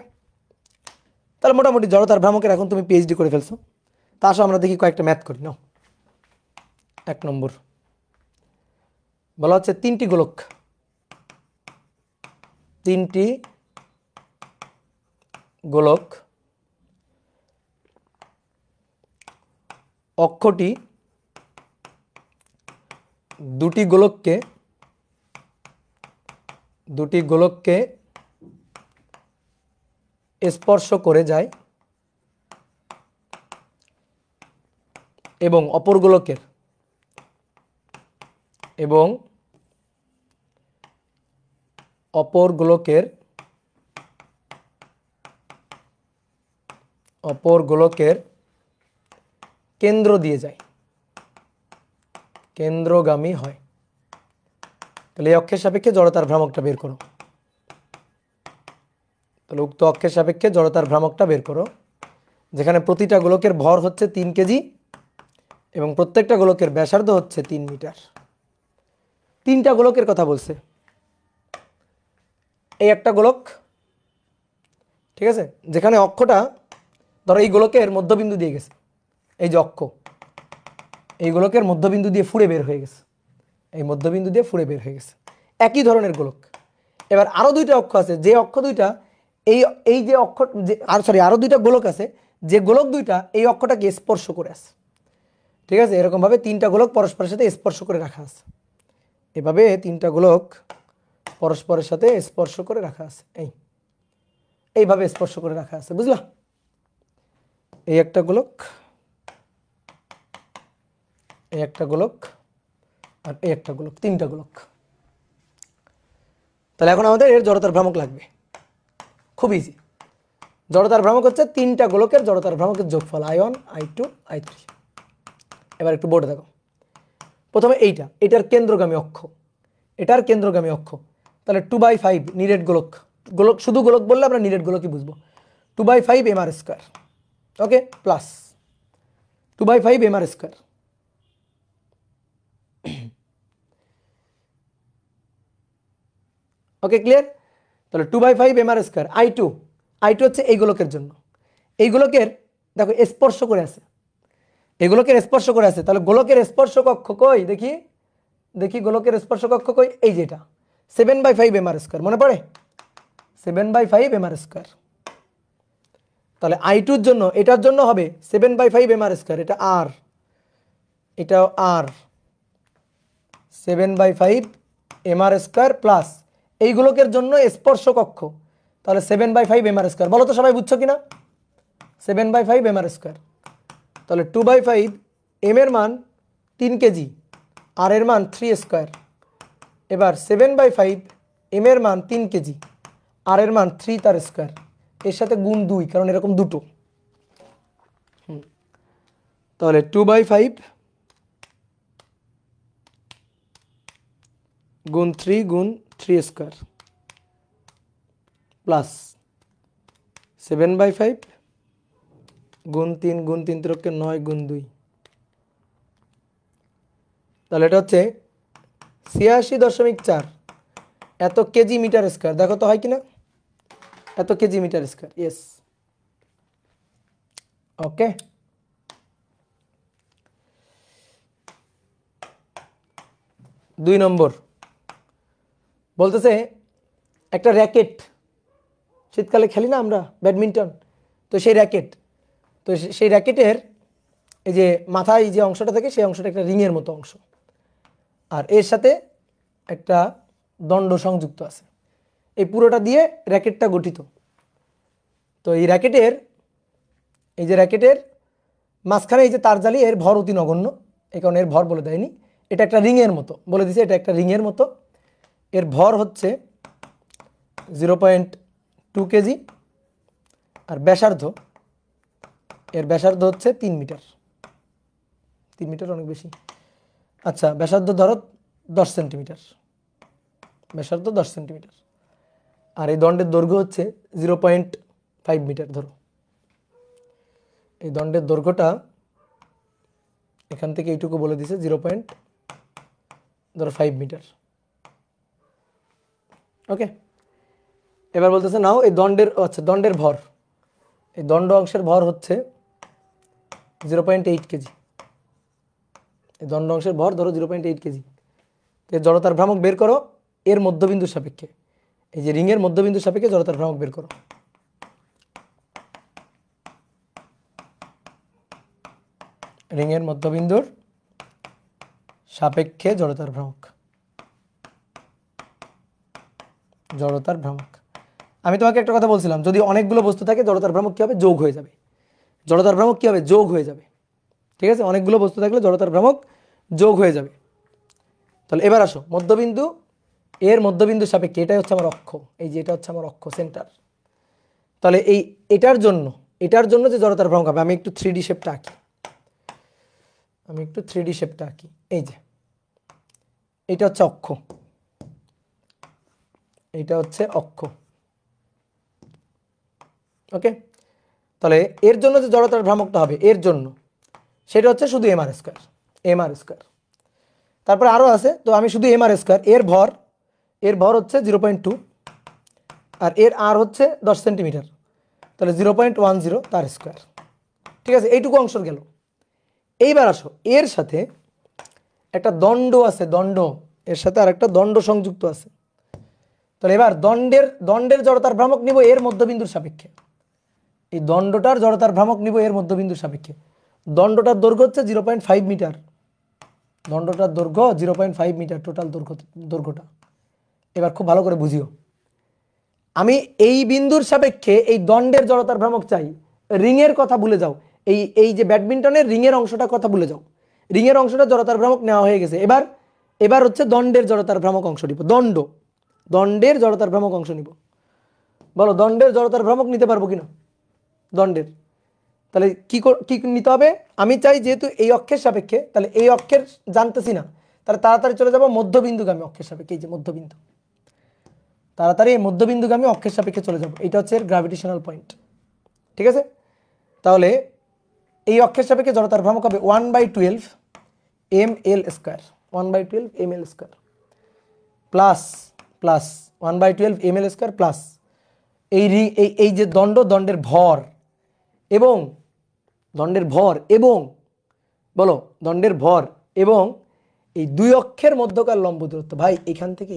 তাহলে মোটামুটি জড়তার ভ্রামকের এখন তুমি পিএইচডি করে ফেলছো। তা আসো আমরা দেখি কয়েকটা ম্যাথ করি নাও। 1 নম্বর বলা হচ্ছে তিনটি গোলক অক্ষটি দুটি গোলককে স্পর্শ করে যায় এবং অপর গোলকের কেন্দ্র দিয়ে যায়, কেন্দ্রগামী হয়। তাহলে এই অক্ষের সাপেক্ষে জড়তার ভ্রামকটা বের করো। তাহলে উক্ত অক্ষের সাপেক্ষে জড়তার ভ্রামকটা বের করো, যেখানে প্রতিটা গোলকের ভর হচ্ছে 3 কেজি এবং প্রত্যেকটা গোলকের ব্যাসার্ধ হচ্ছে 3 মিটার। 3টা গোলকের কথা বলছে, এই একটা গোলক, ঠিক আছে, যেখানে অক্ষটা ধরো এই গোলকের মধ্যবিন্দু দিয়ে গেছে, এই যে অক্ষ এই গোলকের মধ্যবিন্দু দিয়ে ফুঁড়ে বের হয়ে গেছে, একই ধরনের গোলক। এবার আরো দুইটা অক্ষ আছে, যে অক্ষ দুইটা এই যে অক্ষ আরো দুইটা গোলক আছে, যে গোলক দুইটা এই অক্ষটাকে স্পর্শ করে আছে, ঠিক আছে, এরকম ভাবে 3টা গোলক পরস্পরের সাথে স্পর্শ করে রাখা আছে, এভাবে 3টা গোলক পরস্পরের সাথে স্পর্শ করে রাখা আছে, এইভাবে স্পর্শ করে রাখা আছে। বুঝলা? এই একটা গোলক, এই একটা গোলক, আর এই একটা গোলক, তিনটা গোলক। তাহলে এখন আমাদের এর জড়তার ভ্রামক লাগবে। খুব ইজি। জড়তার ভ্রামক হচ্ছে তিনটা গোলকের জড়তার ভ্রামকের যোগফল, I1 I2 I3। এবার একটু বোর্ডে দেখো। প্রথমে এটার কেন্দ্রগামী অক্ষ, এটার কেন্দ্রগামী অক্ষ। তাহলে 2/5 নিরেট গোলক, গোলক শুধু গোলক বললে আমরা নিরেট গোলকই বুঝবো। 2/5 mr স্কয়ার, ওকে, প্লাস 2/5 mr স্কয়ার। ওকে, ক্লিয়ার? তাহলে 2/5 mr স্কয়ার। I2 হচ্ছে এই গোলকের জন্য। এই গোলকের দেখো স্পর্শ করে আছে, এই গোলকের স্পর্শ করে আছে। তাহলে গোলকের স্পর্শ কক্ষ কই দেখি, দেখি গোলকের স্পর্শ কক্ষ কই, এই যেটা 7/5 mr স্কয়ার, মনে পড়ে? 7/5 mr স্কয়ার। তাহলে I2 এর জন্য, এটার জন্য হবে 7/5 mr স্কয়ার, এটা r, এটাও r, 7/5 mr স্কয়ার প্লাস এই গোলকের জন্য স্পর্শ কক্ষ, তাহলে 7/5 mr স্কয়ার। বলো তো সবাই বুঝছো কিনা? 7/5 mr স্কয়ার। তাহলে 2/5 m এর মান 3 কেজি, আর এর মান 3 স্কয়ার। এবার 7/5 m এর মান 3 কেজি, আর এর মান 3 তার স্কয়ার, এর সাথে গুণ 2, কারণ এরকম দুটো। তাহলে 2/5 গুণ 3 গুণ 3 স্কয়ার প্লাস 7/5 গুণ 3 গুণ 3 ত্রিকে 9 গুণ 2। তাহলে এটা হচ্ছে 86.4 এত কেজি মিটার স্কয়ার। দেখো তো হয় কিনা, এত কেজি মিটার স্কয়ার, ইয়েস। ওকে, দুই নম্বর বলতেছে একটা র্যাকেট, শীতকালে খেলি না আমরা ব্যাডমিন্টন, তো সেই র্যাকেট, তো সেই র্যাকেটের এই যে মাথায় যে অংশটা থাকে সেই অংশটা একটা রিংয়ের মতো অংশ, আর এর সাথে একটা দণ্ড সংযুক্ত আছে। এই পুরোটা দিয়ে র্যাকেটটা গঠিত। তো এই র্যাকেটের, এই যে র্যাকেটের মাঝখানে এই যে তার জালি, এর ভর অতি নগণ্য, এই কারণে এর ভর বলে দেয়নি। এটা একটা রিংয়ের মতো বলে দিছে, এটা একটা রিংয়ের মতো। এর ভর হচ্ছে 0.2 কেজি, আর ব্যাসার্ধ, এর ব্যাসার্ধ হচ্ছে 3 মিটার। 3 মিটার অনেক বেশি। আচ্ছা, ব্যাসার্ধ ধরো 10 সেন্টিমিটার, ব্যাসার্ধ 10 সেন্টিমিটার। আর এই দণ্ডের দৈর্ঘ্য হচ্ছে 0.5 মিটার। ধরো এই দণ্ডের দৈর্ঘ্যটা এখান থেকে এইটুকু বলে দিছে 0.5 মিটার। ওকে, এবার বলতেছে নাও এই দণ্ডের, আচ্ছা দণ্ডের ভর, এই দণ্ড অংশের ভর হচ্ছে 0.8 কেজি। এই দণ্ড অংশের ভর ধরো 0.8 কেজি। এর জড়তার ভ্রামক বের করো এর মধ্যবিন্দুর সাপেক্ষে, এই যে রিংয়ের মধ্যবিন্দুর সাপেক্ষে জড়তার ভ্রামক বের করো। রিংয়ের মধ্যবিন্দুর সাপেক্ষে জড়তার ভ্রামক, জড়তার ভ্রামক। আমি তোমাকে একটা কথা বলছিলাম, যদি অনেকগুলো বস্তু থাকে জড়তার ভ্রামক কি হবে, যোগ হয়ে যাবে। জড়তার ভ্রামক কি হবে, যোগ হয়ে যাবে। ঠিক আছে, অনেকগুলো বস্তু থাকলে জড়তার ভ্রামক যোগ হয়ে যাবে। তাহলে এবার আসো মধ্যবিন্দু, এর মধ্যবিন্দুর সাপেক্ষে, এটাই হচ্ছে আমার অক্ষ, এই যে এটা হচ্ছে আমার অক্ষ, সেন্টার। তাহলে এই এটার জন্য যে জড়তার ভ্রামক হবে, আমি একটু 3D শেপটা আঁকি, আমি একটু 3D শেপটা আঁকি। এই যে এটা হচ্ছে অক্ষ, এটা হচ্ছে অক্ষ। ওকে, তাহলে এর জন্য যে জড়তার ভ্রামকটা হবে এর জন্য, সেটা হচ্ছে শুধু mr স্কয়ার, mr স্কয়ার। তারপরে আরও আছে, তো আমি শুধু mr স্কয়ার। এর ভর হচ্ছে 0.2, আর এর আর হচ্ছে 10 সেন্টিমিটার, তাহলে 0.10 তার স্কয়ার। ঠিক আছে, এইটুকু অংশ গেল। এইবার আসো, এর সাথে একটা দণ্ড আছে, দণ্ড, এর সাথে আর একটা দণ্ড সংযুক্ত আছে। তাহলে এবার দণ্ডের জড়তার ভ্রামক নিব এর মধ্যবিন্দুর সাপেক্ষে, এই দণ্ডটার জড়তার ভ্রামক নিব এর মধ্যবিন্দুর সাপেক্ষে। দণ্ডটার দৈর্ঘ্য হচ্ছে 0.5 মিটার, দণ্ডটার দৈর্ঘ্য 0.5 মিটার টোটাল দৈর্ঘ্যটা। এবার খুব ভালো করে বুঝিও, আমি এই বিন্দুর সাপেক্ষে এই দণ্ডের জড়তার ভ্রামক চাই, রিংয়ের কথা ভুলে যাও, এই এই যে ব্যাডমিন্টনের রিংয়ের অংশটার কথা ভুলে যাও, রিংয়ের অংশটা জড়তার ভ্রামক নেওয়া হয়ে গেছে। এবার এবার হচ্ছে দণ্ডের জড়তার ভ্রামক অংশ নিব, দণ্ডের জড়তার ভ্রামক অংশ নিব। বলো দণ্ডের জড়তার ভ্রামক নিতে পারবো কিনা? দণ্ডের তাহলে কি নিতে হবে? আমি চাই যেহেতু এই অক্ষের সাপেক্ষে, তাহলে এই অক্ষের জানতেছি না, তাহলে তাড়াতাড়ি চলে যাব মধ্যবিন্দুগামী অক্ষের সাপেক্ষে। এই যে মধ্যবিন্দু, তাড়াতাড়ি এই মধ্যবিন্দুগামী অক্ষের সাপেক্ষে চলে যাব, এটা হচ্ছে এর গ্র্যাভিটেশনাল পয়েন্ট। ঠিক আছে, তাহলে এই অক্ষের সাপেক্ষে জড়তার ভ্রামক হবে 1/12 ml square, 1/12 ml square plus 1/12 ml square plus এই যে দণ্ডের ভর এবং বলো দণ্ডের ভর এবং এই দুই অক্ষের মধ্যকার লম্ব দূরত্ব। ভাই এখান থেকে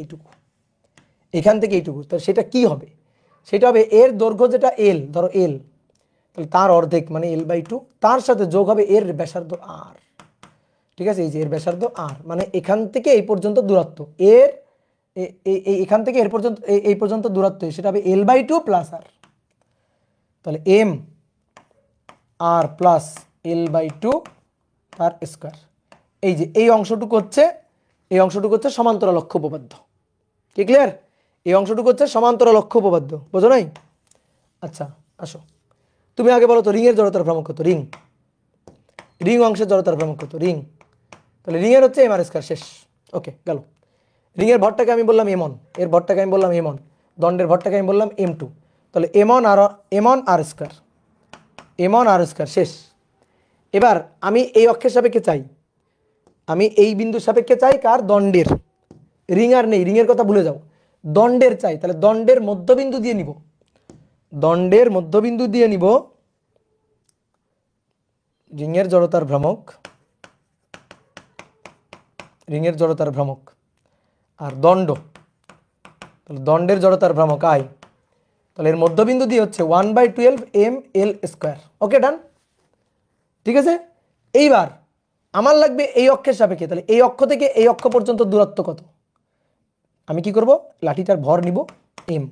এইটুকু, তো সেটা কি হবে? সেটা হবে এর দৈর্ঘ্য যেটা এল, ধরো এল, তাহলে তার অর্ধেক মানে l/2, তার সাথে যোগ হবে এর ব্যাসার্ধ আর। ঠিক আছে, এই যে এর ব্যাসার্ধ আর মানে এখান থেকে এই পর্যন্ত দূরত্ব, এর এখান থেকে এই পর্যন্ত দূরত্ব, সেটা হবে l/2 প্লাস আর। তাহলে m আর প্লাস l/2 তার স্কয়ার। এই যে এই অংশটুকু হচ্ছে সমান্তরাল অক্ষ উপপাদ্য। কি ক্লিয়ার? এই অংশটুকু হচ্ছে সমান্তরাল অক্ষ উপপাদ্য, বোঝো নাই? আচ্ছা আসো, তুমি আগে বলো তো রিংয়ের জড়তার ভ্রামক কত? রিং অংশের জড়তার ভ্রামক কত? তাহলে রিংয়ের হচ্ছে m r স্কয়ার। শেষ, ওকে গেল। রিংয়ের ভরটাকে আমি বললাম m1, এর ভরটাকে আমি বললাম m1, দণ্ডের ভরটাকে আমি বললাম m2, তাহলে m1 r স্কয়ার। শেষ। এবার আমি এই অক্ষের সাপেক্ষে চাই, আমি এই বিন্দুর সাপেক্ষে চাই কার? দণ্ডের। রিং আর নেই, রিংয়ের কথা ভুলে যাও, দণ্ডের চাই। তাহলে দণ্ডের মধ্যবিন্দু দিয়ে নিব, রিংয়ের জড়তার ভ্রামক আর দণ্ড, তাহলে দণ্ডের জড়তার ভ্রামক আই, তাহলে এর মধ্যবিন্দু দিয়ে হচ্ছে 1/12 ml স্কয়ার। ওকে ডান, ঠিক আছে। এইবার আমার লাগবে এই অক্ষের সাপেক্ষে, তাহলে এই অক্ষ থেকে এই অক্ষ পর্যন্ত দূরত্ব কত? আমি কি করব? লাঠিটার ভর নিব m,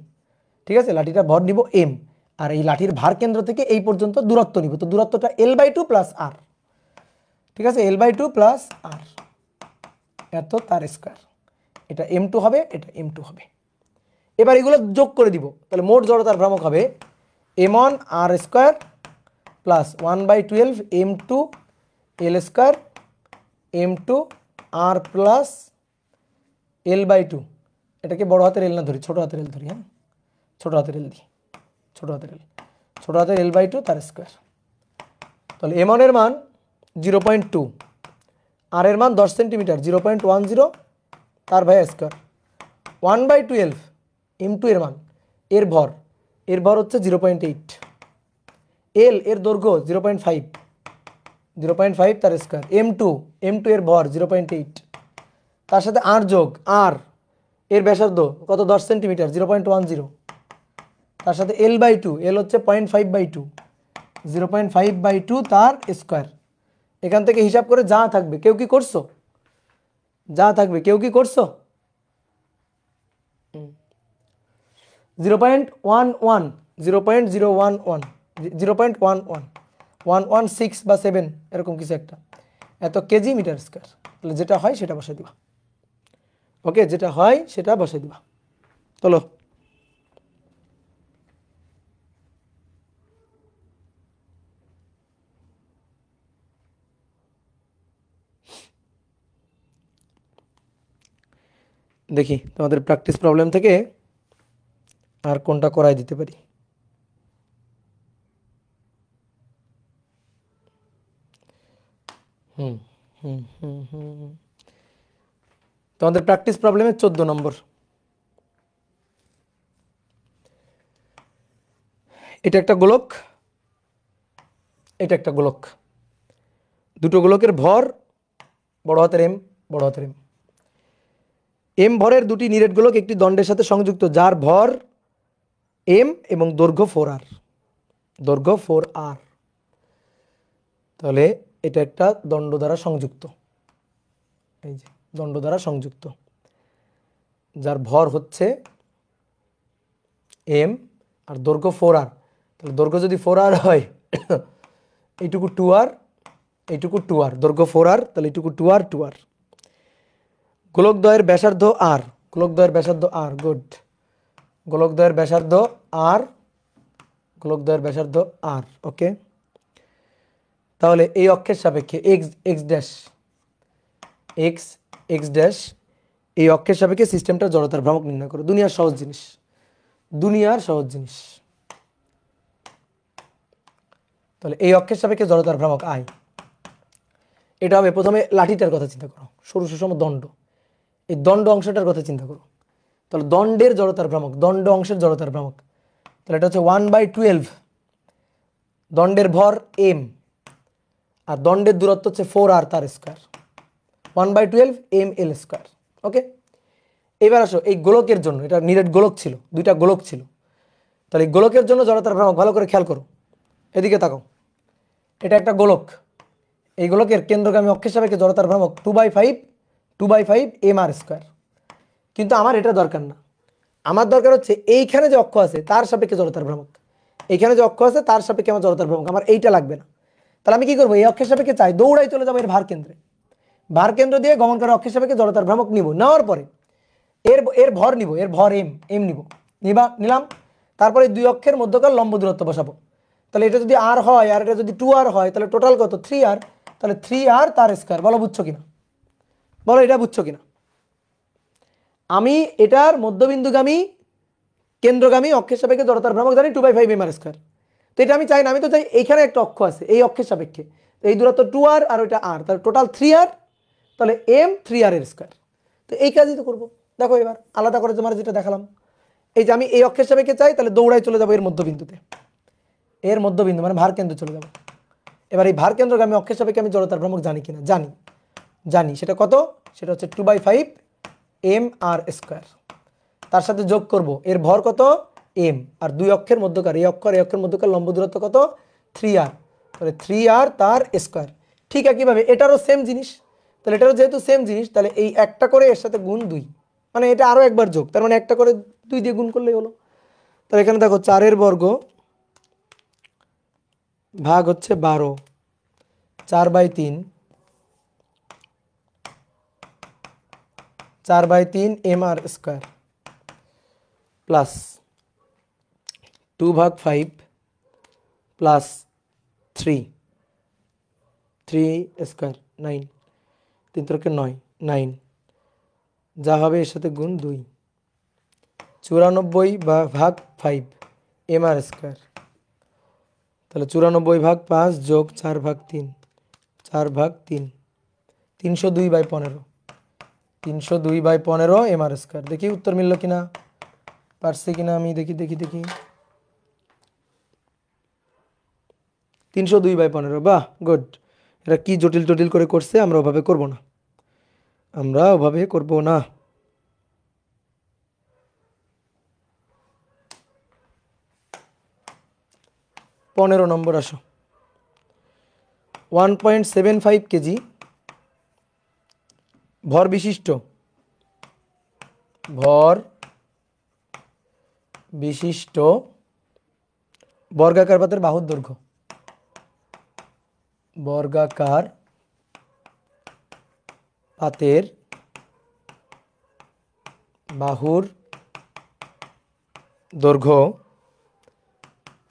ঠিক আছে, লাঠিটার ভর নিব m, আর এই লাঠির ভার কেন্দ্র থেকে এই পর্যন্ত দূরত্ব নিব, তো দূরত্বটা l/2 প্লাস আর। ঠিক আছে, l/2 প্লাস আর, এত তার স্কয়ার। এটা m2 হবে, এটা m2 হবে। এবার এগুলো যোগ করে দিব, তাহলে মোট জড়তার ভ্রামক হবে m1 r square plus 1/12 m2 l square m2 r plus l/2। এটাকে বড় হাতের এল না ধরি, ছোট হাতের এল ধরি। হ্যাঁ, ছোট হাতের এল দিই, ছোট হাতের l/2 তার স্কয়ার। তাহলে m1 এর মান 0.2, আর এর মান 10 সেন্টিমিটার 0.10 তার ভাই স্কয়ার, 1/12 m2 এর মান, এর ভর হচ্ছে 0.8, এর দৈর্ঘ্য 0.5 তার স্কয়ার, m2 এর ভর 0.8, তার সাথে আর যোগ আর এর ব্যাসার্ধ কত? 10 সেন্টিমিটার 0.10, তার সাথে l/2, এল হচ্ছে 0.5/2, 0.5/2 তার স্কয়ার। এখান থেকে হিসাব করে যা থাকবে, কেউ কি করছো? 0.11, 116 বা 7 এরকম কিছু একটা, এত কেজি মিটার স্কয়ার। তাহলে যেটা হয় সেটা বসাই দিবা। ওকে, যেটা হয় সেটা বসাই দিবা। চলো, দেখি তোমাদের প্র্যাকটিস প্রবলেম থেকে আর কোনটা করাই দিতে পারি। তোমাদের প্র্যাকটিস প্রবলেমে 14 নম্বর। এটা একটা গোলক, এটা একটা গোলক, দুটো গোলকের ভর বড় হাতের এম, এম ভরের দুটি নিরেট গোলক একটি দণ্ডের সাথে সংযুক্ত, যার ভর এম এবং দৈর্ঘ্য 4r, তাহলে এটা একটা দণ্ড দ্বারা সংযুক্ত, এই যে দণ্ড দ্বারা সংযুক্ত, যার ভর হচ্ছে এম আর দৈর্ঘ্য 4r। তাহলে দৈর্ঘ্য যদি 4r হয় এইটুকু 2r, এইটুকু 2r, দৈর্ঘ্য 4r, তাহলে এইটুকু 2r 2r। গোলকদ্বয়ের ব্যাসার্ধ r, গোলকদ্বয়ের ব্যাসার্ধ r, গুড। গোলকদ্বয়ের ব্যাসার্ধ r, গোলকদ্বয়ের ব্যাসার্ধ r, ওকে। তাহলে এই অক্ষের সাপেক্ষে x ড্যাশ, x ড্যাশ, এই অক্ষের সাপেক্ষে সিস্টেমটার জড়তার ভ্রামক নির্ণয় করো। দুনিয়ার সহজ জিনিস, দুনিয়ার সহজ জিনিস। তাহলে এই অক্ষের সাপেক্ষে জড়তার ভ্রামক i, এটা হবে প্রথমে লাঠিটার কথা চিন্তা করো, সরু সুষম দণ্ড, এই দণ্ড অংশটার কথা চিন্তা করো। তাহলে দণ্ডের জড়তার ভ্রামক, দণ্ড অংশের জড়তার ভ্রামক, তাহলে এটা হচ্ছে 1/12, দণ্ডের ভর m আর দণ্ডের দূরত্ব হচ্ছে 4r তার স্কয়ার, 1/12 ml স্কয়ার, ওকে। এবার আসো এই গোলকের জন্য, এটা নিরেট গোলক ছিল, দুইটা গোলক ছিল, তাহলে এই গোলকের জন্য জড়তার ভ্রামক ভালো করে খেয়াল করো, এদিকে তাকাও। এটা একটা গোলক, এই গোলকের কেন্দ্রগামী অক্ষের সাপেক্ষে জড়তার ভ্রামক 2/5 mr স্কয়ার। কিন্তু আমার এটা দরকার না, আমার দরকার হচ্ছে এইখানে যে অক্ষ আছে তার সাপেক্ষে জড়তার ভ্রামক, এইখানে যে অক্ষ আছে তার সাপেক্ষে আমার জড়তার ভ্রামক, আমার এইটা লাগবে না। তাহলে আমি কি করবো, এই অক্ষের সাপেক্ষে চাই দৌড়াই চলে যাবো এর ভার কেন্দ্রে, ভার কেন্দ্র দিয়ে গমন করা অক্ষের সাপেক্ষে জড়তার ভ্রামক নিব, নেওয়ার পরে এর ভর নিব, এর ভর m নিব, নিলাম। তারপরে দুই অক্ষের মধ্যকার লম্ব দূরত্ব বসাবো। তাহলে এটা যদি r হয় আর এটা যদি 2r হয়, তাহলে টোটাল কত 3r, তাহলে 3r তার স্কয়ার। বলো বুঝছো কিনা, বলো এটা বুঝছো কিনা। আমি এটার মধ্যবিন্দুগামী কেন্দ্রগামী অক্ষের সাপেক্ষে জড়তার ভ্রামক জানি 2/5 mr স্কয়ার। তো এটা আমি চাই না, আমি তো চাই এইখানে একটা অক্ষ আছে, এই অক্ষের সাপেক্ষে এই দূরত্ব 2r আর ওইটা r, তাহলে টোটাল 3r, তাহলে m 3r এর স্কয়ার। তো এই কাজই তো করবো। দেখো এবার আলাদা করে তোমার যেটা দেখালাম, এই যে আমি এই অক্ষের সাপেক্ষে চাই, তাহলে দৌড়াই চলে যাবো এর মধ্যবিন্দুতে, এর মধ্যবিন্দু মানে ভার কেন্দ্র চলে যাবো। এবার এই ভার কেন্দ্রগামী অক্ষের সাপেক্ষে আমি জড়তার ভ্রামক জানি কিনা, জানি সেটা কত, সেটা হচ্ছে 2/5 mr স্কয়ার। তার সাথে যোগ করব এর ভর কত m, আর দুই অক্ষের মধ্যকার এই অক্ষের মধ্যকার লম্ব দূরত্ব কত 3r, তাহলে 3r তার স্কয়ার। ঠিক একইভাবে এটারও সেম জিনিস, তাহলে এটারও যেহেতু সেম জিনিস, তাহলে এই একটা করে এর সাথে গুণ 2, মানে এটা আরও একবার যোগ, তার মানে একটা করে 2 দিয়ে গুণ করলেই হলো। তাহলে এখানে দেখো 4 বর্গ ভাগ হচ্ছে 12, 4/3, 4/3 mr square plus 2/5 plus 3 square 9, 3 × 9 9, যা হবে এর সাথে গুণ 2, 94/5 mr স্কয়ার। তাহলে 94/5 যোগ 4/3, 4/3, 302/15, 302/15 mr স্কয়ার। দেখি উত্তর মিলল কিনা, পারছি কিনা আমি দেখি 302/15, বাহ গুড। এটা কি জটিল করে করছে, আমরা ওভাবে করব না, আমরা ওভাবে করব না। 15 নম্বর আসো। 1.75 কেজি ভর বিশিষ্ট বর্গাকার পাতের বাহুর দৈর্ঘ্য, বর্গাকার পাতের বাহুর দৈর্ঘ্য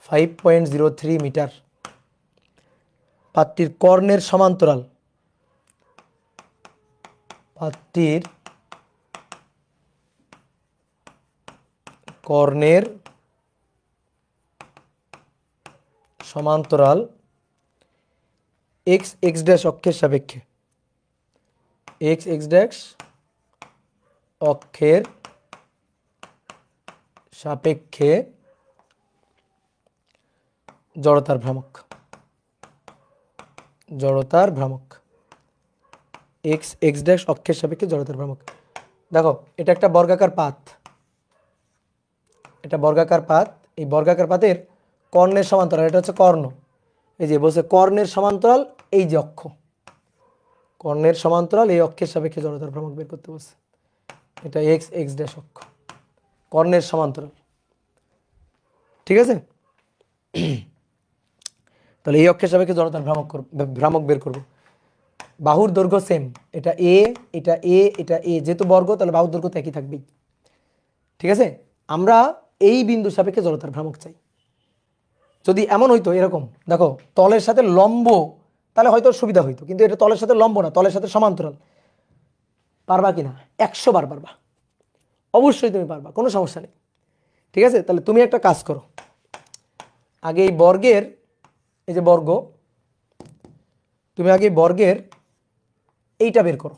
5.03 মিটার। পাতটির কর্ণের সমান্তরাল, পাতটির কর্ণের সমান্তরাল x ড্যাশ অক্ষের সাপেক্ষে, x ড্যাশ অক্ষের সাপেক্ষে জড়তার ভ্রামক, জড়তার ভ্রামক x ড্যাশ অক্ষের সাপেক্ষে জড়তার ভ্রামক। দেখো এটা একটা বর্গাকার পাত, এটা বর্গাকার পাত, এই বর্গাকার পাতের কর্ণের সমান্তরাল, এটা হচ্ছে কর্ণ, এই যে বলছে কর্ণের সমান্তরাল, এই যে অক্ষ, কর্ণের সমান্তরাল এই অক্ষের সাপেক্ষে জড়তার ভ্রামক বের করতে বলছে। এটা x ড্যাশ অক্ষ, কর্ণের সমান্তরাল, ঠিক আছে। তাহলে এই অক্ষের সাপেক্ষে জড়তার ভ্রামক বের করব। বাহুর দৈর্ঘ্য সেম, এটা এ, এটা এ, এটা এ, যেহেতু বর্গ তাহলে বাহুর দৈর্ঘ্য তো একই থাকবেই। ঠিক আছে, আমরা এই বিন্দুর সাপেক্ষে জড়তার ভ্রামক চাই। যদি এমন হইতো এরকম, দেখো তলের সাথে লম্ব, তাহলে হয়তো সুবিধা হইতো, কিন্তু এটা তলের সাথে লম্ব না, তলের সাথে সমান্তরাল। পারবা কিনা? 100 বার পারবা, অবশ্যই তুমি পারবা, কোনো সমস্যা নেই। ঠিক আছে, তাহলে তুমি একটা কাজ করো, আগে এই বর্গের, এই যে বর্গ, তুমি আগে বর্গের এইটা বের করো,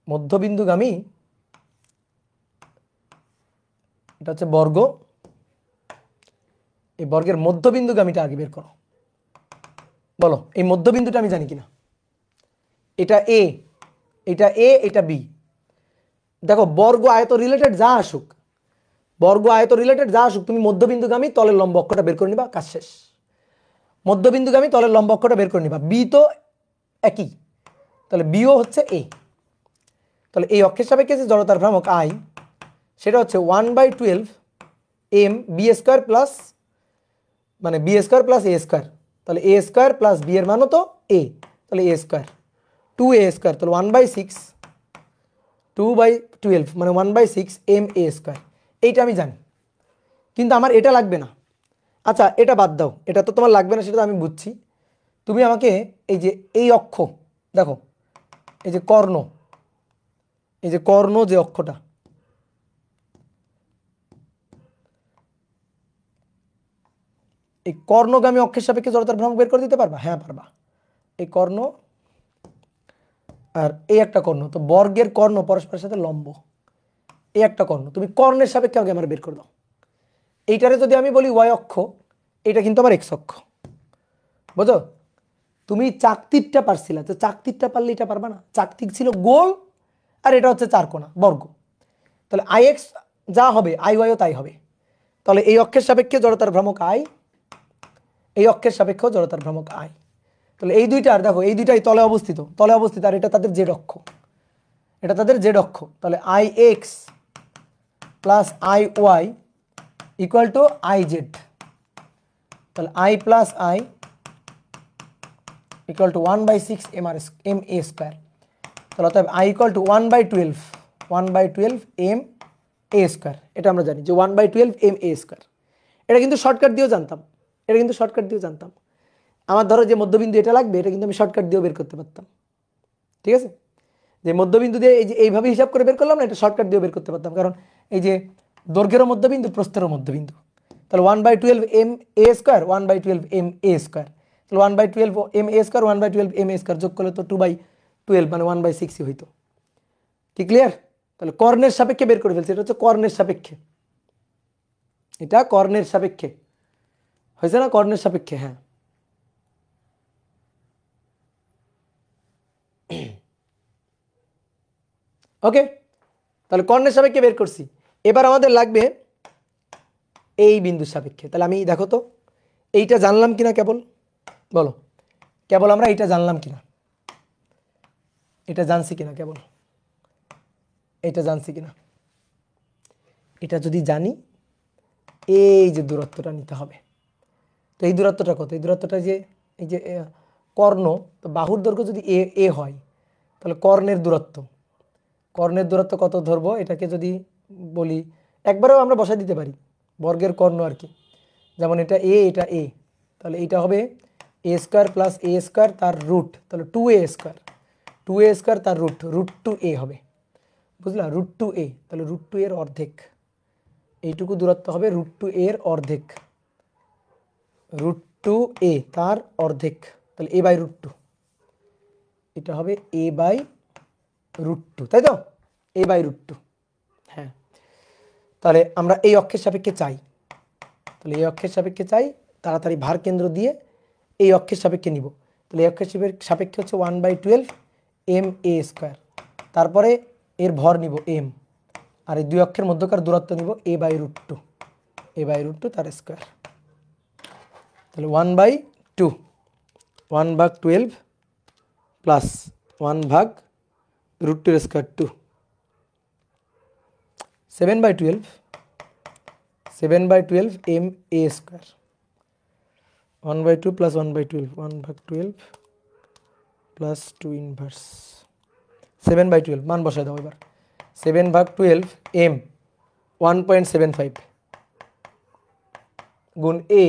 মধ্যবিন্দুগামী, এটা হচ্ছে বর্গ, এই বর্গের মধ্যবিন্দুগামীটা আগে বের করো। বলো এই মধ্যবিন্দুটা আমি জানি কিনা। এটা এ, এটা এ, এটা বি। দেখো বর্গ আয়ত রিলেটেড যা আসুক, বর্গ আয়ত রিলেটেড যা আসুক, তুমি মধ্যবিন্দুগামী তলের লম্ব অক্ষটা বের করে নিবা, কাজ শেষ। মধ্যবিন্দুগামী তলের লম্ব অক্ষটা বের করে নিবা, বি তো একই, তাহলে বিও হচ্ছে এ। তাহলে এই অক্ষের সাপেক্ষে যে জড়তার ভ্রামক আই, সেটা হচ্ছে 1/12 এম বি স্কোয়ার প্লাস, মানে বি স্কোয়ার প্লাস এ স্কোয়ার, তাহলে এ স্কোয়ার প্লাস বি এর মানও তো এ, তাহলে এ স্কোয়ার 2a স্কোয়ার, তাহলে 1/6 2/12 মানে 1/6 এম এ স্কোয়ার। এইটা আমি জানি, কিন্তু আমার এটা লাগবে না। আচ্ছা এটা বাদ দাও, এটা তো তোমার লাগবে না, সেটা তো আমি বুঝছি। তুমি আমাকে এই যে এই অক্ষ দেখো, এই যে কর্ণ, এই যে কর্ণ যে অক্ষটা, এই কর্ণগামী অক্ষের সাপেক্ষে জড়তার ভ্রামক বের করে দিতে পারবা? হ্যাঁ পারবা। এই কর্ণ আর এই একটা কর্ণ, তো বর্গের কর্ণ পরস্পরের সাথে লম্ব, এই একটা কর্ণ, তুমি কর্ণের সাপেক্ষে আগে আমার বের করে দাও। এইটারে যদি আমি বলি ওয়াই অক্ষ, এটা কিন্তু আমার এক্স অক্ষ, বুঝো? তুমি চাকতিকটা পারছিলা, তো চাকতিকটা পারলে এটা পারবা না? চাকতিক ছিল গোল, আর এটা হচ্ছে চারকোনা বর্গ, তাহলে আই এক্স যা হবে আই ওয়াইও তাই হবে। তাহলে এই অক্ষের সাপেক্ষে জড়তার ভ্রামক আই, এই অক্ষের সাপেক্ষেও জড়তার ভ্রামক আই। তাহলে এই দুইটার দেখো, এই দুইটাই তলে অবস্থিত, তলে অবস্থিত, আর এটা তাদের জেড অক্ষ, এটা তাদের জেড অক্ষ। তাহলে I X plus I Y equal to I Z, তাহলে I plus I equal to 1/6 M A square. তাহলে অতএব I equal to 1/12 M A square. এটা আমরা জানি যে 1/12 এম এ স্কোয়ার। এটা কিন্তু শর্টকাট দিয়েও জানতাম, এটা কিন্তু শর্টকাট দিয়েও জানতাম। আমার ধরো যে মধ্যবিন্দু এটা লাগবে, এটা কিন্তু আমি শর্টকাট দিয়েও বের করতে পারতাম। ঠিক আছে, যে মধ্যবিন্দু দিয়ে এই যে এইভাবে হিসাব করে বের করলাম না, এটা শর্টকাট দিয়েও বের করতে পারতাম, কারণ এই যে দৈর্ঘ্যেরও মধ্যবিন্দু, প্রস্থেরও মধ্যবিন্দু। তাহলে 1/12 M A square, 1/12 M A square, তাহলে 1/12 M A square, 1/12 M A square যোগ করলে তো 2/12 মানে 1/6 হইতো। কি ক্লিয়ার? তাহলে কর্ণের সাপেক্ষে বের করে ফেলছি, এটা হচ্ছে কর্ণের সাপেক্ষে, এটা কর্ণের সাপেক্ষে হয়েছে না? কর্ণের সাপেক্ষে, হ্যাঁ। ওকে, তাহলে কর্ণের সাপেক্ষে বের করছি। এবার আমাদের লাগবে এই বিন্দুর সাপেক্ষে। তাহলে আমি দেখো তো এইটা জানলাম কিনা, কেবল বলো, কেবল আমরা এইটা জানলাম কিনা, এটা জানছি কিনা, কেবল এটা জানছি কিনা। এটা যদি জানি, এই যে দূরত্বটা নিতে হবে। তো এই দূরত্বটা কত? এই দূরত্বটা যে এই যে কর্ণ, তো বাহুর দৈর্ঘ্য যদি এ এ হয়, তাহলে কর্ণের দূরত্ব, কর্ণের দূরত্ব কত ধরবো? এটাকে যদি বলি, একবারেও আমরা বসাই দিতে পারি, বর্গের কর্ণ আর কি। যেমন এটা এ, এটা এ, তাহলে এইটা হবে এ স্কোয়ার প্লাস এ স্কোয়ার তার রুট, তাহলে 2a স্কোয়ার, 2a স্কোয়ার তার রুট, √2a হবে, বুঝলা? √2a, তাহলে √2 এর অর্ধেক, এইটুকু দূরত্ব হবে √2 এর অর্ধেক, √2a তার অর্ধেক, তাহলে a/√2, এটা হবে a/√2, তাই তো? a/√2, হ্যাঁ। তাহলে আমরা এই অক্ষের সাপেক্ষে চাই, তাহলে এই অক্ষের সাপেক্ষে চাই, তাড়াতাড়ি ভার কেন্দ্র দিয়ে এই অক্ষের সাপেক্ষে নিব। তাহলে এই অক্ষের সাপেক্ষে হচ্ছে 1/12 এম এ স্কোয়ার, তারপরে এর ভর নিব এম, আর এই দুই অক্ষের মধ্যকার দূরত্ব নিব a/√2, a/√2 তার স্কোয়ার। তাহলে 1/2, 1/12 plus 1/√2 square 2, 7/12 M A square. 1/2 plus 1/12, 1/12 plus 2 inverse 7/12 মান বসায় দাও এবার। 7/12 m 1.75 গুণ a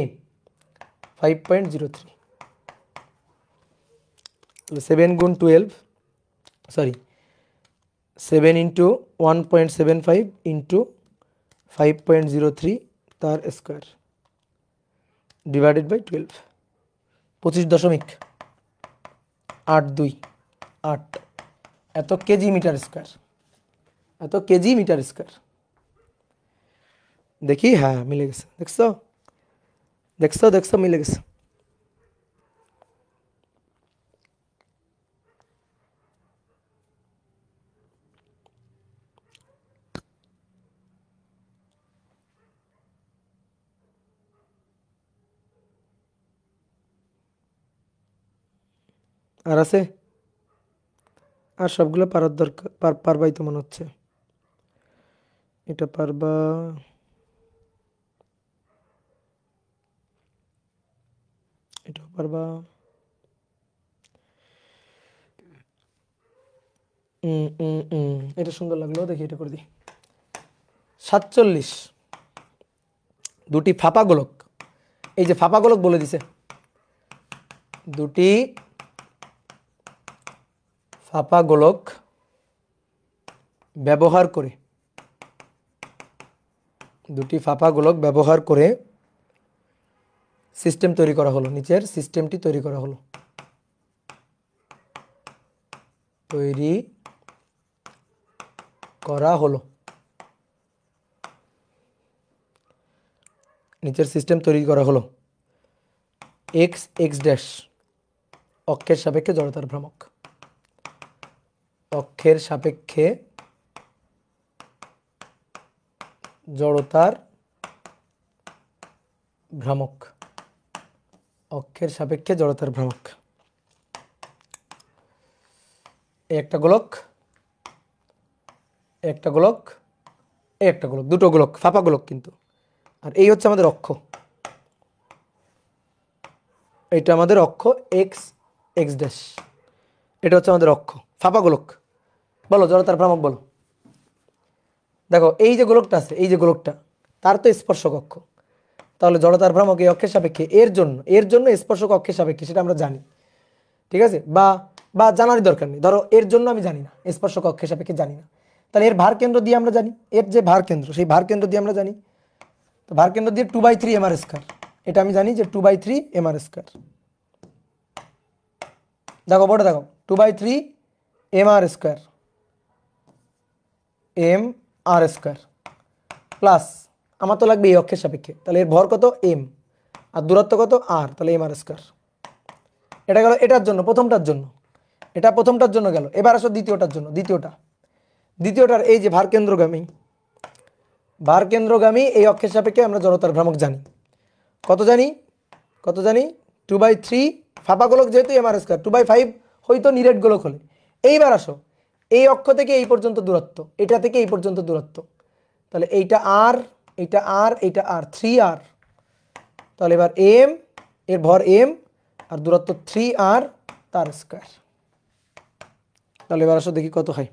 5.03, 7 গুণ 12 সরি 7 ইন্টু 1.75 ইন্টু 5.03 তার স্কোয়ার ডিভাইডেড বাই 12, 25.82 এত কেজি মিটার স্কোয়ার, এত কেজি মিটার স্কোয়ার। দেখি, হ্যাঁ মিলে গেছে, দেখছো দেখছো দেখছো মিলে গেছে। আর আছে, আর সবগুলো পারার দরকার, পারবাই তো মনে হচ্ছে। এটা পারবা, এটাও পারবা। এটা সুন্দর লাগলো, দেখি এটা করে দিই। 47 দুটি ফাঁপা গোলক, এই যে ফাঁপা গোলক বলে দিছে, দুটি ফাঁপা গোলক ব্যবহার করে, দুটি ফাঁপা গোলক ব্যবহার করে সিস্টেম তৈরি করা হলো, নিচের সিস্টেমটি তৈরি করা হলো, তৈরি করা হলো, নিচের সিস্টেম তৈরি করা হলো। এক্স এক্স ড্যাশ অক্ষের সাপেক্ষে জড়তার ভ্রামক, অক্ষের সাপেক্ষে জড়তার ভ্রামক, অক্ষের সাপেক্ষে জড়তার ভ্রামক। একটা গোলক, একটা গোলক, একটা গোলক, দুটো গোলক, ফাঁপা গোলক কিন্তু। আর এই হচ্ছে আমাদের অক্ষ, এটা আমাদের অক্ষ এক্স এক্স ড্যাশ, এটা হচ্ছে আমাদের অক্ষ, ফাঁপা গোলক। বলো জড়তার ভ্রামক বলো। দেখো এই যে গোলকটা আছে, এই যে গোলকটা, তার তো স্পর্শক অক্ষ, তাহলে জড়তার ভ্রামক এই অক্ষের সাপেক্ষে, এর জন্য স্পর্শক অক্ষের সাপেক্ষে, সেটা আমরা জানি, ঠিক আছে। বা বা জানারই দরকার নেই, ধরো এর জন্য আমি জানি না, স্পর্শক অক্ষের সাপেক্ষে জানি না, তাহলে এর ভার কেন্দ্র দিয়ে আমরা জানি, এর যে ভার কেন্দ্র, সেই ভার কেন্দ্র দিয়ে আমরা জানি, তো ভার কেন্দ্র দিয়ে 2/3 mr স্কয়ার, এটা আমি জানি যে 2/3 mr স্কয়ার। দেখো বোর্ডে দেখো 2/3 mr square, mr square plus, আমার তো লাগবে এই অক্ষের সাপেক্ষে, তাহলে এর ভর কত m আর দূরত্ব কত r, তাহলে mr স্কয়ার। এটা গেল এটার জন্য, প্রথমটার জন্য, এটা প্রথমটার জন্য গেল। এবার আসো দ্বিতীয়টার জন্য, দ্বিতীয়টার এই যে ভার কেন্দ্রগামী, ভার কেন্দ্রগামী এই অক্ষের সাপেক্ষে আমরা জড়তার ভ্রামক জানি, কত জানি, কত জানি 2/3, ফাঁপা গোলক যেহেতু mr স্কয়ার, 2/5 হয়তো নিরেট গোলক হলে। এইবার আসো এই অক্ষ থেকে এই পর্যন্ত দূরত্ব, এটা থেকে এই পর্যন্ত দূরত্ব, তাহলে এইটা r, এইটা r, এইটা r, 3r, তাহলে এবার m, এর ভর m আর দূরত্ব 3r তার স্কয়ার। তাহলে এবার আসো দেখি কত হয়,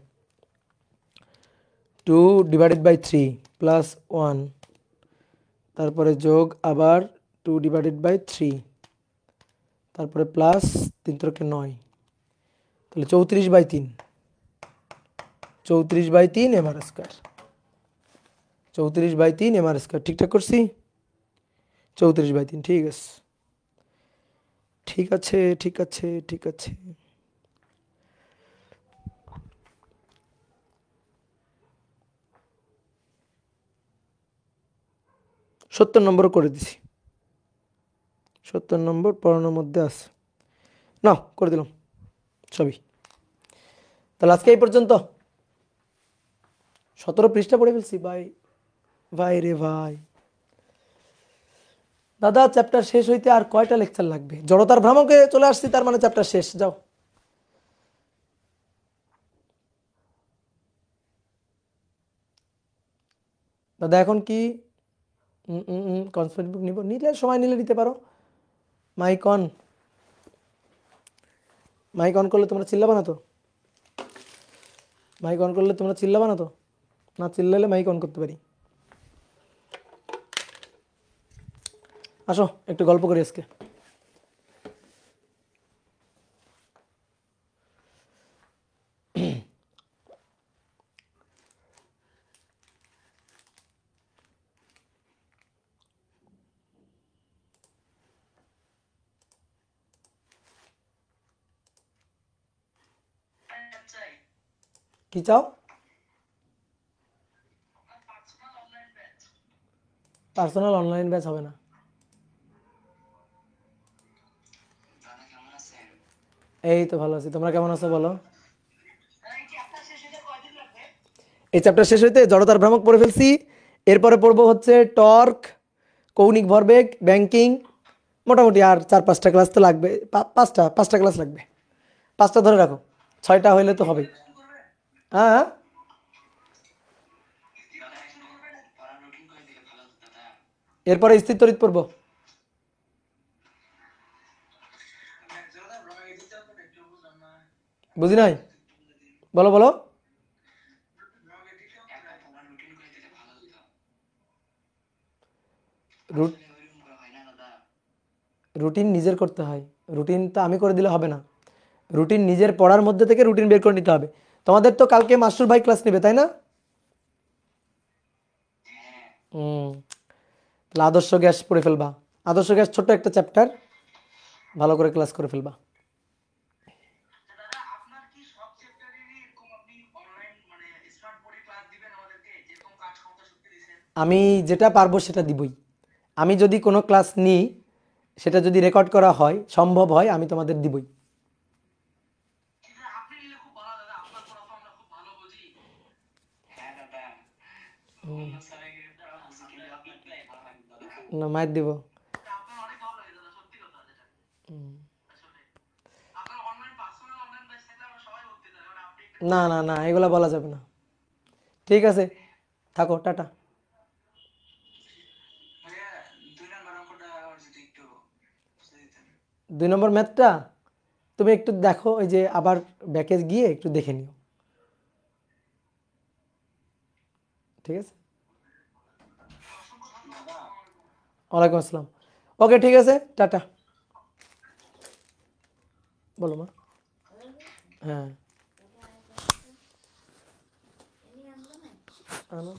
2/3 প্লাস 1, তারপরে যোগ আবার 2/3, তারপরে প্লাস 3 × 9, তাহলে 34/3, 34/3 mr স্কয়ার, 34/3 mr স্কয়ার। ঠিকঠাক করছি? 34/3, ঠিক আছে, ঠিক আছে, ঠিক আছে, ঠিক আছে। সত্তর নম্বর করে দিছি, 70 নম্বর পড়ানোর মধ্যে আছে, না করে দিলাম সবই। তাহলে আজকে এই পর্যন্ত, 17 পৃষ্ঠা পড়ে ফেলছি ভাই, ভাই রে ভাই। দাদা চ্যাপ্টার শেষ হইতে আর কয়টা লেকচার লাগবে? জড়তার ভ্রামকে চলে আসছি, তার মানে চ্যাপ্টার শেষ, যাও। দাদা এখন কি কনসেপ্ট বুক নিব? নিলে সময় নিলে নিতে পারো, মাইক অন। মাইক অন করলে তোমরা চিল্লাবা না তো? মাইক অন করলে তোমরা চিল্লাবা না তো? না চিল্লালে মাইক অন করতে পারি। আসো একটু গল্প করি আজকে। কি চাও? পার্সোনাল অনলাইন ব্যাচ হবে না। এই তো ভালো আছি, তোমরা কেমন আছো বলো? এই চ্যাপ্টার শেষ হইতে জড়তার ভ্রামক পড়ে ফেলছি। এরপরে পড়বো হচ্ছে টর্ক, কৌণিক ভরবেগ, ব্যাংকিং। মোটামুটি আর 4-5টা ক্লাস তো লাগবে, পাঁচটা ক্লাস লাগবে। 5টা ধরে রাখো, 6টা হইলে তো হবেই। হ্যাঁ, এরপরে স্থির তড়িৎ পড়বো। বুঝি নাই, বলো বলো। রুটিন নিজের করতে হয়, রুটিন তো আমি করে দিলে হবে না। রুটিন নিজের পড়ার মধ্যে থেকে রুটিন বের করে নিতে হবে। তোমাদের তো কালকে মাস্টার ভাই ক্লাস নেবে তাই না? তাহলে আদর্শ গ্যাস পড়ে ফেলবা। আদর্শ গ্যাস ছোট্ট একটা চ্যাপ্টার, ভালো করে ক্লাস করে ফেলবা। আমি যেটা পারবো সেটা দিবই। আমি যদি কোনো ক্লাস নিই, সেটা যদি রেকর্ড করা হয়, সম্ভব হয়, আমি তোমাদের দিবই। না, মায়ের দিব। না না না, এগুলা বলা যাবে না। ঠিক আছে, থাকো, টাটা। 2 নম্বর ম্যাথটা তুমি একটু দেখো, ওই যে আবার ব্যাকে গিয়ে একটু দেখে নিও। ঠিক আছে, ওয়ালাইকুম আসসালাম। ওকে, ঠিক আছে, টাটা। বলো মা। হ্যাঁ, আনো।